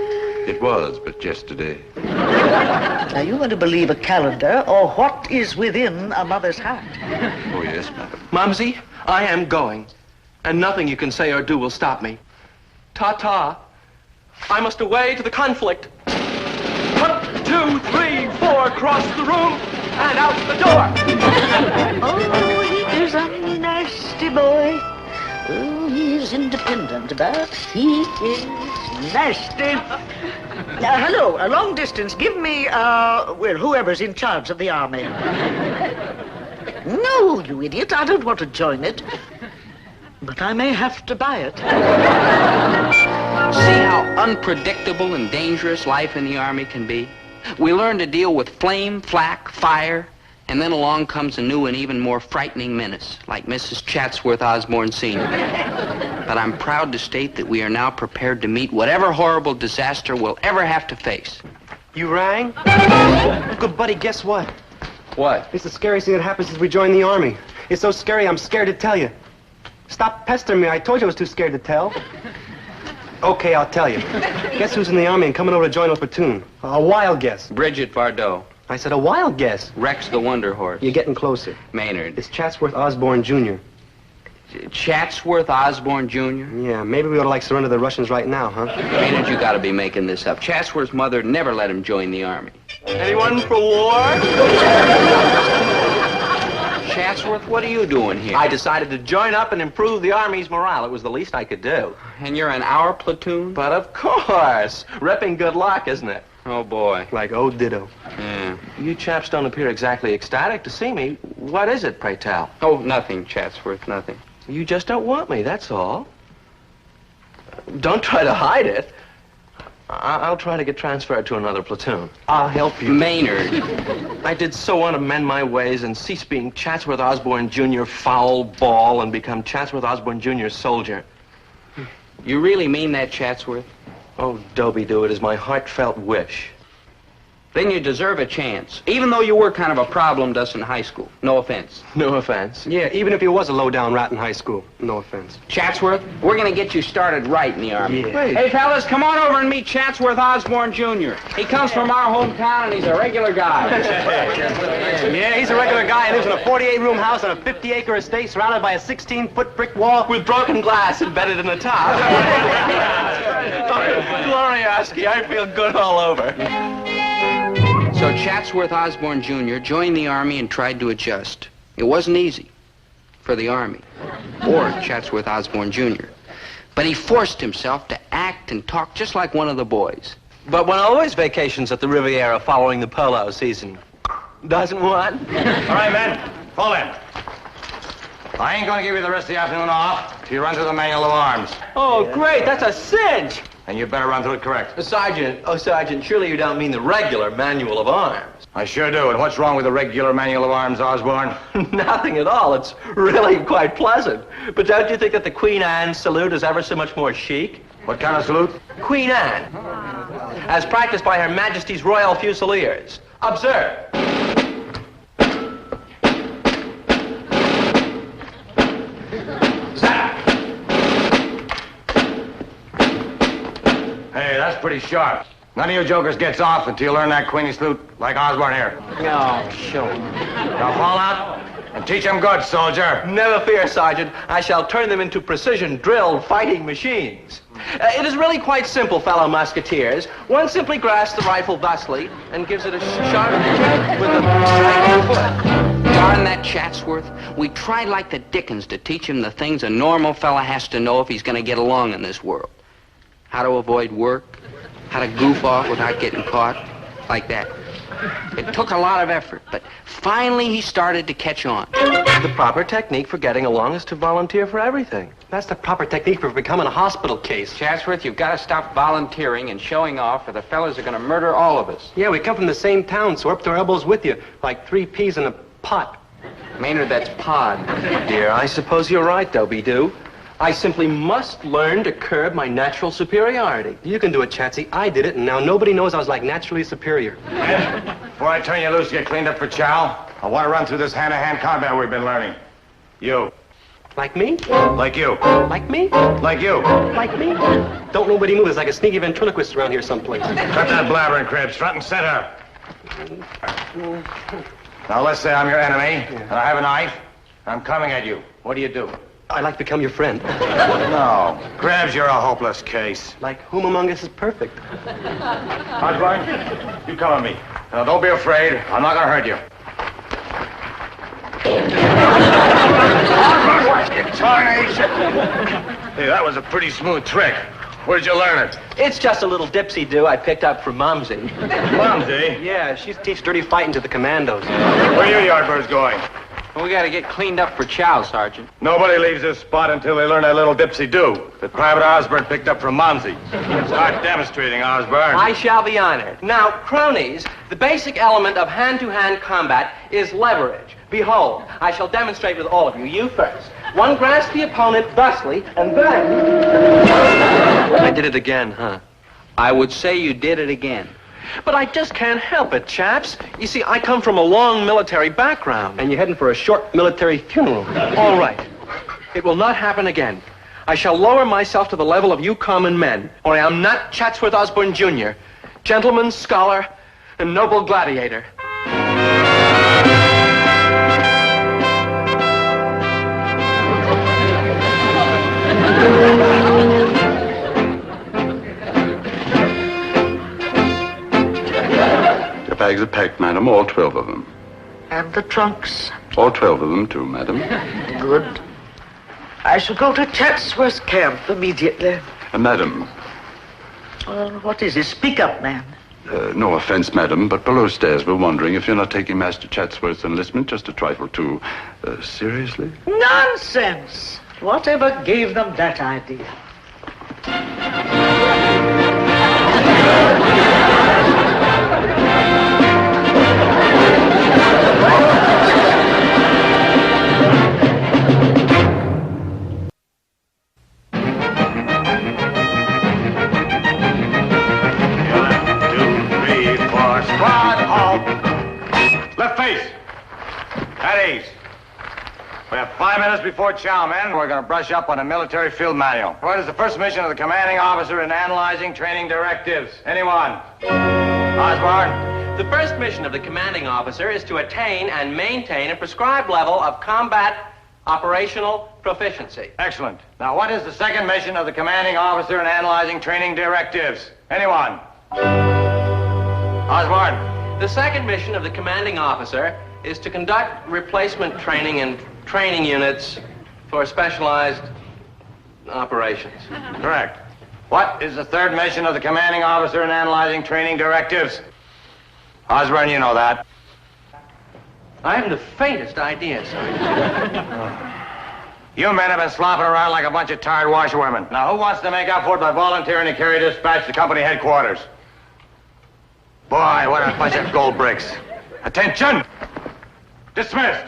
It was but yesterday. Now, you going to believe a calendar or what is within a mother's heart? Oh, yes, madam. Mumsy, I am going, and nothing you can say or do will stop me. Ta-ta. I must away to the conflict. 1, 2, 3, 4, across the room and out the door. Oh, he is a nasty boy. Oh, he is independent, but he is nasty. Hello, a long distance. Give me, well, whoever's in charge of the army. No, you idiot. I don't want to join it. But I may have to buy it. See how unpredictable and dangerous life in the Army can be? We learn to deal with flame, flak, fire, and then along comes a new and even more frightening menace, like Mrs. Chatsworth Osborne Sr. But I'm proud to state that we are now prepared to meet whatever horrible disaster we'll ever have to face. You rang? Good buddy, guess what? What? It's the scariest thing that happened since we joined the Army. It's so scary, I'm scared to tell you. Stop pestering me. I told you I was too scared to tell. Okay, I'll tell you. Guess who's in the Army and coming over to join our platoon? A wild guess. Bridget Bardot. I said a wild guess. Rex the Wonder Horse. You're getting closer. Maynard. It's Chatsworth Osborne Jr. Chatsworth Osborne Jr.? Yeah, maybe we ought to like surrender the Russians right now, huh? Maynard, you gotta be making this up. Chatsworth's mother never let him join the Army. Anyone for war? Chatsworth, what are you doing here? I decided to join up and improve the Army's morale. It was the least I could do. And you're in our platoon? But of course. Repping good luck, isn't it? Oh, boy. Like oh ditto. Yeah. You chaps don't appear exactly ecstatic to see me. What is it, pray tell? Oh, nothing, Chatsworth, nothing. You just don't want me, that's all. Don't try to hide it. I'll try to get transferred to another platoon. I'll help you. Maynard. I did so want to mend my ways and cease being Chatsworth Osborne Jr. foul ball and become Chatsworth Osborne Jr. soldier. You really mean that, Chatsworth? Oh, Dobie, do it is my heartfelt wish. Then you deserve a chance, even though you were kind of a problem to us in high school. No offense. No offense. Yeah, even if you was a low-down rat in high school. No offense. Chatsworth, we're gonna get you started right in the Army. Yeah. Wait. Hey, fellas, come on over and meet Chatsworth Osborne Jr. He comes from our hometown, and he's a regular guy. Yeah, he's a regular guy. He lives in a 48-room house on a 50-acre estate surrounded by a 16-foot brick wall With broken glass embedded in the top. Glorioski, I feel good all over. So Chatsworth Osborne Jr. joined the Army and tried to adjust. It wasn't easy for the Army or Chatsworth Osborne Jr. But he forced himself to act and talk just like one of the boys. But one always vacations at the Riviera following the polo season. Doesn't one? All right, men, fall in. I ain't gonna give you the rest of the afternoon off till you run through the manual of arms. Oh, great, that's a cinch. And you better run through it correct. Sergeant, surely you don't mean the regular manual of arms. I sure do. And what's wrong with the regular manual of arms, Osborne? Nothing at all. It's really quite pleasant. But don't you think that the Queen Anne salute is ever so much more chic? What kind of salute? Queen Anne, as practiced by Her Majesty's Royal Fusiliers. Observe. Hey, that's pretty sharp. None of you jokers gets off until you learn that Queenie salute like Osborne here. No, sure. Now fall out and teach them good, soldier. Never fear, Sergeant. I shall turn them into precision-drilled fighting machines. It is really quite simple, fellow musketeers. One simply grasps the rifle thusly and gives it a sharp check with the right foot. Darn that Chatsworth. We tried like the dickens to teach him the things a normal fella has to know if he's going to get along in this world. How to avoid work, how to goof off without getting caught, like that. It took a lot of effort, but finally he started to catch on. The proper technique for getting along is to volunteer for everything. That's the proper technique for becoming a hospital case. Chatsworth, you've got to stop volunteering and showing off, or the fellas are going to murder all of us. Yeah, we come from the same town, so we're up to our elbows with you, like 3 peas in a pot. Maynard, that's pod. Dear, I suppose you're right, Dobie-Doo. I simply must learn to curb my natural superiority. You can do it, Chatsy. I did it, and now nobody knows I was like naturally superior. Before I turn you loose to get cleaned up for chow, I want to run through this hand-to-hand combat we've been learning. You. Like me? Like you. Like me? Like you. Like me? Don't nobody move. There's like a sneaky ventriloquist around here someplace. Cut that blabbering, Cribs. Front and center. Now, let's say I'm your enemy, and I have a knife. I'm coming at you. What do? I'd like to become your friend. No. Crabs, you're a hopeless case. Like whom among us is perfect? Osborne, you come with me. Now, don't be afraid. I'm not going to hurt you. Osborne, watch it. Tarnation. Hey, that was a pretty smooth trick. Where'd you learn it? It's just a little dipsy-do I picked up from Mumsy. Mumsy? Yeah, she teaches dirty fighting to the commandos. Where are you yardbirds going? We gotta get cleaned up for chow, Sergeant. Nobody leaves this spot until they learn that little dipsy-do that Private Osborne picked up from Mumsy. Start demonstrating, Osborne. I shall be honored. Now, cronies, the basic element of hand-to-hand combat is leverage. Behold, I shall demonstrate with all of you. You first. One grasps the opponent thusly, and then... I did it again, huh? I would say you did it again. But I just can't help it, chaps. You see, I come from a long military background. And you're heading for a short military funeral. All right. It will not happen again. I shall lower myself to the level of you common men, or I am not Chatsworth Osborne, Jr., gentleman, scholar, and noble gladiator. Your bags are packed, madam, all 12 of them. And the trunks. All 12 of them, too, madam. Good. I shall go to Chatsworth camp immediately. Madam, What is it? Speak up, man. no offense, madam, but below stairs we're wondering if you're not taking Master Chatsworth's enlistment just a trifle too seriously. Nonsense! Whatever gave them that idea? Left face. At ease. We have 5 minutes before chow, men. We're going to brush up on a military field manual. What is the first mission of the commanding officer in analyzing training directives? Anyone? Osborne? The first mission of the commanding officer is to attain and maintain a prescribed level of combat operational proficiency. Excellent. Now, what is the second mission of the commanding officer in analyzing training directives? Anyone? Osborne? The second mission of the commanding officer is to conduct replacement training in training units for specialized operations. Correct. What is the third mission of the commanding officer in analyzing training directives? Osborne, you know that. I haven't the faintest idea, sir. You men have been slopping around like a bunch of tired washerwomen. Now, who wants to make up for it by volunteering to carry dispatch to company headquarters? Boy, what a bunch of gold bricks. Attention! Dismissed.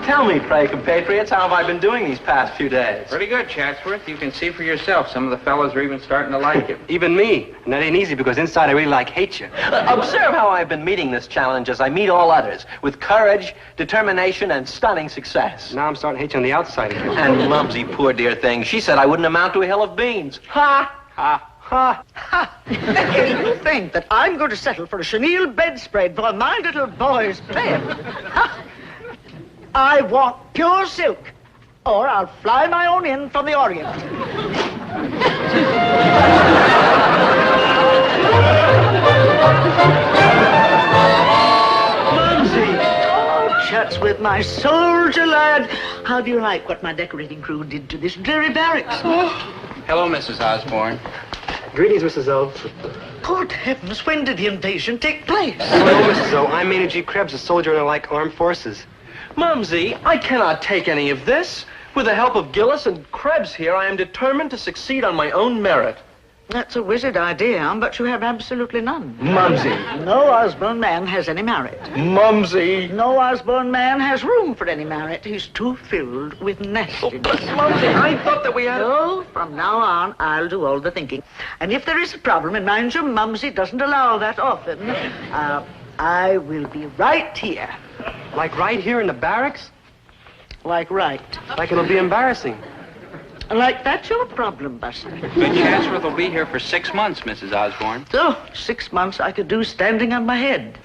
Tell me, pray, compatriots, how have I been doing these past few days? Pretty good, Chatsworth. You can see for yourself. Some of the fellows are even starting to like you. Even me. And that ain't easy because inside I really hate you. Observe how I've been meeting this challenge as I meet all others, with courage, determination, and stunning success. Now I'm starting to hate you on the outside again. And Mumsy, poor dear thing, she said I wouldn't amount to a hill of beans. Ha! Ha! Ha! Ha! You think that I'm going to settle for a chenille bedspread for my little boy's bed? Ha! I want pure silk, or I'll fly my own in from the Orient. Mumsy! Oh, Chatsworth, my soldier lad. How do you like what my decorating crew did to this dreary barracks? Hello, Mrs. Osborne. Greetings, Mrs. O. Good heavens, when did the invasion take place? Hello, Mrs. O. I'm Maynard G. Krebs, a soldier in the like armed forces. Mumsy, I cannot take any of this. With the help of Gillis and Krebs here, I am determined to succeed on my own merit. That's a wizard idea, but you have absolutely none. Mumsy. No Osborne man has any merit. Mumsy. No Osborne man has room for any merit. He's too filled with nastiness. But, Mumsy, I thought that we had... No, from now on, I'll do all the thinking. And if there is a problem, and mind you, Mumsy doesn't allow that often, I will be right here. Like right here in the barracks? Like right. Like it'll be embarrassing. Like that's your problem, Buster. But Chatsworth will be here for 6 months, Mrs. Osborne. So, 6 months I could do standing on my head.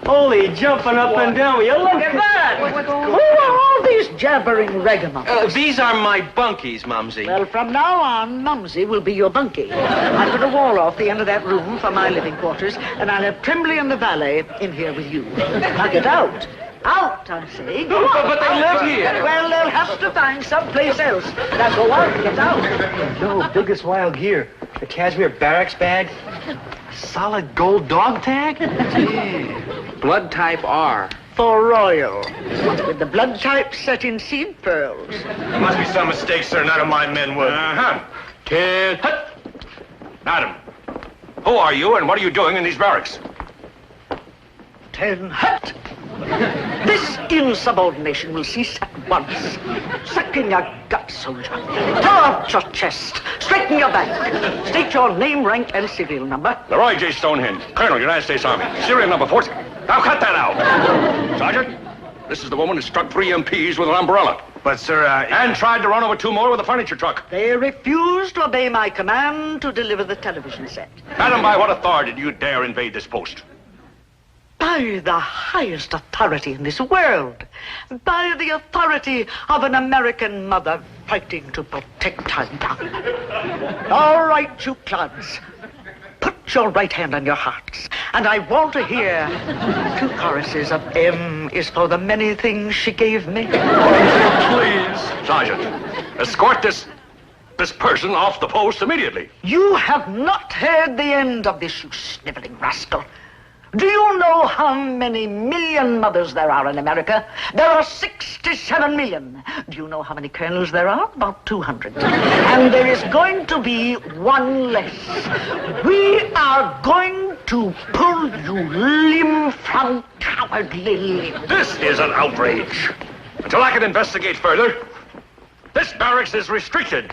Holy jumping up and down. Will you look at that? Who are all these jabbering ragamuffins? These are my bunkies, Mumsy. Well, from now on, Mumsy will be your bunkie. I'll put a wall off the end of that room for my living quarters, and I'll have Tremblay and the valet in here with you. Now get out. Out, I say. Go on. But they live here. Well, they'll have to find someplace else. Now go on, get out. No, biggest wild gear. A cashmere barracks bag. Solid gold dog tag? Blood type R. For royal. With the blood type set in seed pearls. There must be some mistake, sir. None of my men would. Uh-huh. 10 hut. Madam, who are you and what are you doing in these barracks? 10 hut. This insubordination will cease at once. Suck in your gut, soldier. Throw out your chest. Straighten your back. State your name, rank, and serial number. Leroy J. Stonehenge, Colonel, United States Army. Serial number 40. Now cut that out. Sergeant, this is the woman who struck 3 MPs with an umbrella. But, sir, And tried to run over 2 more with a furniture truck. They refused to obey my command to deliver the television set. Madam, by what authority do you dare invade this post? By the highest authority in this world. By the authority of an American mother fighting to protect her young. All right, you clods. Put your right hand on your hearts. And I want to hear 2 choruses of M is for the many things she gave me. Please, Sergeant, escort this person off the post immediately. You have not heard the end of this, you sniveling rascal. Do you know how many million mothers there are in America? There are 67 million. Do you know how many colonels there are? About 200. And there is going to be 1 less. We are going to pull you limb from cowardly limb. This is an outrage. Until I can investigate further, this barracks is restricted.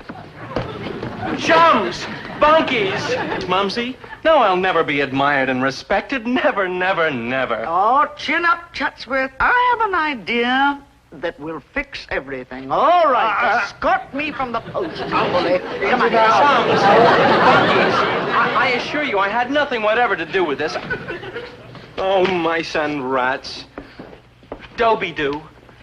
Chums! Bunkies! Mumsy, no, I'll never be admired and respected. Never, never, never. Oh, chin up, Chatsworth. I have an idea that will fix everything. All right, escort me from the post, Tumbley. Come on, Chums! Bunkies! I assure you, I had nothing whatever to do with this. Oh, mice and rats. Dobie do.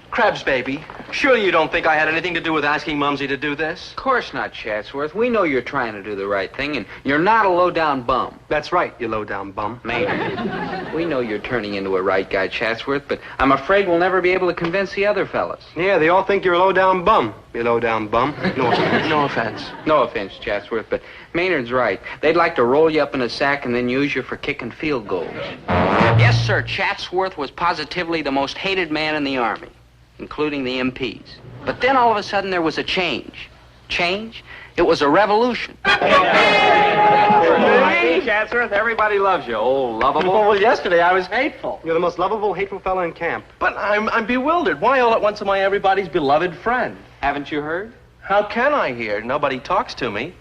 Krebs, baby. Surely you don't think I had anything to do with asking Mumsy to do this? Of course not, Chatsworth. We know you're trying to do the right thing, and you're not a low-down bum. That's right, you low-down bum. Maynard, we know you're turning into a right guy, Chatsworth, but I'm afraid we'll never be able to convince the other fellas. Yeah, they all think you're a low-down bum. You low-down bum. No offense. No offense. No offense, Chatsworth, but Maynard's right. They'd like to roll you up in a sack and then use you for kicking field goals. Yes, sir, Chatsworth was positively the most hated man in the Army, including the MPs. But then all of a sudden there was a change. Change? It was a revolution. Hey, Chatsworth, everybody loves you. Oh, lovable. Well, yesterday I was hateful. You're the most lovable, hateful fella in camp. But I'm bewildered. Why all at once am I everybody's beloved friend? Haven't you heard? How can I hear? Nobody talks to me.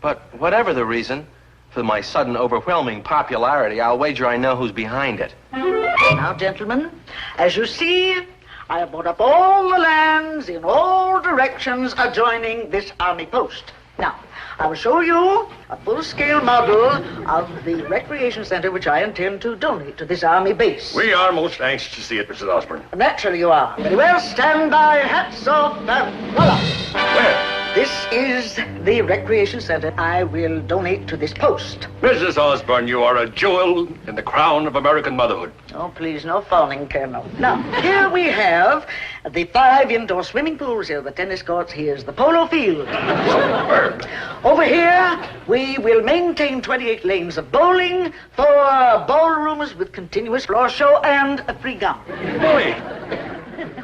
But whatever the reason for my sudden overwhelming popularity, I'll wager I know who's behind it. Now, gentlemen, as you see, I have bought up all the lands in all directions adjoining this army post. Now, I will show you a full-scale model of the recreation center which I intend to donate to this army base. We are most anxious to see it, Mrs. Osborne. Naturally you are. Very well, stand by, hats off, and voila. Where? This is the recreation center I will donate to this post. Mrs. Osborne, you are a jewel in the crown of American motherhood. Oh, please, no fawning, Colonel. Now, here we have the 5 indoor swimming pools. Here are the tennis courts. Here's the polo field. Superb. Over here, we will maintain 28 lanes of bowling, 4 ballrooms with continuous floor show, and a free gown. Boy.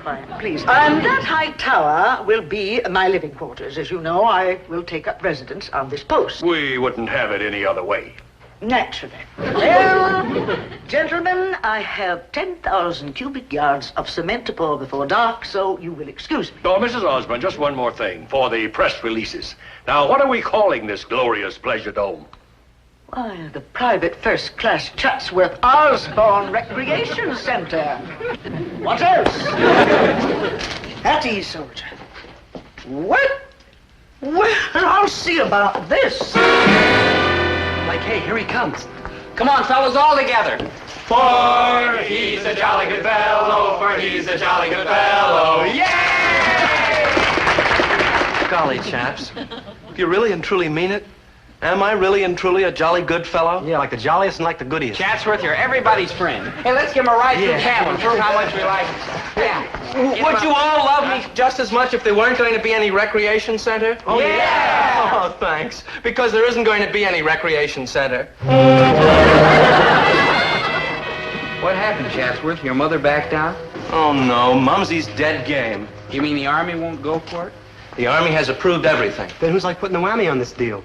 Quiet, please. And that high tower will be my living quarters. As you know, I will take up residence on this post. We wouldn't have it any other way. Naturally. Well, gentlemen, I have 10,000 cubic yards of cement to pour before dark, so you will excuse me. Oh, Mrs. Osborne, just one more thing for the press releases. Now, what are we calling this glorious pleasure dome? Why, the private first-class Chatsworth Osborne Recreation Center. What else? At ease, soldier. What? Well, I'll see about this. Like, hey, here he comes. Come on, fellas, all together. For he's a jolly good fellow, for he's a jolly good fellow. Yay! Golly, chaps. If you really and truly mean it, Am I really and truly a jolly good fellow? Yeah, like the jolliest and like the goodiest. Chatsworth, you're everybody's friend. Hey, let's give him a ride through town and prove how much we like him. Yeah. Would you all love me just as much if there weren't going to be any recreation center? Oh, yeah. Oh, thanks. Because there isn't going to be any recreation center. What happened, Chatsworth? Your mother backed out? Oh, no. Mumsy's dead game. You mean the Army won't go for it? The Army has approved everything. Then who's like putting the whammy on this deal?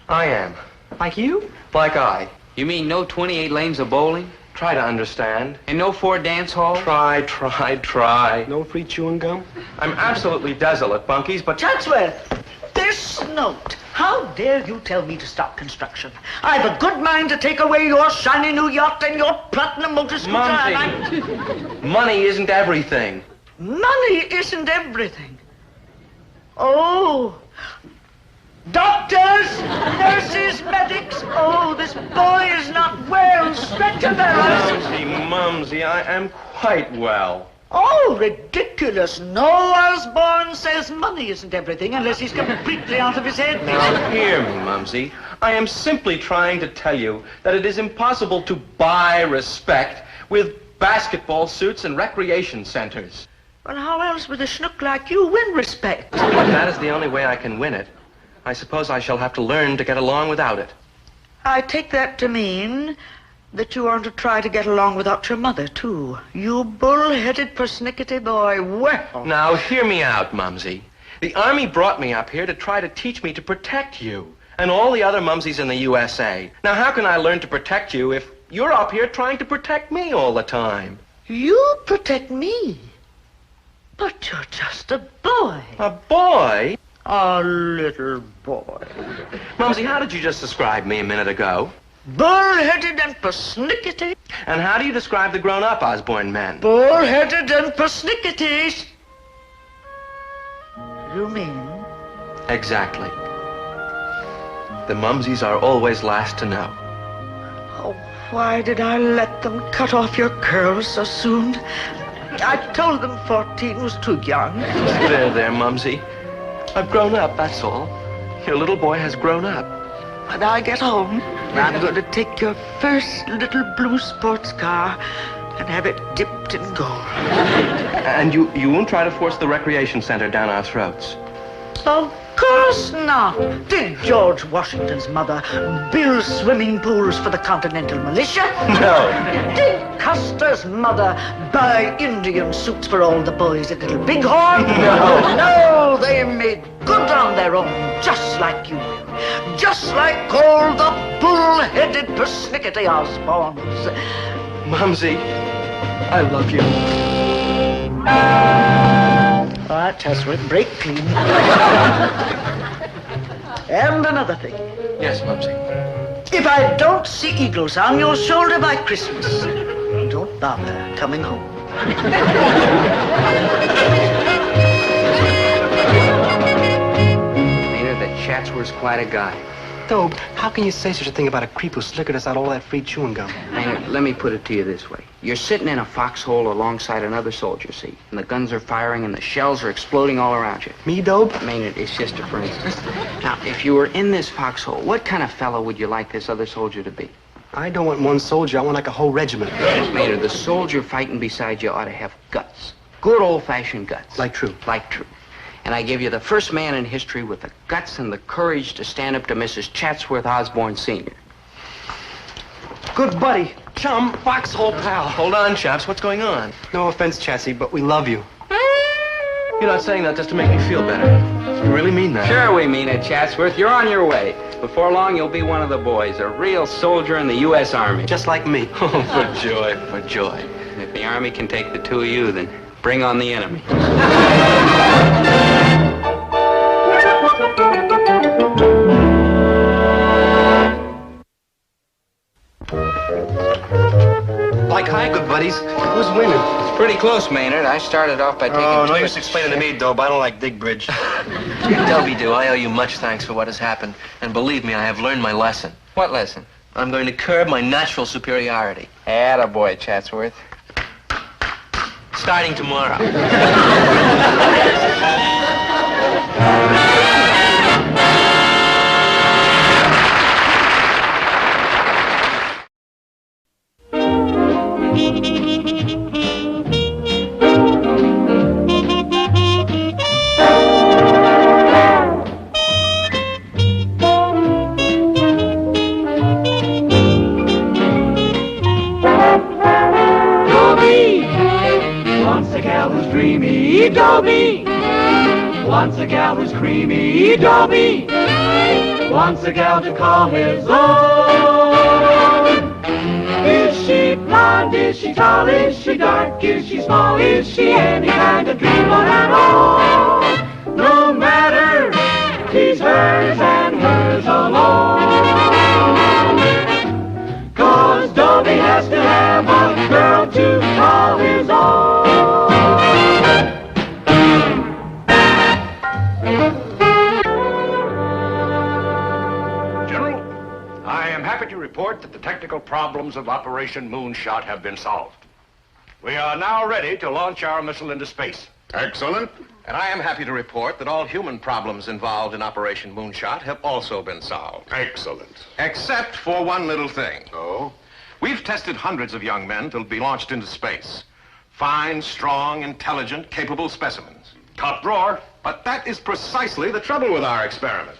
I am. Like you? Like I. You mean no 28 lanes of bowling? Try to understand. And no 4 dance halls? Try. No free chewing gum? I'm absolutely desolate, Bunkies, but... Chatsworth, this note. How dare you tell me to stop construction? I've a good mind to take away your shiny new yacht and your platinum motor scooter. Mumsy, money isn't everything. Money isn't everything. Oh, doctors, nurses, medics. Oh, this boy is not well. Stretcher bearers. Mumsy, I am quite well. Oh, ridiculous. No Osborne says money isn't everything unless he's completely out of his head. Now, hear me, Mumsy. I am simply trying to tell you that it is impossible to buy respect with basketball suits and recreation centers. Well, how else would a schnook like you win respect? But that is the only way I can win it. I suppose I shall have to learn to get along without it. I take that to mean that you want to try to get along without your mother, too. You bull-headed, persnickety boy. Well... Now, hear me out, Mumsy. The Army brought me up here to try to teach me to protect you and all the other Mumsies in the USA. Now, how can I learn to protect you if you're up here trying to protect me all the time? You protect me? But you're just a boy. A boy? A little boy. Mumsy, how did you just describe me a minute ago? Bull-headed and persnickety. And how do you describe the grown-up Osborne men? Bull-headed and persnickety. You mean? Exactly. The Mumsies are always last to know. Oh, why did I let them cut off your curls so soon? I told them 14 was too young. There, Mumsy. I've grown up, that's all. Your little boy has grown up. When I get home, I'm going to take your first little blue sports car and have it dipped in gold. And you won't try to force the recreation center down our throats? Of course not. Did George Washington's mother build swimming pools for the Continental Militia? No. Did Custer's mother buy Indian suits for all the boys at Little Bighorn? No. No, they made good on their own, just like you will. Just like all the bull-headed persnickety Osbornes. Mumsy, I love you. All right, Chatsworth, break clean. And another thing. Yes, Mumsy. If I don't see eagles on your shoulder by Christmas, don't bother coming home. Maynard, that Chatsworth's quite a guy. Dobe, how can you say such a thing about a creep who slickered us out all that free chewing gum? Maynard, let me put it to you this way. You're sitting in a foxhole alongside another soldier, see? And the guns are firing and the shells are exploding all around you. Me, Dobe? Maynard, it's just a for instance. Now, if you were in this foxhole, what kind of fellow would you like this other soldier to be? I don't want one soldier. I want like a whole regiment. Maynard, the soldier fighting beside you ought to have guts. Good old-fashioned guts. Like true. Like true. And I give you the first man in history with the guts and the courage to stand up to Mrs. Chatsworth Osborne Sr. Good buddy, chum, foxhole pal. Hold on, chaps. What's going on? No offense, Chatsy, but we love you. You're not saying that just to make me feel better. You really mean that? Sure we mean it, Chatsworth. You're on your way. Before long, you'll be one of the boys, a real soldier in the U.S. Army. Just like me. Oh, for joy, for joy. If the Army can take the two of you, then bring on the enemy. Like, hi, good buddies. Who's winning? It's pretty close, Maynard. I started off by taking... Oh, no use explaining to me, Dobe. I don't like dig bridge. Dobie, I owe you much thanks for what has happened. And believe me, I have learned my lesson. What lesson? I'm going to curb my natural superiority. Attaboy, Chatsworth. Starting tomorrow. Dobie wants a gal who's creamy. Dobie wants a gal to call his own. Is she blonde? Is she tall? Is she dark? Is she small? Is she any kind of dreamer at all? No matter, she's hers and hers alone. 'Cause Dobie has to have a girl to call his own. General, I am happy to report that the technical problems of Operation Moonshot have been solved. We are now ready to launch our missile into space. Excellent. And I am happy to report that all human problems involved in Operation Moonshot have also been solved. Excellent. Except for one little thing. Oh? We've tested hundreds of young men to be launched into space. Fine, strong, intelligent, capable specimens. Top drawer. But that is precisely the trouble with our experiment.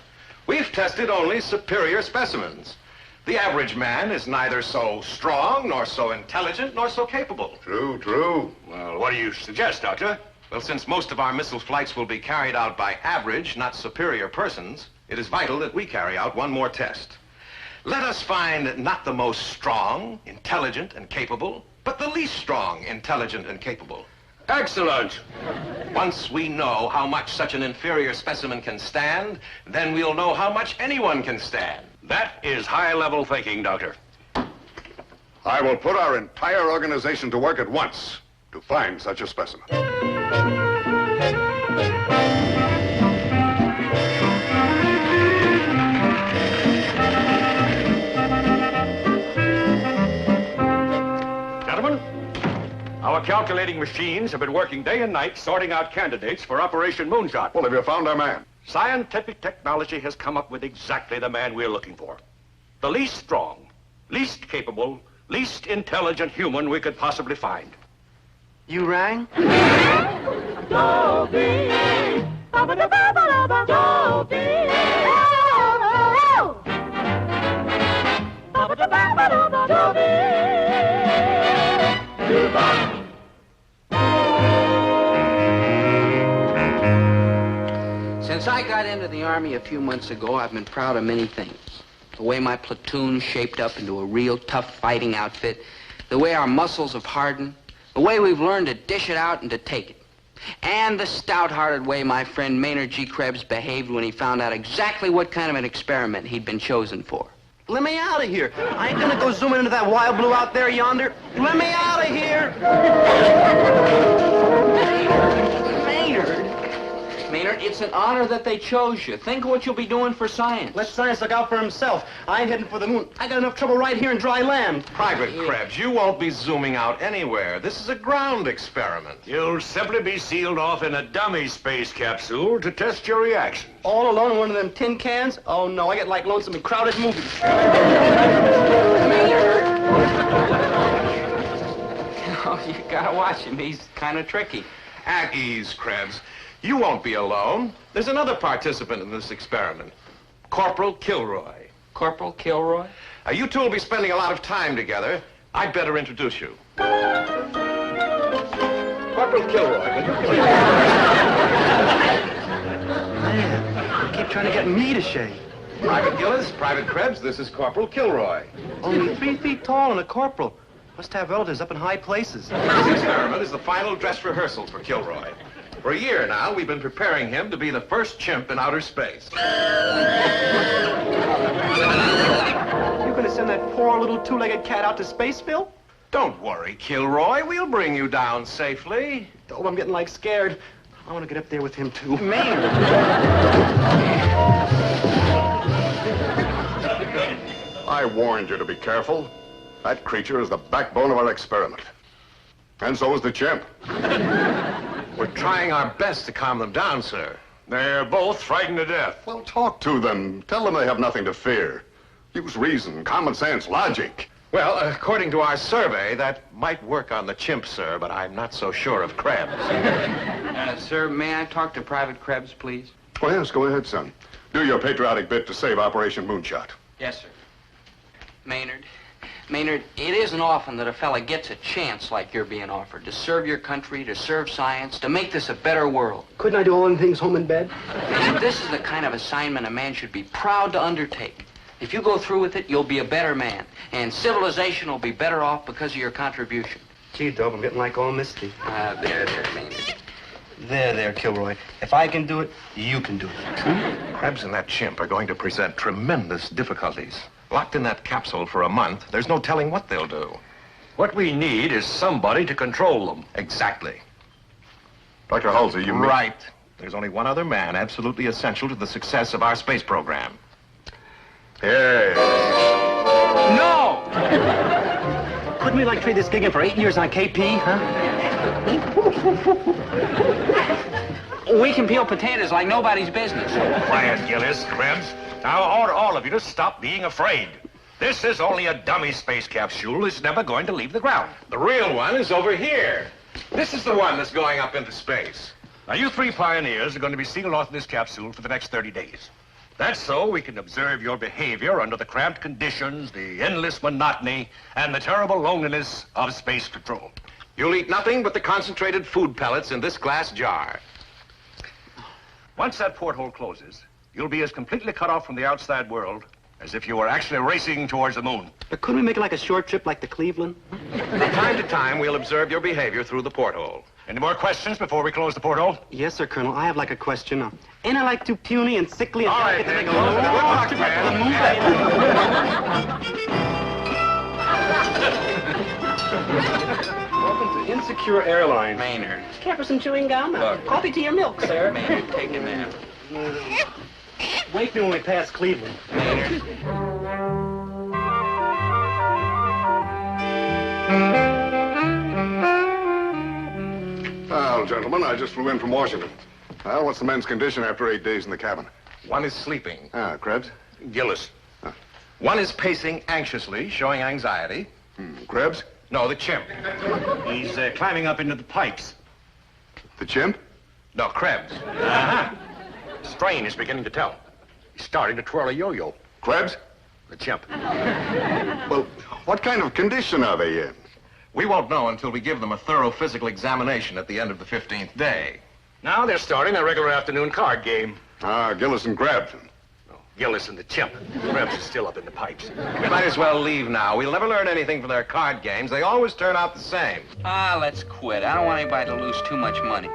We've tested only superior specimens. The average man is neither so strong, nor so intelligent, nor so capable. True, true. Well, what do you suggest, Doctor? Well, since most of our missile flights will be carried out by average, not superior persons, it is vital that we carry out one more test. Let us find not the most strong, intelligent, and capable, but the least strong, intelligent, and capable. Excellent. Once we know how much such an inferior specimen can stand, then we'll know how much anyone can stand. That is high-level thinking, Doctor. I will put our entire organization to work at once to find such a specimen. Gentlemen, our calculating machines have been working day and night sorting out candidates for Operation Moonshot. Well, have you found our man? Scientific technology has come up with exactly the man we're looking for. The least strong, least capable, least intelligent human we could possibly find. You rang? Dobie, Since I got into the Army a few months ago, I've been proud of many things. The way my platoon shaped up into a real tough fighting outfit, the way our muscles have hardened, the way we've learned to dish it out and to take it, and the stout-hearted way my friend Maynard G. Krebs behaved when he found out exactly what kind of an experiment he'd been chosen for. Let me out of here. I ain't gonna go zooming into that wild blue out there yonder. Let me out of here. Maynard, it's an honor that they chose you. Think of what you'll be doing for science. Let science look out for himself. I ain't heading for the moon. I got enough trouble right here in dry land. Private Krebs, you won't be zooming out anywhere. This is a ground experiment. You'll simply be sealed off in a dummy space capsule to test your reaction. All alone in one of them tin cans? Oh, no, I get like lonesome in crowded movies. Oh, you gotta watch him. He's kind of tricky. At ease, Krebs. You won't be alone. There's another participant in this experiment, Corporal Kilroy. Corporal Kilroy? You two will be spending a lot of time together. I'd better introduce you. Corporal Kilroy, will you please? Man, you keep trying to get me to shave. Private Gillis, Private Krebs, this is Corporal Kilroy. Only 3 feet tall and a corporal. Must have relatives up in high places. This experiment is the final dress rehearsal for Kilroy. For a year now, we've been preparing him to be the first chimp in outer space. You're gonna send that poor little two-legged cat out to space, Phil? Don't worry, Kilroy. We'll bring you down safely. Oh, I'm getting like scared. I want to get up there with him, too. Maynard. I warned you to be careful. That creature is the backbone of our experiment. And so is the chimp. We're trying our best to calm them down, sir. They're both frightened to death. Well, talk to them. Tell them they have nothing to fear. Use reason, common sense, logic. Well, according to our survey, that might work on the chimp, sir, but I'm not so sure of Krebs. Sir, may I talk to Private Krebs, please? Oh, yes, go ahead, son. Do your patriotic bit to save Operation Moonshot. Yes, sir. Maynard, Maynard, it isn't often that a fella gets a chance like you're being offered to serve your country, to serve science, to make this a better world. Couldn't I do all them things home in bed? Maynard, this is the kind of assignment a man should be proud to undertake. If you go through with it, you'll be a better man, and civilization will be better off because of your contribution. Gee, Dob, I'm getting like all misty. There, Maynard. There, Kilroy. If I can do it, you can do it. Krebs and that chimp are going to present tremendous difficulties. Locked in that capsule for a month, there's no telling what they'll do. What we need is somebody to control them. Exactly. Dr. Halsey, you mean... Right. There's only one other man absolutely essential to the success of our space program. Yes. No! Couldn't we, trade this gig in for 8 years on KP, huh? We can peel potatoes like nobody's business. Quiet, Gillis, Krebs. Now, I order all of you to stop being afraid. This is only a dummy space capsule. It's never going to leave the ground. The real one is over here. This is the one that's going up into space. Now, you three pioneers are going to be sealed off in this capsule for the next 30 days. That's so we can observe your behavior under the cramped conditions, the endless monotony, and the terrible loneliness of space control. You'll eat nothing but the concentrated food pellets in this glass jar. Once that porthole closes, you'll be as completely cut off from the outside world as if you were actually racing towards the moon. But couldn't we make it like a short trip like to Cleveland? From time to time, we'll observe your behavior through the porthole. Any more questions before we close the porthole? Yes, sir, Colonel. I have a question. Ain't I too puny and sickly and all right, delicate to then. make a Good luck, Welcome to Insecure Airlines. Maynard. Care for some chewing gum? Look. Coffee, tea, or milk, sir? Maynard, take a nap. Wake me when we pass Cleveland. Maynard. Well, gentlemen, I just flew in from Washington. Well, what's the men's condition after 8 days in the cabin? One is sleeping. Krebs? Gillis. One is pacing anxiously, showing anxiety. Krebs? No, the chimp. He's climbing up into the pipes. The chimp? No, Krebs. Uh-huh. Strain is beginning to tell. He's starting to twirl a yo-yo. Krebs? The chimp. Well, what kind of condition are they in? We won't know until we give them a thorough physical examination at the end of the 15th day. Now they're starting a regular afternoon card game. Gillis and Krebs. No, Gillis and the chimp. Krebs is still up in the pipes. We might as well leave now. We'll never learn anything from their card games. They always turn out the same. Let's quit. I don't want anybody to lose too much money.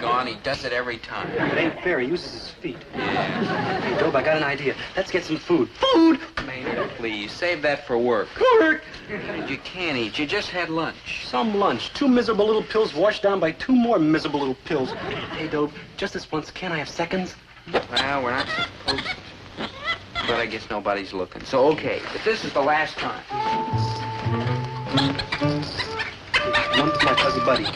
Gone. He does it every time. It ain't fair. He uses his feet. Yeah. Hey, Dob, I got an idea. Let's get some food. Food! Maynard, please, save that for work. Work! You can't eat. You just had lunch. Some lunch. 2 miserable little pills washed down by 2 more miserable little pills. Hey, Dob, just this once, can't I have seconds? Well, we're not supposed to. But I guess nobody's looking. So, okay. But this is the last time. One to my fuzzy buddy.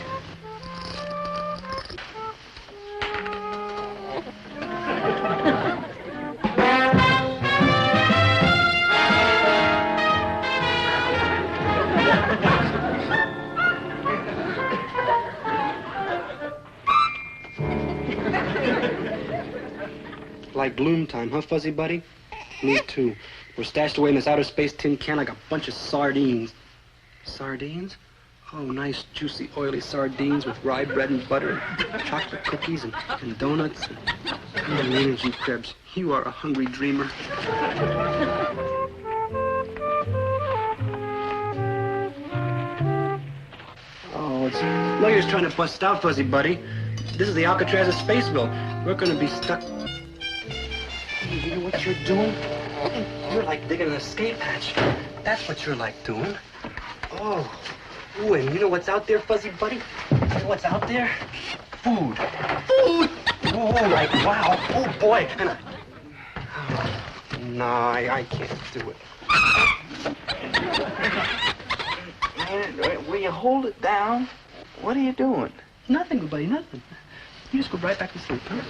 Like gloom time, huh, fuzzy buddy? Me too. We're stashed away in this outer space tin can like a bunch of sardines. Sardines? Oh, nice, juicy, oily sardines with rye bread and butter, and chocolate cookies and donuts. And energy, Krebs. You are a hungry dreamer. Oh, it's no use trying to bust out, fuzzy buddy. This is the Alcatraz of Spaceville. We're gonna be stuck. Hey, you know what you're doing? You're like digging an escape hatch. That's what you're like doing. Oh. Ooh, and you know what's out there, fuzzy buddy? You know what's out there? Food. Food! Ooh, like, wow. Oh, boy. And no, I can't do it. Man, will you hold it down? What are you doing? Nothing, good buddy, nothing. You just go right back to sleep, huh?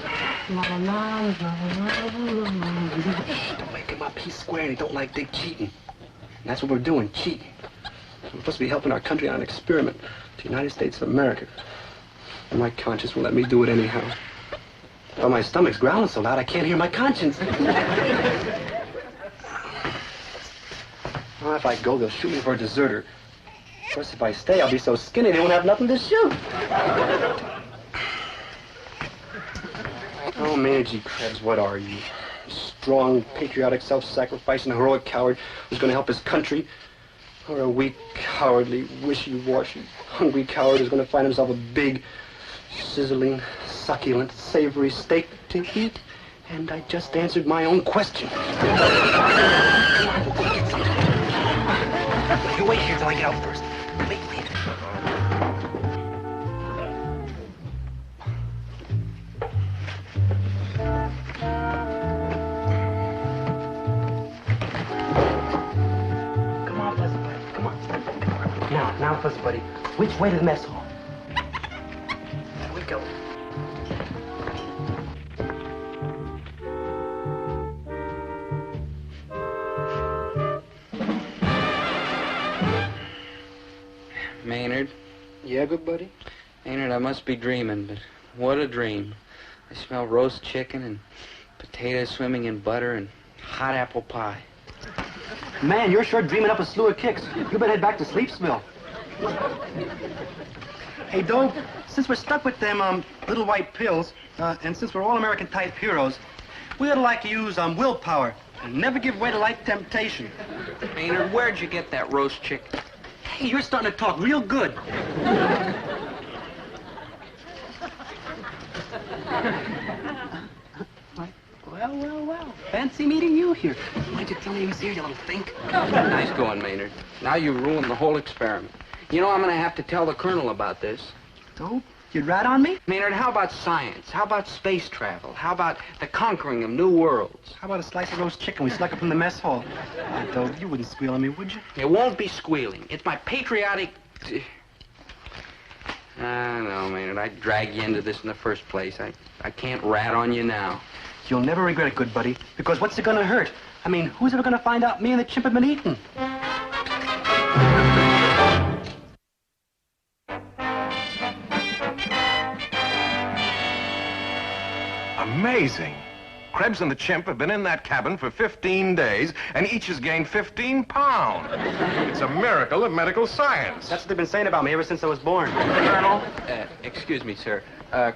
Shh, don't wake him up. He's square and he don't like big cheating. And that's what we're doing, cheating. We're supposed to be helping our country on an experiment, the United States of America. And my conscience will let me do it anyhow. Well, my stomach's growling so loud I can't hear my conscience. Well, if I go, they'll shoot me for a deserter. Of course, if I stay, I'll be so skinny they won't have nothing to shoot. Oh, Maynard G. Krebs, what are you? A strong, patriotic, self-sacrificing, heroic coward who's going to help his country? Or a weak, cowardly, wishy-washy, hungry coward who's going to find himself a big, sizzling, succulent, savory steak to eat? And I just answered my own question. You wait here till I get out first. Wait. Come on, Fuzzy Buddy. Come on. Now, Fuzzy Buddy. Which way to the mess hall? There we go. Maynard? Yeah, good buddy? Maynard, I must be dreaming, but what a dream. I smell roast chicken and potatoes swimming in butter and hot apple pie. Man, you're sure dreaming up a slew of kicks. You better head back to Sleepsville. Hey, Dope, since we're stuck with them little white pills, and since we're all American type heroes, we ought to like to use willpower and never give way to life temptation. Maynard, where'd you get that roast chicken? Hey, you're starting to talk real good. Well. Fancy meeting you here. Why'd you tell me he was here, you little think? Nice going, Maynard. Now you ruined the whole experiment. You know, I'm going to have to tell the colonel about this. Dope? You'd rat on me? Maynard, how about science? How about space travel? How about the conquering of new worlds? How about a slice of roast chicken we snuck up from the mess hall? Dope, you wouldn't squeal on me, would you? It won't be squealing. It's my patriotic... No, Maynard, I'd drag you into this in the first place. I can't rat on you now. You'll never regret it, good buddy, because what's it gonna hurt? I mean, who's ever gonna find out me and the chimp have been eaten? Amazing. Krebs and the chimp have been in that cabin for 15 days, and each has gained 15 pounds. It's a miracle of medical science. That's what they've been saying about me ever since I was born. Colonel, excuse me, sir.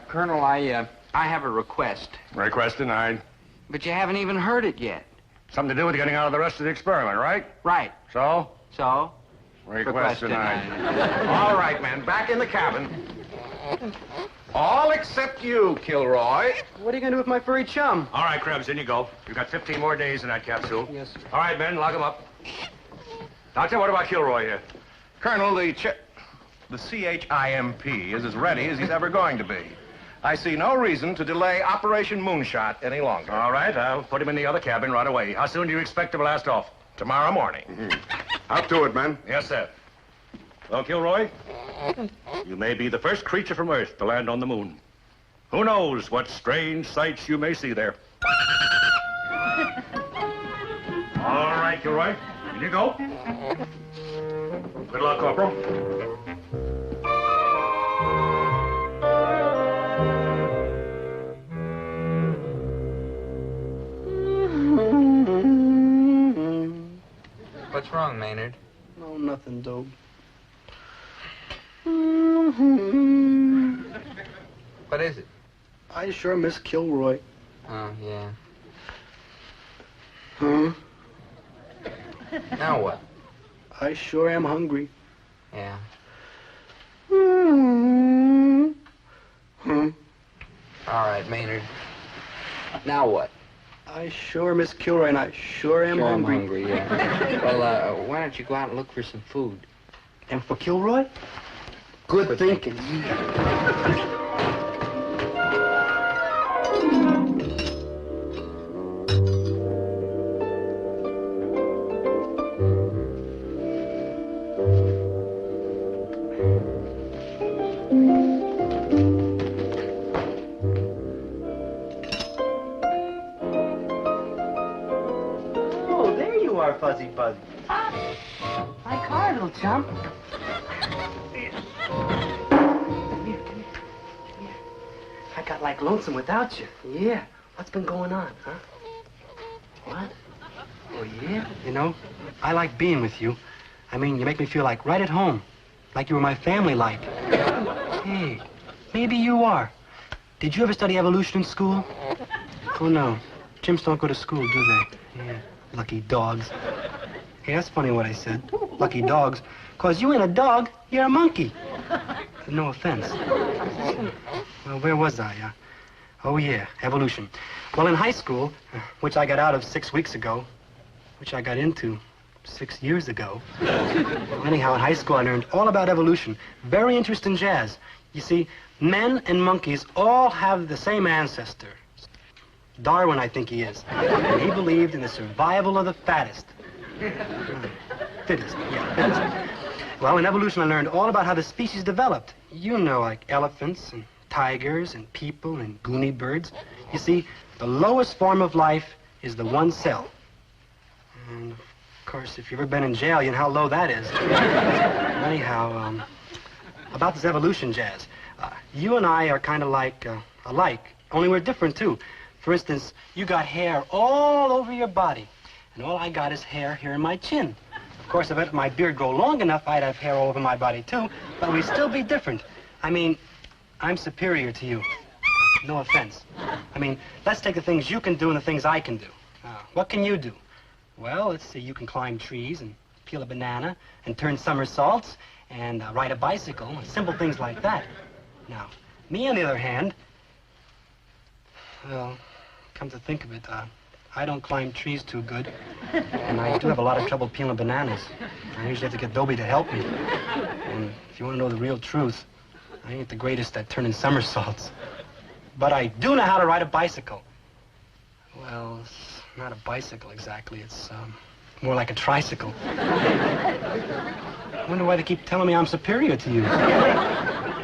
Colonel, I have a request. Request denied. But you haven't even heard it yet. Something to do with getting out of the rest of the experiment, right? Right. So? So? Request denied. All right, men, back in the cabin. All except you, Kilroy. What are you gonna do with my furry chum? All right, Krebs, in you go. You've got 15 more days in that capsule. Yes, sir. All right, men, lock him up. Doctor, what about Kilroy here? Colonel, the CHIMP is as ready as he's ever going to be. I see no reason to delay Operation Moonshot any longer. All right, I'll put him in the other cabin right away. How soon do you expect to blast off? Tomorrow morning. Up to it, men. Yes, sir. Well, Kilroy, you may be the first creature from Earth to land on the moon. Who knows what strange sights you may see there. All right, Kilroy, in you go. Good luck, Corporal. What's wrong, Maynard? No, nothing, Dope. What is it? I sure miss Kilroy. Oh, yeah. Huh? Now what? I sure am hungry. Yeah. Huh? All right, Maynard. Now what? I sure miss Kilroy, and I sure am hungry. I'm hungry, yeah. Well, why don't you go out and look for some food? And for Kilroy? Good thinking. Oh, there you are, Fuzzy Buzzy. My car, little chump. I got got like lonesome without you. Yeah. What's been going on, huh? What? Oh, yeah? You know, I like being with you. I mean, you make me feel like right at home. Like you were my family, like. Hey, maybe you are. Did you ever study evolution in school? Oh, no. Chimps don't go to school, do they? Yeah. Lucky dogs. Hey, that's funny what I said. Lucky dogs. 'Cause you ain't a dog, you're a monkey. No offense. Well, where was I? Oh, yeah, evolution. Well, in high school, which I got out of 6 weeks ago, which I got into 6 years ago. Well, anyhow, in high school, I learned all about evolution. Very interesting jazz. You see, men and monkeys all have the same ancestor. Darwin, I think he is. And he believed in the survival of the fattest. Fittest, yeah, fittest. Well, in evolution, I learned all about how the species developed. You know, like elephants and tigers and people and goony birds. You see, the lowest form of life is the one cell. And, of course, if you've ever been in jail, you know how low that is. Anyhow, about this evolution jazz. You and I are kind of like alike, only we're different, too. For instance, you got hair all over your body, and all I got is hair here in my chin. Of course, if I let my beard grow long enough, I'd have hair all over my body, too, but we'd still be different. I mean, I'm superior to you. No offense. I mean, let's take the things you can do and the things I can do. What can you do? Well, let's see, you can climb trees and peel a banana and turn somersaults and ride a bicycle, simple things like that. Now, me, on the other hand, well, come to think of it, I don't climb trees too good, and I do have a lot of trouble peeling bananas. I usually have to get Dobie to help me. And if you want to know the real truth, I ain't the greatest at turning somersaults. But I do know how to ride a bicycle. Well, it's not a bicycle exactly. It's more like a tricycle. I wonder why they keep telling me I'm superior to you.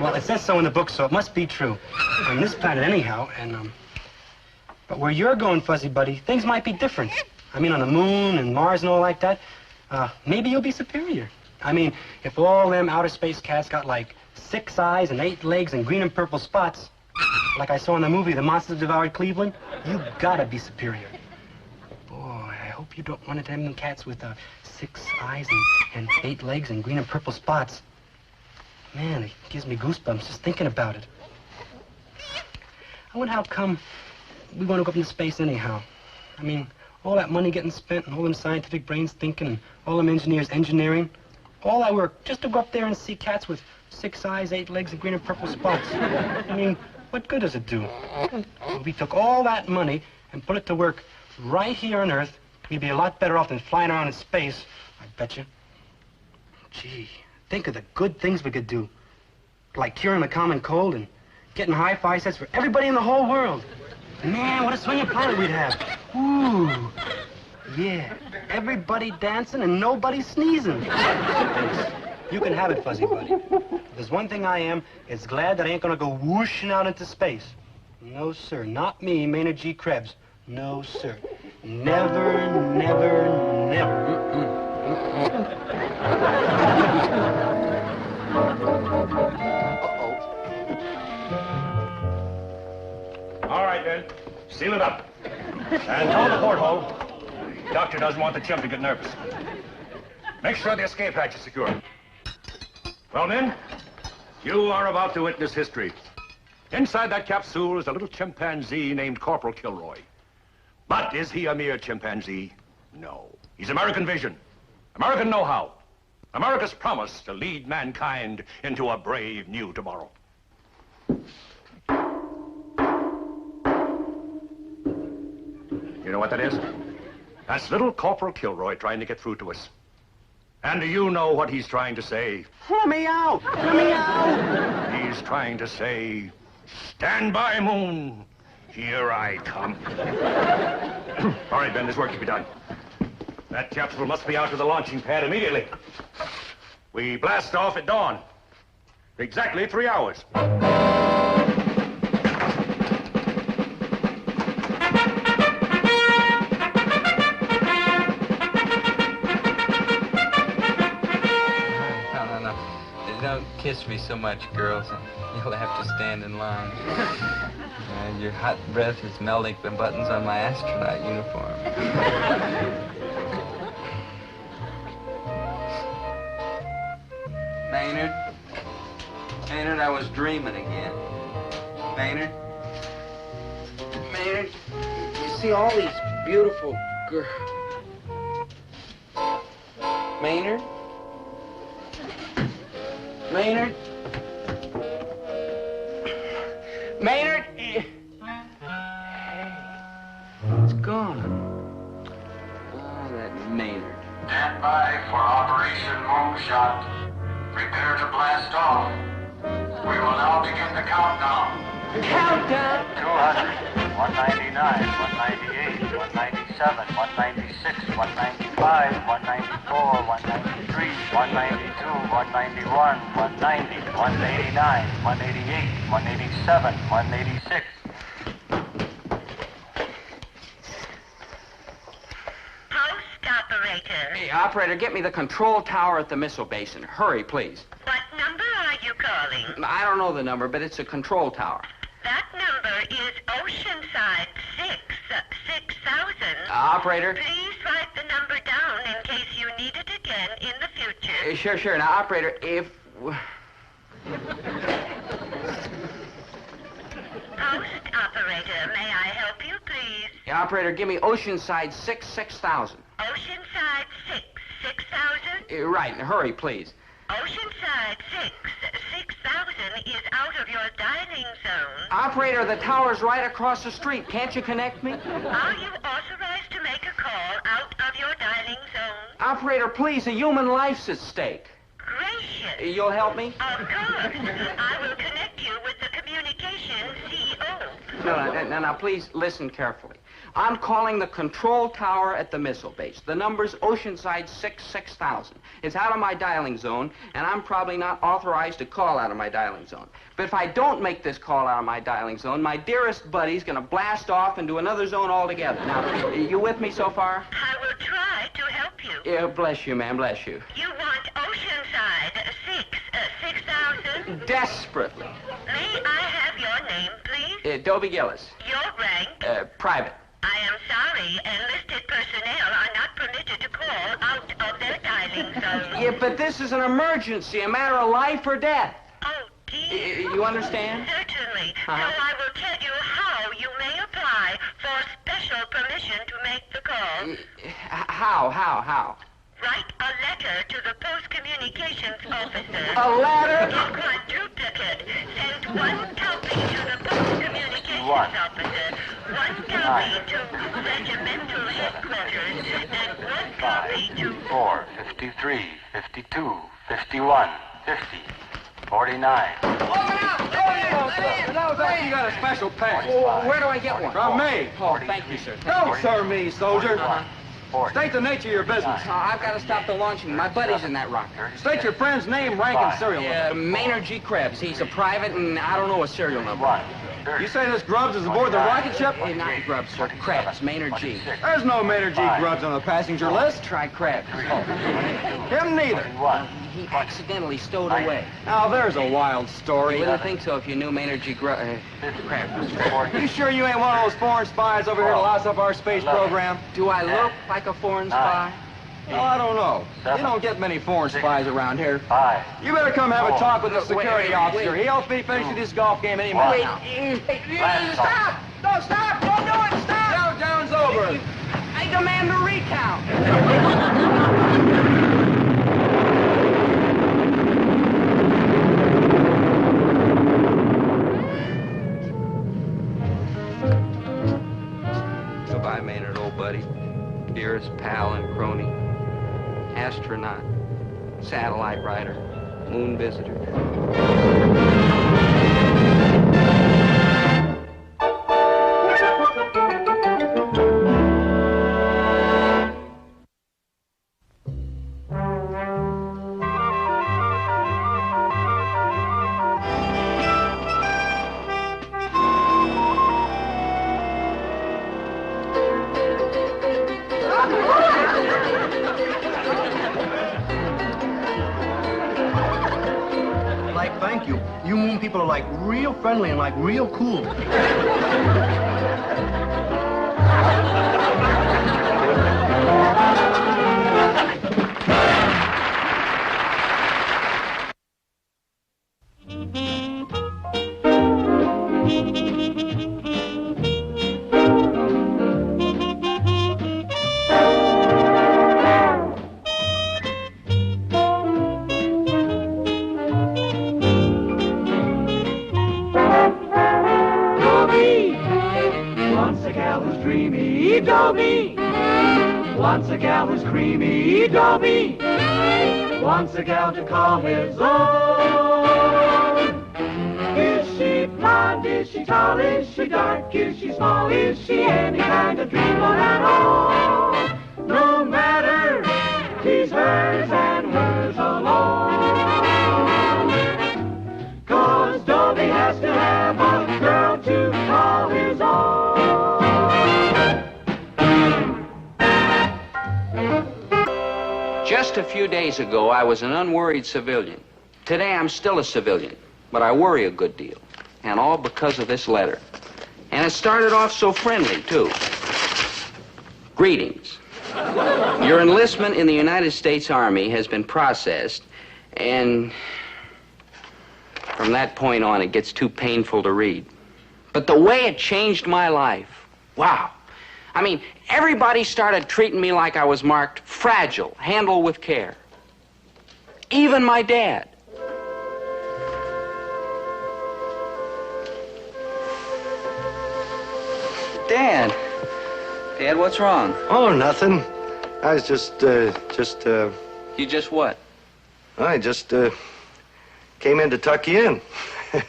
Well, it says so in the book, so it must be true. On this planet anyhow, and but where you're going, Fuzzy Buddy, things might be different. I mean, on the moon and Mars and all like that, maybe you'll be superior. I mean, if all them outer space cats got like 6 eyes and 8 legs and green and purple spots, like I saw in the movie, The Monsters Devoured Cleveland, you gotta be superior. Boy, I hope you don't run into them cats with 6 eyes and 8 legs and green and purple spots. Man, it gives me goosebumps just thinking about it. I wonder how come we want to go up into space anyhow. I mean, all that money getting spent and all them scientific brains thinking and all them engineers engineering. All that work just to go up there and see cats with 6 eyes, 8 legs, and green and purple spots. I mean, what good does it do? If we took all that money and put it to work right here on Earth, we'd be a lot better off than flying around in space, I bet you. Gee, think of the good things we could do. Like curing the common cold and getting hi-fi sets for everybody in the whole world. Man, what a swinging planet we'd have. Ooh. Yeah. Everybody dancing and nobody sneezing. You can have it, Fuzzy Buddy. There's one thing I am, it's glad that I ain't gonna go whooshing out into space. No, sir. Not me, Maynard G. Krebs. No, sir. Never, never, never. All right, then. Seal it up. And tell the porthole. Doctor doesn't want the chimp to get nervous. Make sure the escape hatch is secure. Well, men, you are about to witness history. Inside that capsule is a little chimpanzee named Corporal Kilroy. But is he a mere chimpanzee? No. He's American vision, American know-how, America's promise to lead mankind into a brave new tomorrow. You know what that is? That's little Corporal Kilroy trying to get through to us. And do you know what he's trying to say? Let me out! Let me out! He's trying to say, stand by, Moon. Here I come. All right, Ben, there's work to be done. That capsule must be out to the launching pad immediately. We blast off at dawn. Exactly 3 hours. Don't kiss me so much, girls. You'll have to stand in line. And your hot breath is melting the buttons on my astronaut uniform. Maynard? Maynard, I was dreaming again. Maynard? Maynard, you see all these beautiful girls. Maynard? Maynard? Maynard? Hey, it's gone. Oh, that Maynard. Stand by for Operation Moonshot. Prepare to blast off. We will now begin the countdown. Countdown? 200, 199, 198, 197, 196, 195, 194, 193, 192, 191, 190, 189, 188, 187, 186. Operator. Hey, operator, get me the control tower at the missile basin. Hurry, please. What number are you calling? I don't know the number, but it's a control tower. That number is Oceanside 6000. Operator? Please write the number down in case you need it again in the future. Sure, sure. Now, operator, if... Post operator, may I help you, please? Yeah, operator, give me Oceanside 6000. Oceanside 6000? Right, hurry, please. Oceanside 6000 is out of your dining zone. Operator, the tower's right across the street. Can't you connect me? Are you authorized to make a call out of your dining zone? Operator, please, a human life's at stake. Gracious. You'll help me? Of course. I will connect you with the communications CO. No, please listen carefully. I'm calling the control tower at the missile base. The number's Oceanside 6000. It's out of my dialing zone, and I'm probably not authorized to call out of my dialing zone. But if I don't make this call out of my dialing zone, my dearest buddy's gonna blast off into another zone altogether. Now, you with me so far? I will try to help you. Yeah, bless you, ma'am, bless you. You want Oceanside 6000? Desperately. May I have your name, please? Dobie Gillis. Your rank? Private. I am sorry, enlisted personnel are not permitted to call out of their dialing zone. Yeah, but this is an emergency, a matter of life or death. Oh, dear. You understand? Certainly. So I will tell you how you may apply for special permission to make the call. How? Write a letter to the Post Communications Officer. A letter? In quadruplicate. Send one copy to the Post Communications Officer, one copy to regimental headquarters, and one copy to... 4, 53, 52, 51, 50, 49. You got a special pass. Where do I get one? From me. Oh, thank you, sir. Don't sir me, soldier. State the nature of your business. I've got to stop the launching. My buddy's in that rocket. State your friend's name, rank, and serial number. Maynard G. Krebs. He's a private, and I don't know a serial number. You say this Grubbs is aboard the rocket ship? Not Grubbs, sir. Krebs. Maynard G. There's no Maynard G. Grubbs on the passenger list. Try Krebs. Him neither. He accidentally stowed away. Now, there's a wild story. You wouldn't think so if you knew Maynard G. Krebs. You sure you ain't one of those foreign spies over here to louse up our space program? Do I look like a foreign spy? Well, I don't know. You don't get many foreign spies around here. You better come have a talk with the security officer. He'll be finishing this golf game any minute now. Stop! No, stop! Don't do it! Stop! Countdown's over. I demand a recount. Goodbye, Maynard, old buddy. Dearest pal and crony. Astronaut. Satellite rider. Moon visitor. Thank you. You moon people are like real friendly and like real cool. Dobie, wants a gal who's creamy. Dobie, wants a gal to call his own. Is she blonde? Is she tall? Is she dark? Is she small? Is she any kind of dreamboat at all? No matter, she's hers and hers alone. 'Cause Dobie has to have a girl to call his own. Just a few days ago, I was an unworried civilian. Today, I'm still a civilian, but I worry a good deal. And all because of this letter. And it started off so friendly, too. Greetings. Your enlistment in the United States Army has been processed, and from that point on, it gets too painful to read. But the way it changed my life, wow. I mean, everybody started treating me like I was marked fragile, handle with care. Even my dad. Dad, what's wrong? Oh, nothing. I was just. You just what? I just, came in to tuck you in.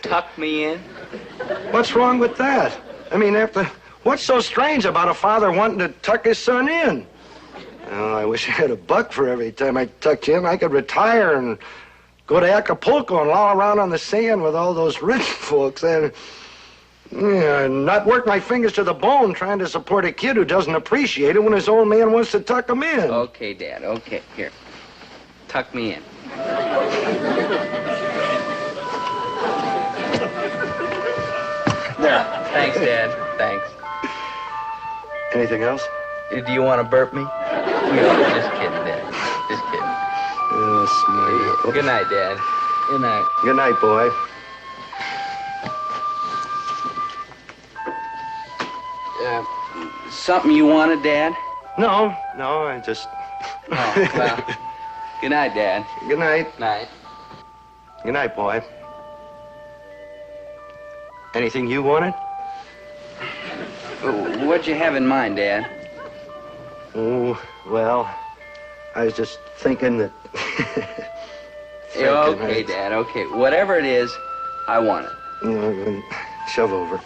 Tuck me in? What's wrong with that? I mean, what's so strange about a father wanting to tuck his son in? Oh, I wish I had a buck for every time I tucked you in. I could retire and go to Acapulco and loll around on the sand with all those rich folks and not work my fingers to the bone trying to support a kid who doesn't appreciate it when his old man wants to tuck him in. Okay, Dad, okay. Here, tuck me in. There. Thanks, Dad. Thanks. Anything else? Do you want to burp me? No, just kidding, Dad. Just kidding. Oh, smart. Good night, Dad. Good night. Good night, boy. Something you wanted, Dad? No, I just... Oh, well, good night, Dad. Good night. Night. Good night, boy. Anything you wanted? What'd you have in mind, Dad? Oh, well, I was just thinking that... Okay, Dad, okay. Whatever it is, I want it. Shove over.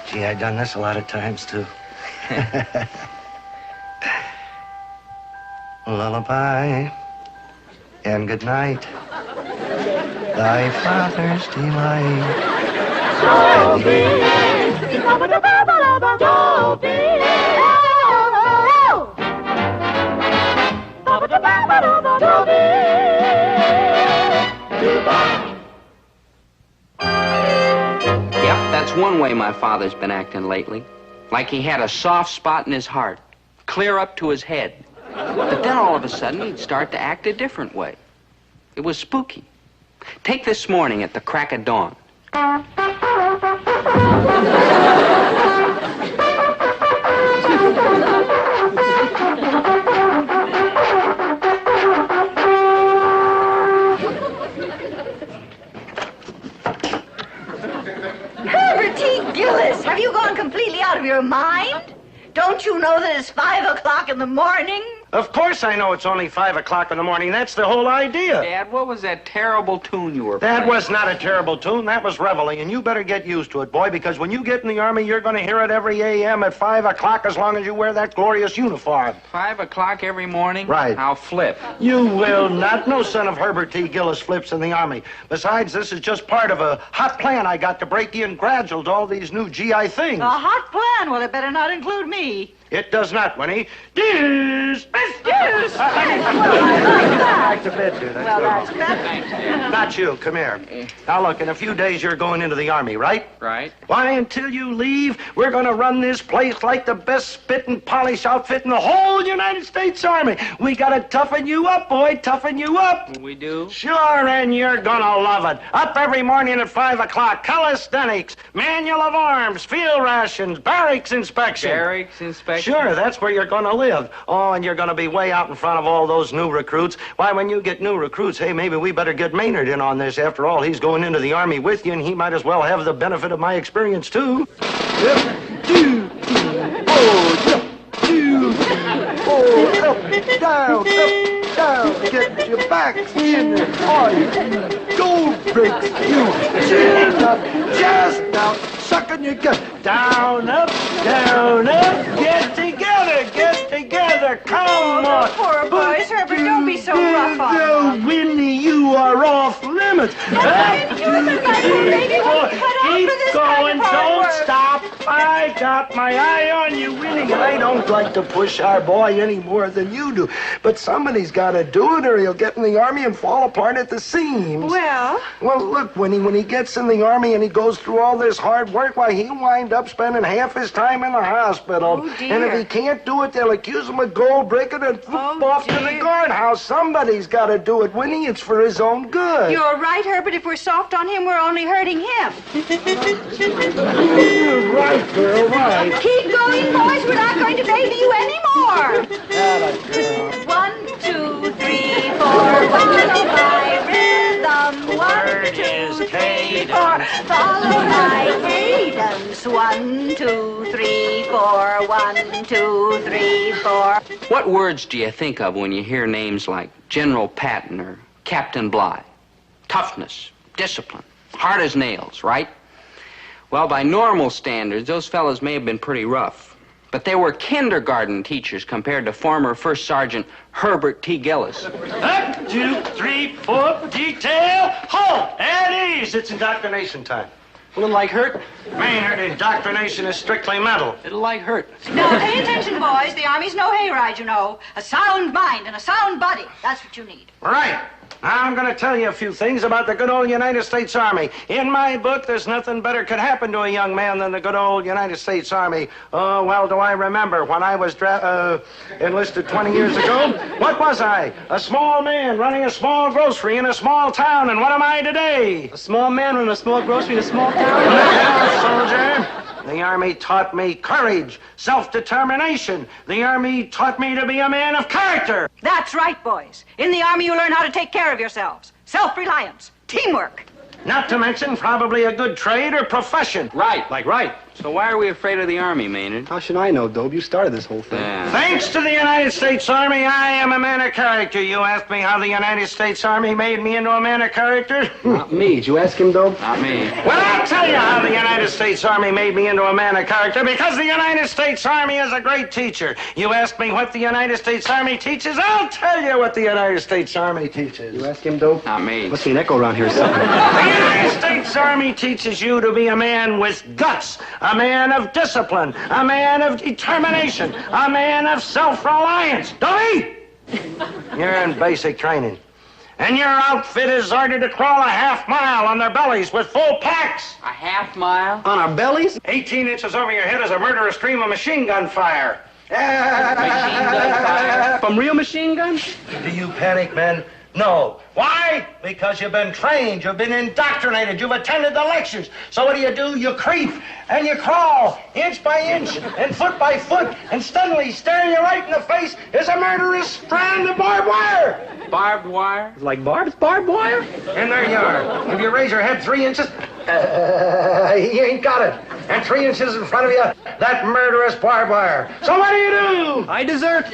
Gee, I've done this a lot of times, too. Lullaby and good night. Thy father's delight. Yep, that's one way my father's been acting lately. Like he had a soft spot in his heart, clear up to his head. But then all of a sudden, he'd start to act a different way. It was spooky. Take this morning at the crack of dawn. Herbert T. Gillis, have you gone completely out of your mind? Don't you know that it's 5 o'clock in the morning? Of course I know it's only 5 o'clock in the morning. That's the whole idea. Dad, what was that terrible tune you were playing? That was not a terrible tune. That was reveille, and you better get used to it, boy, because when you get in the Army, you're going to hear it every a.m. at 5 o'clock as long as you wear that glorious uniform. 5 o'clock every morning? Right. I'll flip. You will not. No son of Herbert T. Gillis flips in the Army. Besides, this is just part of a hot plan I got to break in gradual to all these new GI things. A hot plan? Well, it better not include me. It does not, Winnie. Dispatch! Excuse me. Back to bed, dude. Well, that's better. Not you. Come here. Now, look, in a few days, you're going into the Army, right? Right. Why, until you leave, we're going to run this place like the best spit and polish outfit in the whole United States Army. We got to toughen you up, boy. Toughen you up. We do? Sure, and you're going to love it. Up every morning at 5 o'clock. Calisthenics, manual of arms, field rations, barracks inspection. Barracks inspection? Sure, that's where you're going to live. Oh, and you're going to be way out in front of all those new recruits. Why, when you get new recruits, hey, maybe we better get Maynard in on this. After all, he's going into the Army with you, and he might as well have the benefit of my experience, too. Down, get your backs in the oil. Gold bricks, you. Just now, sucking your gut. Down, up, get together, come on. Poor boys, Herbert, don't be so rough on them. Winnie, you are off limits. Keep going, don't stop. I got my eye on you, Winnie. I don't like to push our boy any more than you do, but somebody's got to do it or he'll get in the Army and fall apart at the seams. Well, look, Winnie, when he gets in the Army and he goes through all this hard work, why, he'll wind up spending half his time in the hospital. Oh, dear. And if he can't do it, they'll accuse him of gold breaking and off to the guardhouse. Somebody's got to do it, Winnie. It's for his own good. you're right, Herbert. If we're soft on him, we're only hurting him. You're right, girl, right. Keep going, boys. We're not going to baby you anymore. 1, 2, 3, 4. Follow my rhythm. 1, 2, 3, 4. Follow my cadence. 1, 2, 3, 4. 1, 2, 3, 4. What words do you think of when you hear names like General Patton or Captain Bligh? Toughness, discipline, hard as nails, right? Well, by normal standards, those fellas may have been pretty rough. But they were kindergarten teachers compared to former First Sergeant Herbert T. Gillis. 1, 2, 3, 4, detail, halt, at ease. It's indoctrination time. A little like Hurt? Maynard, indoctrination is strictly mental. It'll like Hurt. Now, pay attention, boys. The Army's no hayride, you know. A sound mind and a sound body. That's what you need. Right. Now, I'm going to tell you a few things about the good old United States Army. In my book, there's nothing better could happen to a young man than the good old United States Army. Oh, well, do I remember when I was enlisted 20 years ago? What was I? A small man running a small grocery in a small town, and what am I today? A small man running a small grocery in a small town? Soldier. The Army taught me courage, self-determination. The Army taught me to be a man of character. That's right, boys. In the Army, you learn how to take care of yourselves. Self-reliance, teamwork. Not to mention probably a good trade or profession. Right. Like right. So why are we afraid of the Army, Maynard? How should I know, Dobe? You started this whole thing. Thanks to the United States Army, I am a man of character. You asked me how the United States Army made me into a man of character? Not me. Did you ask him, Dobe? Not me. Well, I'll tell you how the United States Army made me into a man of character, because the United States Army is a great teacher. You ask me what the United States Army teaches, I'll tell you what the United States Army teaches. You ask him, Dobe? Not me. Must be an echo around here or something. The United States Army teaches you to be a man with guts, a man of discipline, a man of determination, a man of self-reliance. Dobie? You're in basic training. And your outfit is ordered to crawl a half-mile on their bellies with full packs. A half-mile? On our bellies? 18 inches over your head is a murderous stream of machine gun fire. Machine gun fire? From real machine guns? Do you panic, men? No. Why? Because you've been trained, you've been indoctrinated, you've attended the lectures. So what do? You creep and you crawl inch by inch and foot by foot, and suddenly staring you right in the face is a murderous strand of barbed wire. Barbed wire? Like barbed wire? And there you are. If you raise your head 3 inches, he ain't got it. And 3 inches in front of you, that murderous barbed wire. So what do? I desert.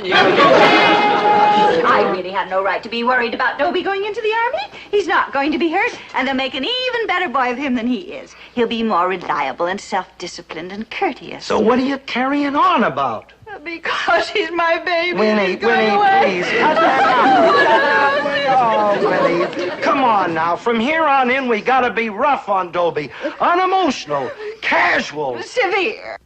I really have no right to be worried about Dobie going into the Army. He's not going to be hurt, and they'll make an even better boy of him than he is. He'll be more reliable and self-disciplined and courteous. So what are you carrying on about? Because he's my baby. Winnie, please. Cut that out. Oh, Winnie. Come on now. From here on in, we gotta be rough on Dobie. Unemotional. Casual. Severe.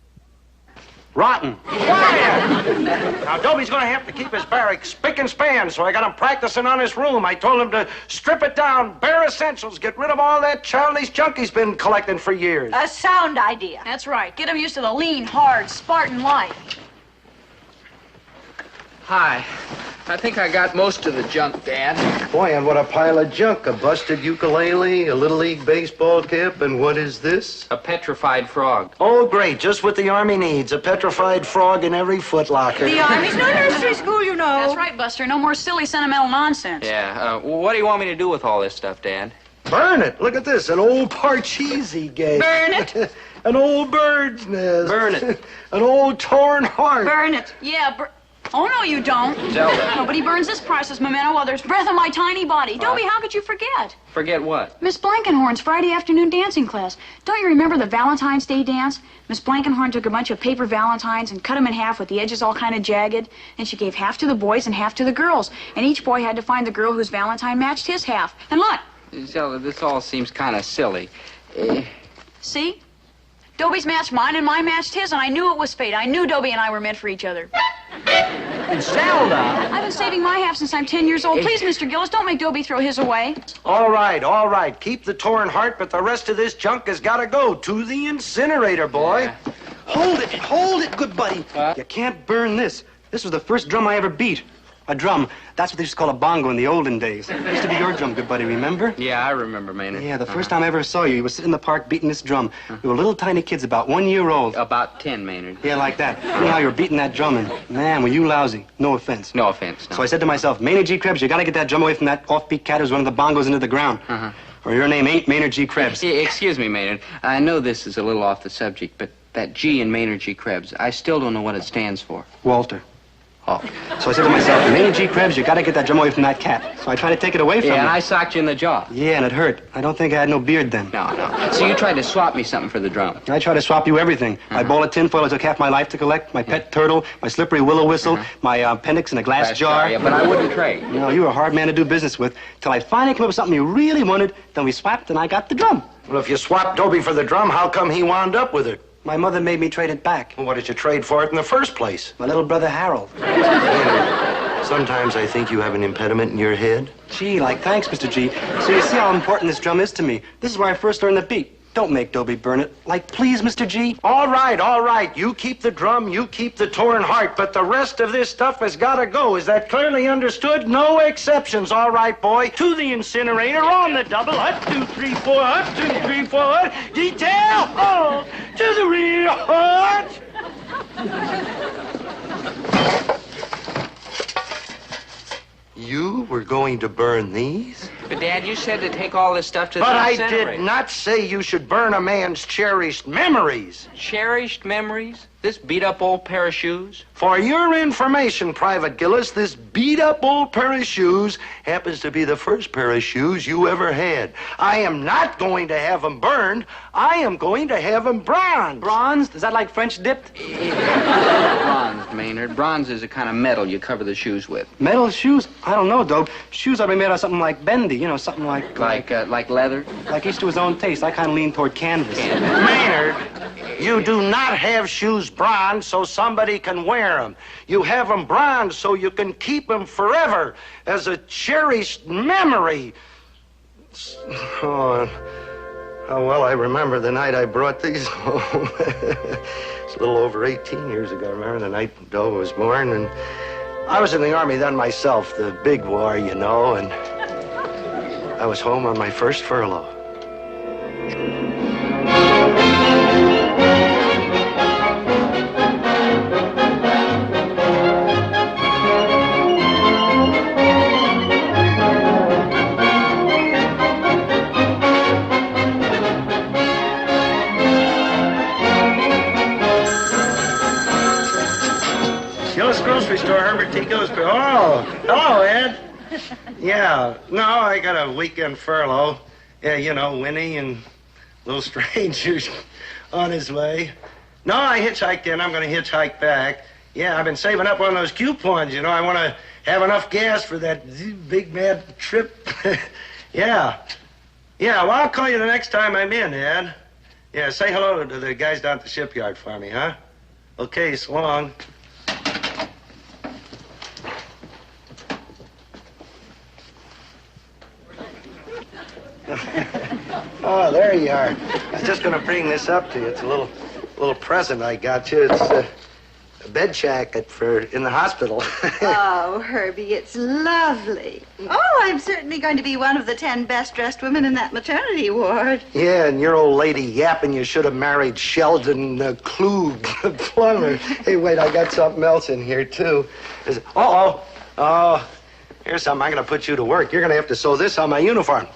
Rotten. Quiet! Now, Dobie's going to have to keep his barrack spick and span, so I got him practicing on his room. I told him to strip it down, bare essentials, get rid of all that childish junk he's been collecting for years. A sound idea. That's right. Get him used to the lean, hard, Spartan life. Hi. I think I got most of the junk, Dad. Boy, and what a pile of junk. A busted ukulele, a Little League baseball cap, and what is this? A petrified frog. Oh, great. Just what the Army needs. A petrified frog in every footlocker. The Army's no nursery school, you know. That's right, Buster. No more silly, sentimental nonsense. Yeah, what do you want me to do with all this stuff, Dad? Burn it. Look at this. An old Parcheesi gate. Burn it. An old bird's nest. Burn it. An old torn heart. Burn it. Yeah, Oh, no, you don't. Zelda. Nobody burns this priceless memento while there's breath in my tiny body. Dobie, how could you forget? Forget what? Miss Blankenhorn's Friday afternoon dancing class. Don't you remember the Valentine's Day dance? Miss Blankenhorn took a bunch of paper valentines and cut them in half with the edges all kind of jagged. And she gave half to the boys and half to the girls. And each boy had to find the girl whose valentine matched his half. And look. Zelda, this all seems kind of silly. See? Dobie's matched mine and mine matched his, and I knew it was fate. I knew Dobie and I were meant for each other. Zelda! I've been saving my half since I'm 10 years old. Please, Mr. Gillis, don't make Dobie throw his away. All right. Keep the torn heart, but the rest of this junk has got to go to the incinerator, boy. Yeah. Hold it, good buddy. You can't burn this. This was the first drum I ever beat. A drum. That's what they used to call a bongo in the olden days. It used to be your drum, good buddy, remember? Yeah, I remember, Maynard. Yeah, the first time I ever saw you, you were sitting in the park beating this drum. We were little tiny kids, about 1 year old. About 10, Maynard. Yeah, like that. Anyhow, you were beating that drum, and man, were you lousy. No offense. No offense, no. So I said to myself, Maynard G. Krebs, you gotta get that drum away from that offbeat cat who's running the bongos into the ground. Or your name ain't Maynard G. Krebs. Excuse me, Maynard. I know this is a little off the subject, but that G in Maynard G. Krebs, I still don't know what it stands for. Walter. Oh. So I said to myself, Maynard G. Krebs, you gotta get that drum away from that cat. So I tried to take it away from him. Yeah, and I socked you in the jaw. Yeah, and it hurt. I don't think I had no beard then. No. So you tried to swap me something for the drum. I tried to swap you everything. My bowl of tinfoil it took half my life to collect, my pet turtle, my slippery willow whistle, my appendix in a glass jar. Yeah, but I wouldn't trade. You know, you were a hard man to do business with, till I finally came up with something you really wanted, then we swapped and I got the drum. Well, if you swapped Dobie for the drum, how come he wound up with it? My mother made me trade it back. Well, what did you trade for it in the first place? My little brother Harold. Sometimes I think you have an impediment in your head. Gee, thanks, Mr. G. So you see how important this drum is to me. This is where I first learned the beat. Don't make Dobie burn it. Please, Mr. G. All right. You keep the drum, you keep the torn heart, but the rest of this stuff has got to go. Is that clearly understood? No exceptions. All right, boy. To the incinerator on the double. 1, 2, 3, 4. 1, 2, 3, 4. Detail. Oh, to the rear heart. You were going to burn these? But, Dad, you said to take all this stuff to but the I incinerator. did not say you should burn a man's cherished memories. Cherished memories? This beat-up old pair of shoes? For your information, Private Gillis, this beat-up old pair of shoes happens to be the first pair of shoes you ever had. I am not going to have them burned. I am going to have them bronzed. Bronzed? Is that like French dipped? Bronzed, Maynard. Bronze is a kind of metal you cover the shoes with. Metal shoes? I don't know, Dope. Shoes ought to be made out of something like bendy, you know, something like... Like leather? Like each to his own taste. I kind of lean toward canvas. Maynard, you do not have shoes bronzed so somebody can wear them. You have them bronzed so you can keep them forever as a cherished memory. Oh, how well I remember the night I brought these home. It's a little over 18 years ago. I remember the night Doe was born, and I was in the Army then myself, the big war, you know, and I was home on my first furlough. Gillis Grocery Store, Herbert T. Gillis. Oh, hello, Ed. Yeah, no, I got a weekend furlough. Yeah, you know, Winnie and little strangers on his way. No, I hitchhiked in. I'm going to hitchhike back. Yeah, I've been saving up on those coupons, you know. I want to have enough gas for that big mad trip. Yeah. Yeah, well, I'll call you the next time I'm in, Ed. Yeah, say hello to the guys down at the shipyard for me, huh? Okay, so long. Oh, there you are. I was just going to bring this up to you. It's a little present I got you. It's a bed jacket for in the hospital. Oh, Herbie, it's lovely. Oh, I'm certainly going to be one of the 10 best-dressed women in that maternity ward. Yeah, and your old lady yapping you should have married Sheldon Klug, the plumber. Hey, wait, I got something else in here, too. Oh, here's something. I'm going to put you to work. You're going to have to sew this on my uniform.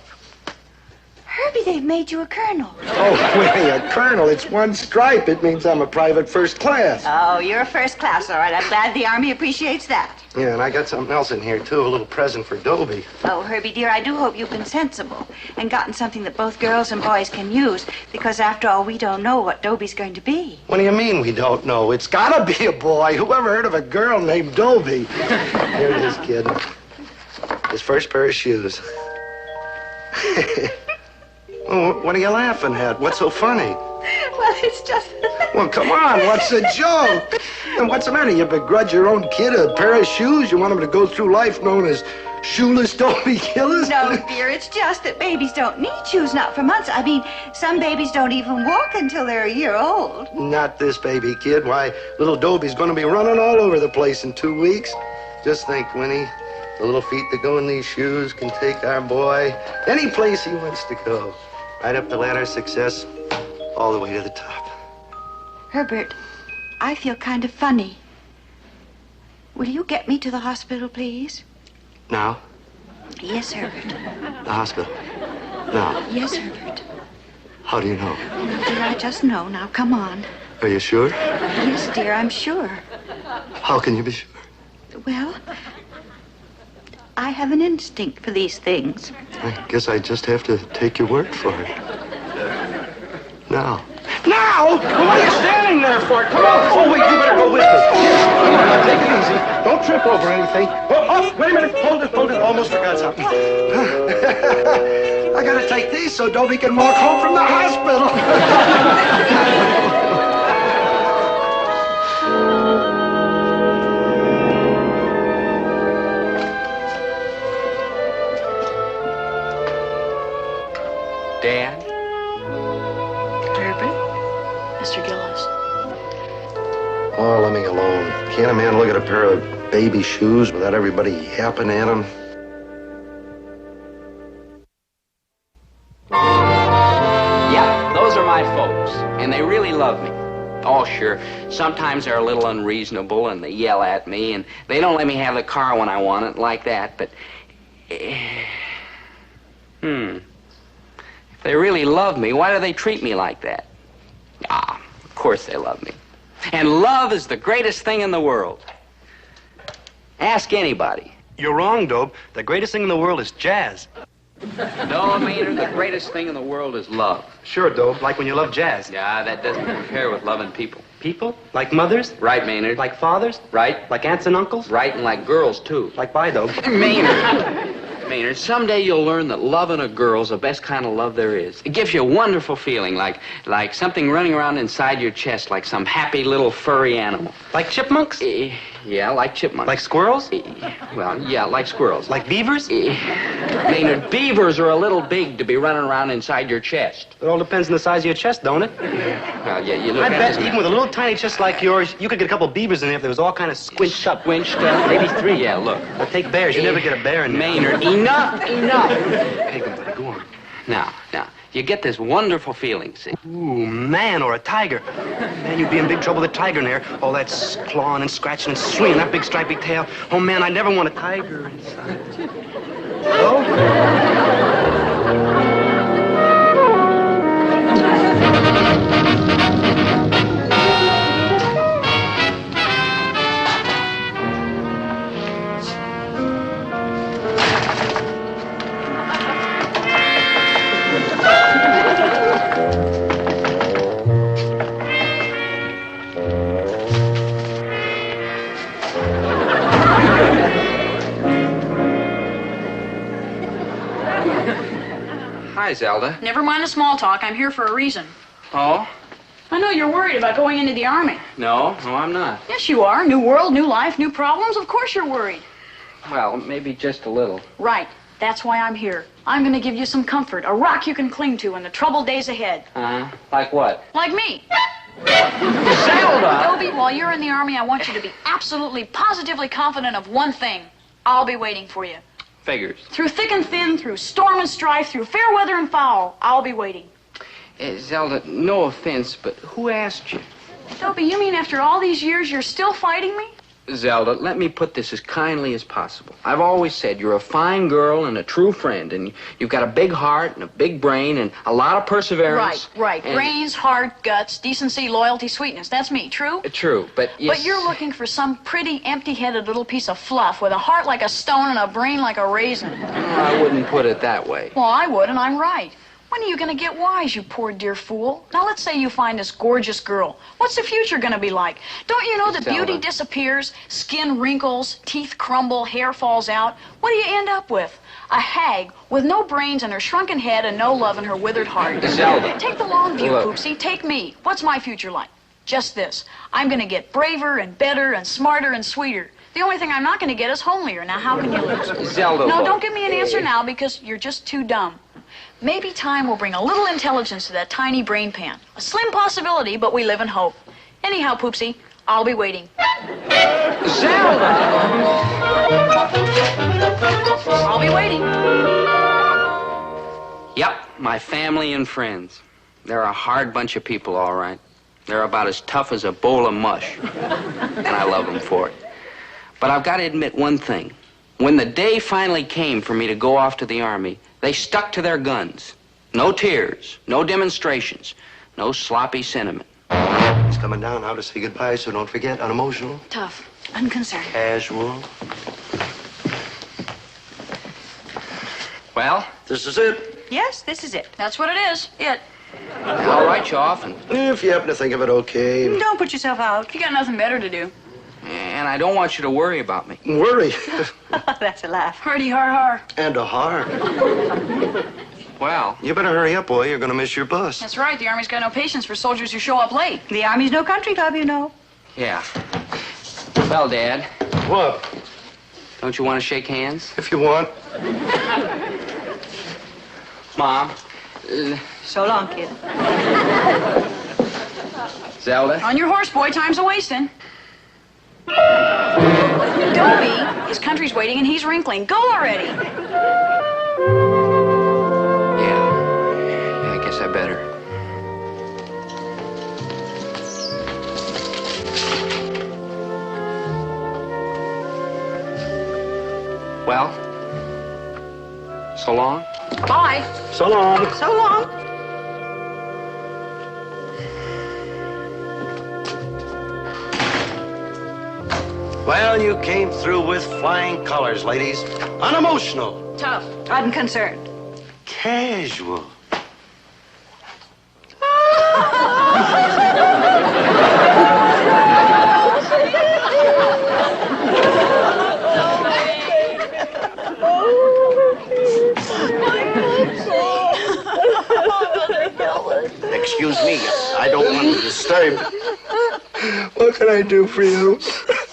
Herbie, they've made you a colonel. Oh, wait, a colonel. It's one stripe. It means I'm a private first class. Oh, you're first class, all right. I'm glad the Army appreciates that. Yeah, and I got something else in here, too. A little present for Dobie. Oh, Herbie, dear, I do hope you've been sensible and gotten something that both girls and boys can use, because after all, we don't know what Dobie's going to be. What do you mean we don't know? It's gotta be a boy. Whoever heard of a girl named Dobie? Here it is, kid. His first pair of shoes. Oh, what are you laughing at? What's so funny? Well, it's just... Well, come on, what's the joke? And what's the matter? You begrudge your own kid a pair of shoes? You want him to go through life known as shoeless Dobie Gillis? No, dear, it's just that babies don't need shoes, not for months. I mean, some babies don't even walk until they're a year old. Not this baby, kid. Why, little Dobie's going to be running all over the place in 2 weeks. Just think, Winnie, the little feet that go in these shoes can take our boy any place he wants to go. Right up the ladder of success, all the way to the top. Herbert, I feel kind of funny. Will you get me to the hospital, please? Now? Yes, Herbert. The hospital. Now? Yes, Herbert. How do you know? No, dear, I just know. Now, come on. Are you sure? Yes, dear, I'm sure. How can you be sure? Well, I have an instinct for these things. I guess I just have to take your word for it. Now? Now? Well, what are you standing there for? Come on. Oh, wait, you better go with me. Come on, now, take it easy. Don't trip over anything. Oh, wait a minute. Hold it. Almost forgot something. I gotta take these so Dobie can walk home from the hospital. Dad? Herbert? Mr. Gillis? Oh, let me alone. Can't a man look at a pair of baby shoes without everybody yapping at him? Yeah, those are my folks, and they really love me. Oh, sure. Sometimes they're a little unreasonable, and they yell at me, and they don't let me have the car when I want it, like that, but... If they really love me, why do they treat me like that? Ah, of course they love me. And love is the greatest thing in the world. Ask anybody. You're wrong, Dobe. The greatest thing in the world is jazz. No, Maynard, the greatest thing in the world is love. Sure, Dobe, like when you love jazz. Yeah, that doesn't compare with loving people. People? Like mothers? Right, Maynard. Like fathers? Right. Like aunts and uncles? Right, and like girls, too. Like bi, Dobe. Maynard, someday you'll learn that loving a girl's the best kind of love there is. It gives you a wonderful feeling, like something running around inside your chest, like some happy little furry animal. Like chipmunks? Yeah, like chipmunks. Like squirrels? Well, yeah, like squirrels. Like beavers? Maynard, beavers are a little big to be running around inside your chest. It all depends on the size of your chest, don't it? Well, yeah, you look I at bet this even with a little tiny chest like yours, you could get a couple beavers in there if there was all kind of squinched up. Squinched up? Maybe 3. Yeah, look. Well, take bears. You never get a bear in there. Maynard, enough! Hey, buddy, go on. Now, you get this wonderful feeling, see? Ooh, man, or a tiger. Man, you'd be in big trouble with a tiger in there. All that clawing and scratching and swinging that big stripy tail. Oh, man, I never want a tiger inside. Hi, Zelda. Never mind the small talk. I'm here for a reason. Oh? I know tell you're worried about going into the Army. No, I'm not. Yes, you are. New world, new life, new problems. Of course you're worried. Well, maybe just a little. Right. That's why I'm here. I'm going to give you some comfort, a rock you can cling to in the troubled days ahead. Like what? Like me. Zelda! Dobie, while you're in the Army, I want you to be absolutely, positively confident of one thing. I'll be waiting for you. Figures. Through thick and thin, through storm and strife, through fair weather and foul, I'll be waiting. Zelda, no offense, but who asked you? Dobie, you mean after all these years you're still fighting me? Zelda, let me put this as kindly as possible. I've always said you're a fine girl and a true friend, and you've got a big heart and a big brain and a lot of perseverance. Right. And Brains, heart, guts, decency, loyalty, sweetness. That's me, true? True, but yes. But you're looking for some pretty empty-headed little piece of fluff with a heart like a stone and a brain like a raisin. I wouldn't put it that way. Well, I would, and I'm right. When are you going to get wise, you poor dear fool? Now, let's say you find this gorgeous girl. What's the future going to be like? Don't you know that Zelda. beauty disappears, skin wrinkles, teeth crumble, hair falls out? What do you end up with? A hag with no brains in her shrunken head and no love in her withered heart. Zelda. Take the long view, Look. Poopsie. Take me. What's my future like? Just this. I'm going to get braver and better and smarter and sweeter. The only thing I'm not going to get is homelier. Now, how can you lose? Zelda, No, look. don't give me an answer now because you're just too dumb. Maybe time will bring a little intelligence to that tiny brain pan. A slim possibility, but we live in hope. Anyhow, Poopsie, I'll be waiting. Zelda! I'll be waiting. Yep, my family and friends. They're a hard bunch of people, all right. They're about as tough as a bowl of mush. And I love them for it. But I've got to admit one thing. When the day finally came for me to go off to the Army, they stuck to their guns. No tears, no demonstrations, no sloppy sentiment. He's coming down now to say goodbye, so don't forget, unemotional. Tough, unconcerned. Casual. Well? This is it. Yes, this is it. That's what it is. It. I'll write you off, and If you happen to think of it, okay. Don't put yourself out. You got nothing better to do. I don't want you to worry about me. Worry. That's a laugh. Hardy har har. And a heart. Well, You better hurry up, boy. You're going to miss your bus. That's right. The Army's got no patience for soldiers who show up late. The Army's no country club, you know. yeah. Well, Dad, What? don't you want to shake hands? If you want. Mom, So long, kid. Zelda, On your horse, boy. Time's a-wasting. Dobie, his country's waiting and he's wrinkling. Go already. yeah, I guess I better. Well, so long. Bye. So long. So long. Well, you came through with flying colors, ladies. Unemotional. Tough. Unconcerned. Casual. Excuse me, I don't want to disturb. What can I do for you?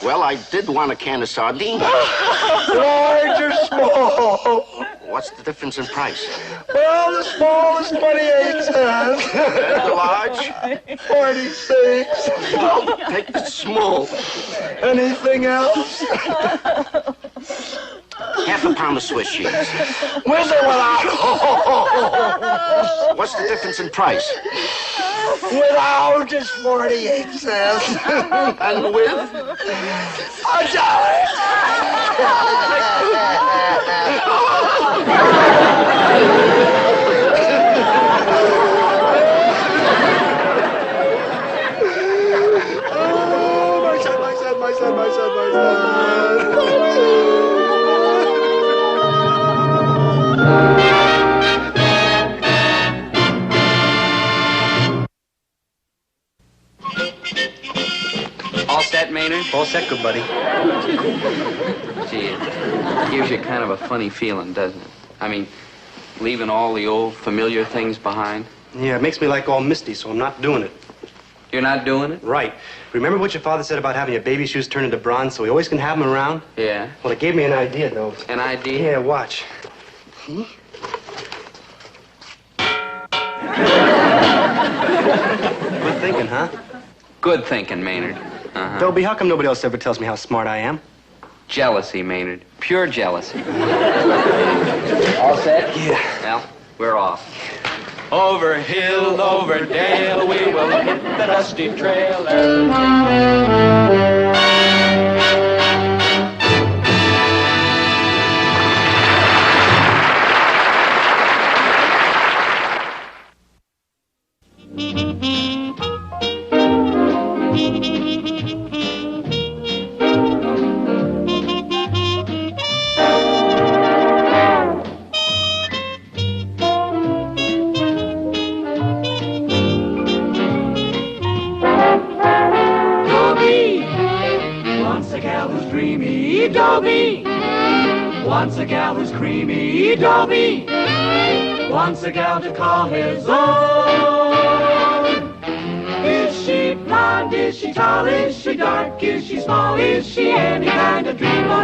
Well, I did want a can of sardines. Large or small? What's the difference in price? Well, the small is 28 cents. And the large? 46. I'll take the small. Anything else? Half a pound of Swiss cheese. With or without? What's the difference in price? Without is 48 cents. And with? My son. All set, Maynard? All set, good buddy. Gee, it gives you kind of a funny feeling, doesn't it? I mean, leaving all the old familiar things behind. Yeah, it makes me like all misty, so I'm not doing it. You're not doing it? Right. Remember what your father said about having your baby shoes turned into bronze so we always can have them around? Yeah. Well, it gave me an idea, though. An idea? Yeah, watch. Hmm? Good thinking, huh? Good thinking, Maynard. Uh-huh. Dobie, how come nobody else ever tells me how smart I am? Jealousy, Maynard. Pure jealousy. All set? Yeah. Well, we're off. Over hill, over dale, we will hit the dusty trail. Dobie, wants a gal who's creamy. Dobie, wants a gal to call his own. Is she blonde? Is she tall? Is she dark? Is she small? Is she any kind of dream or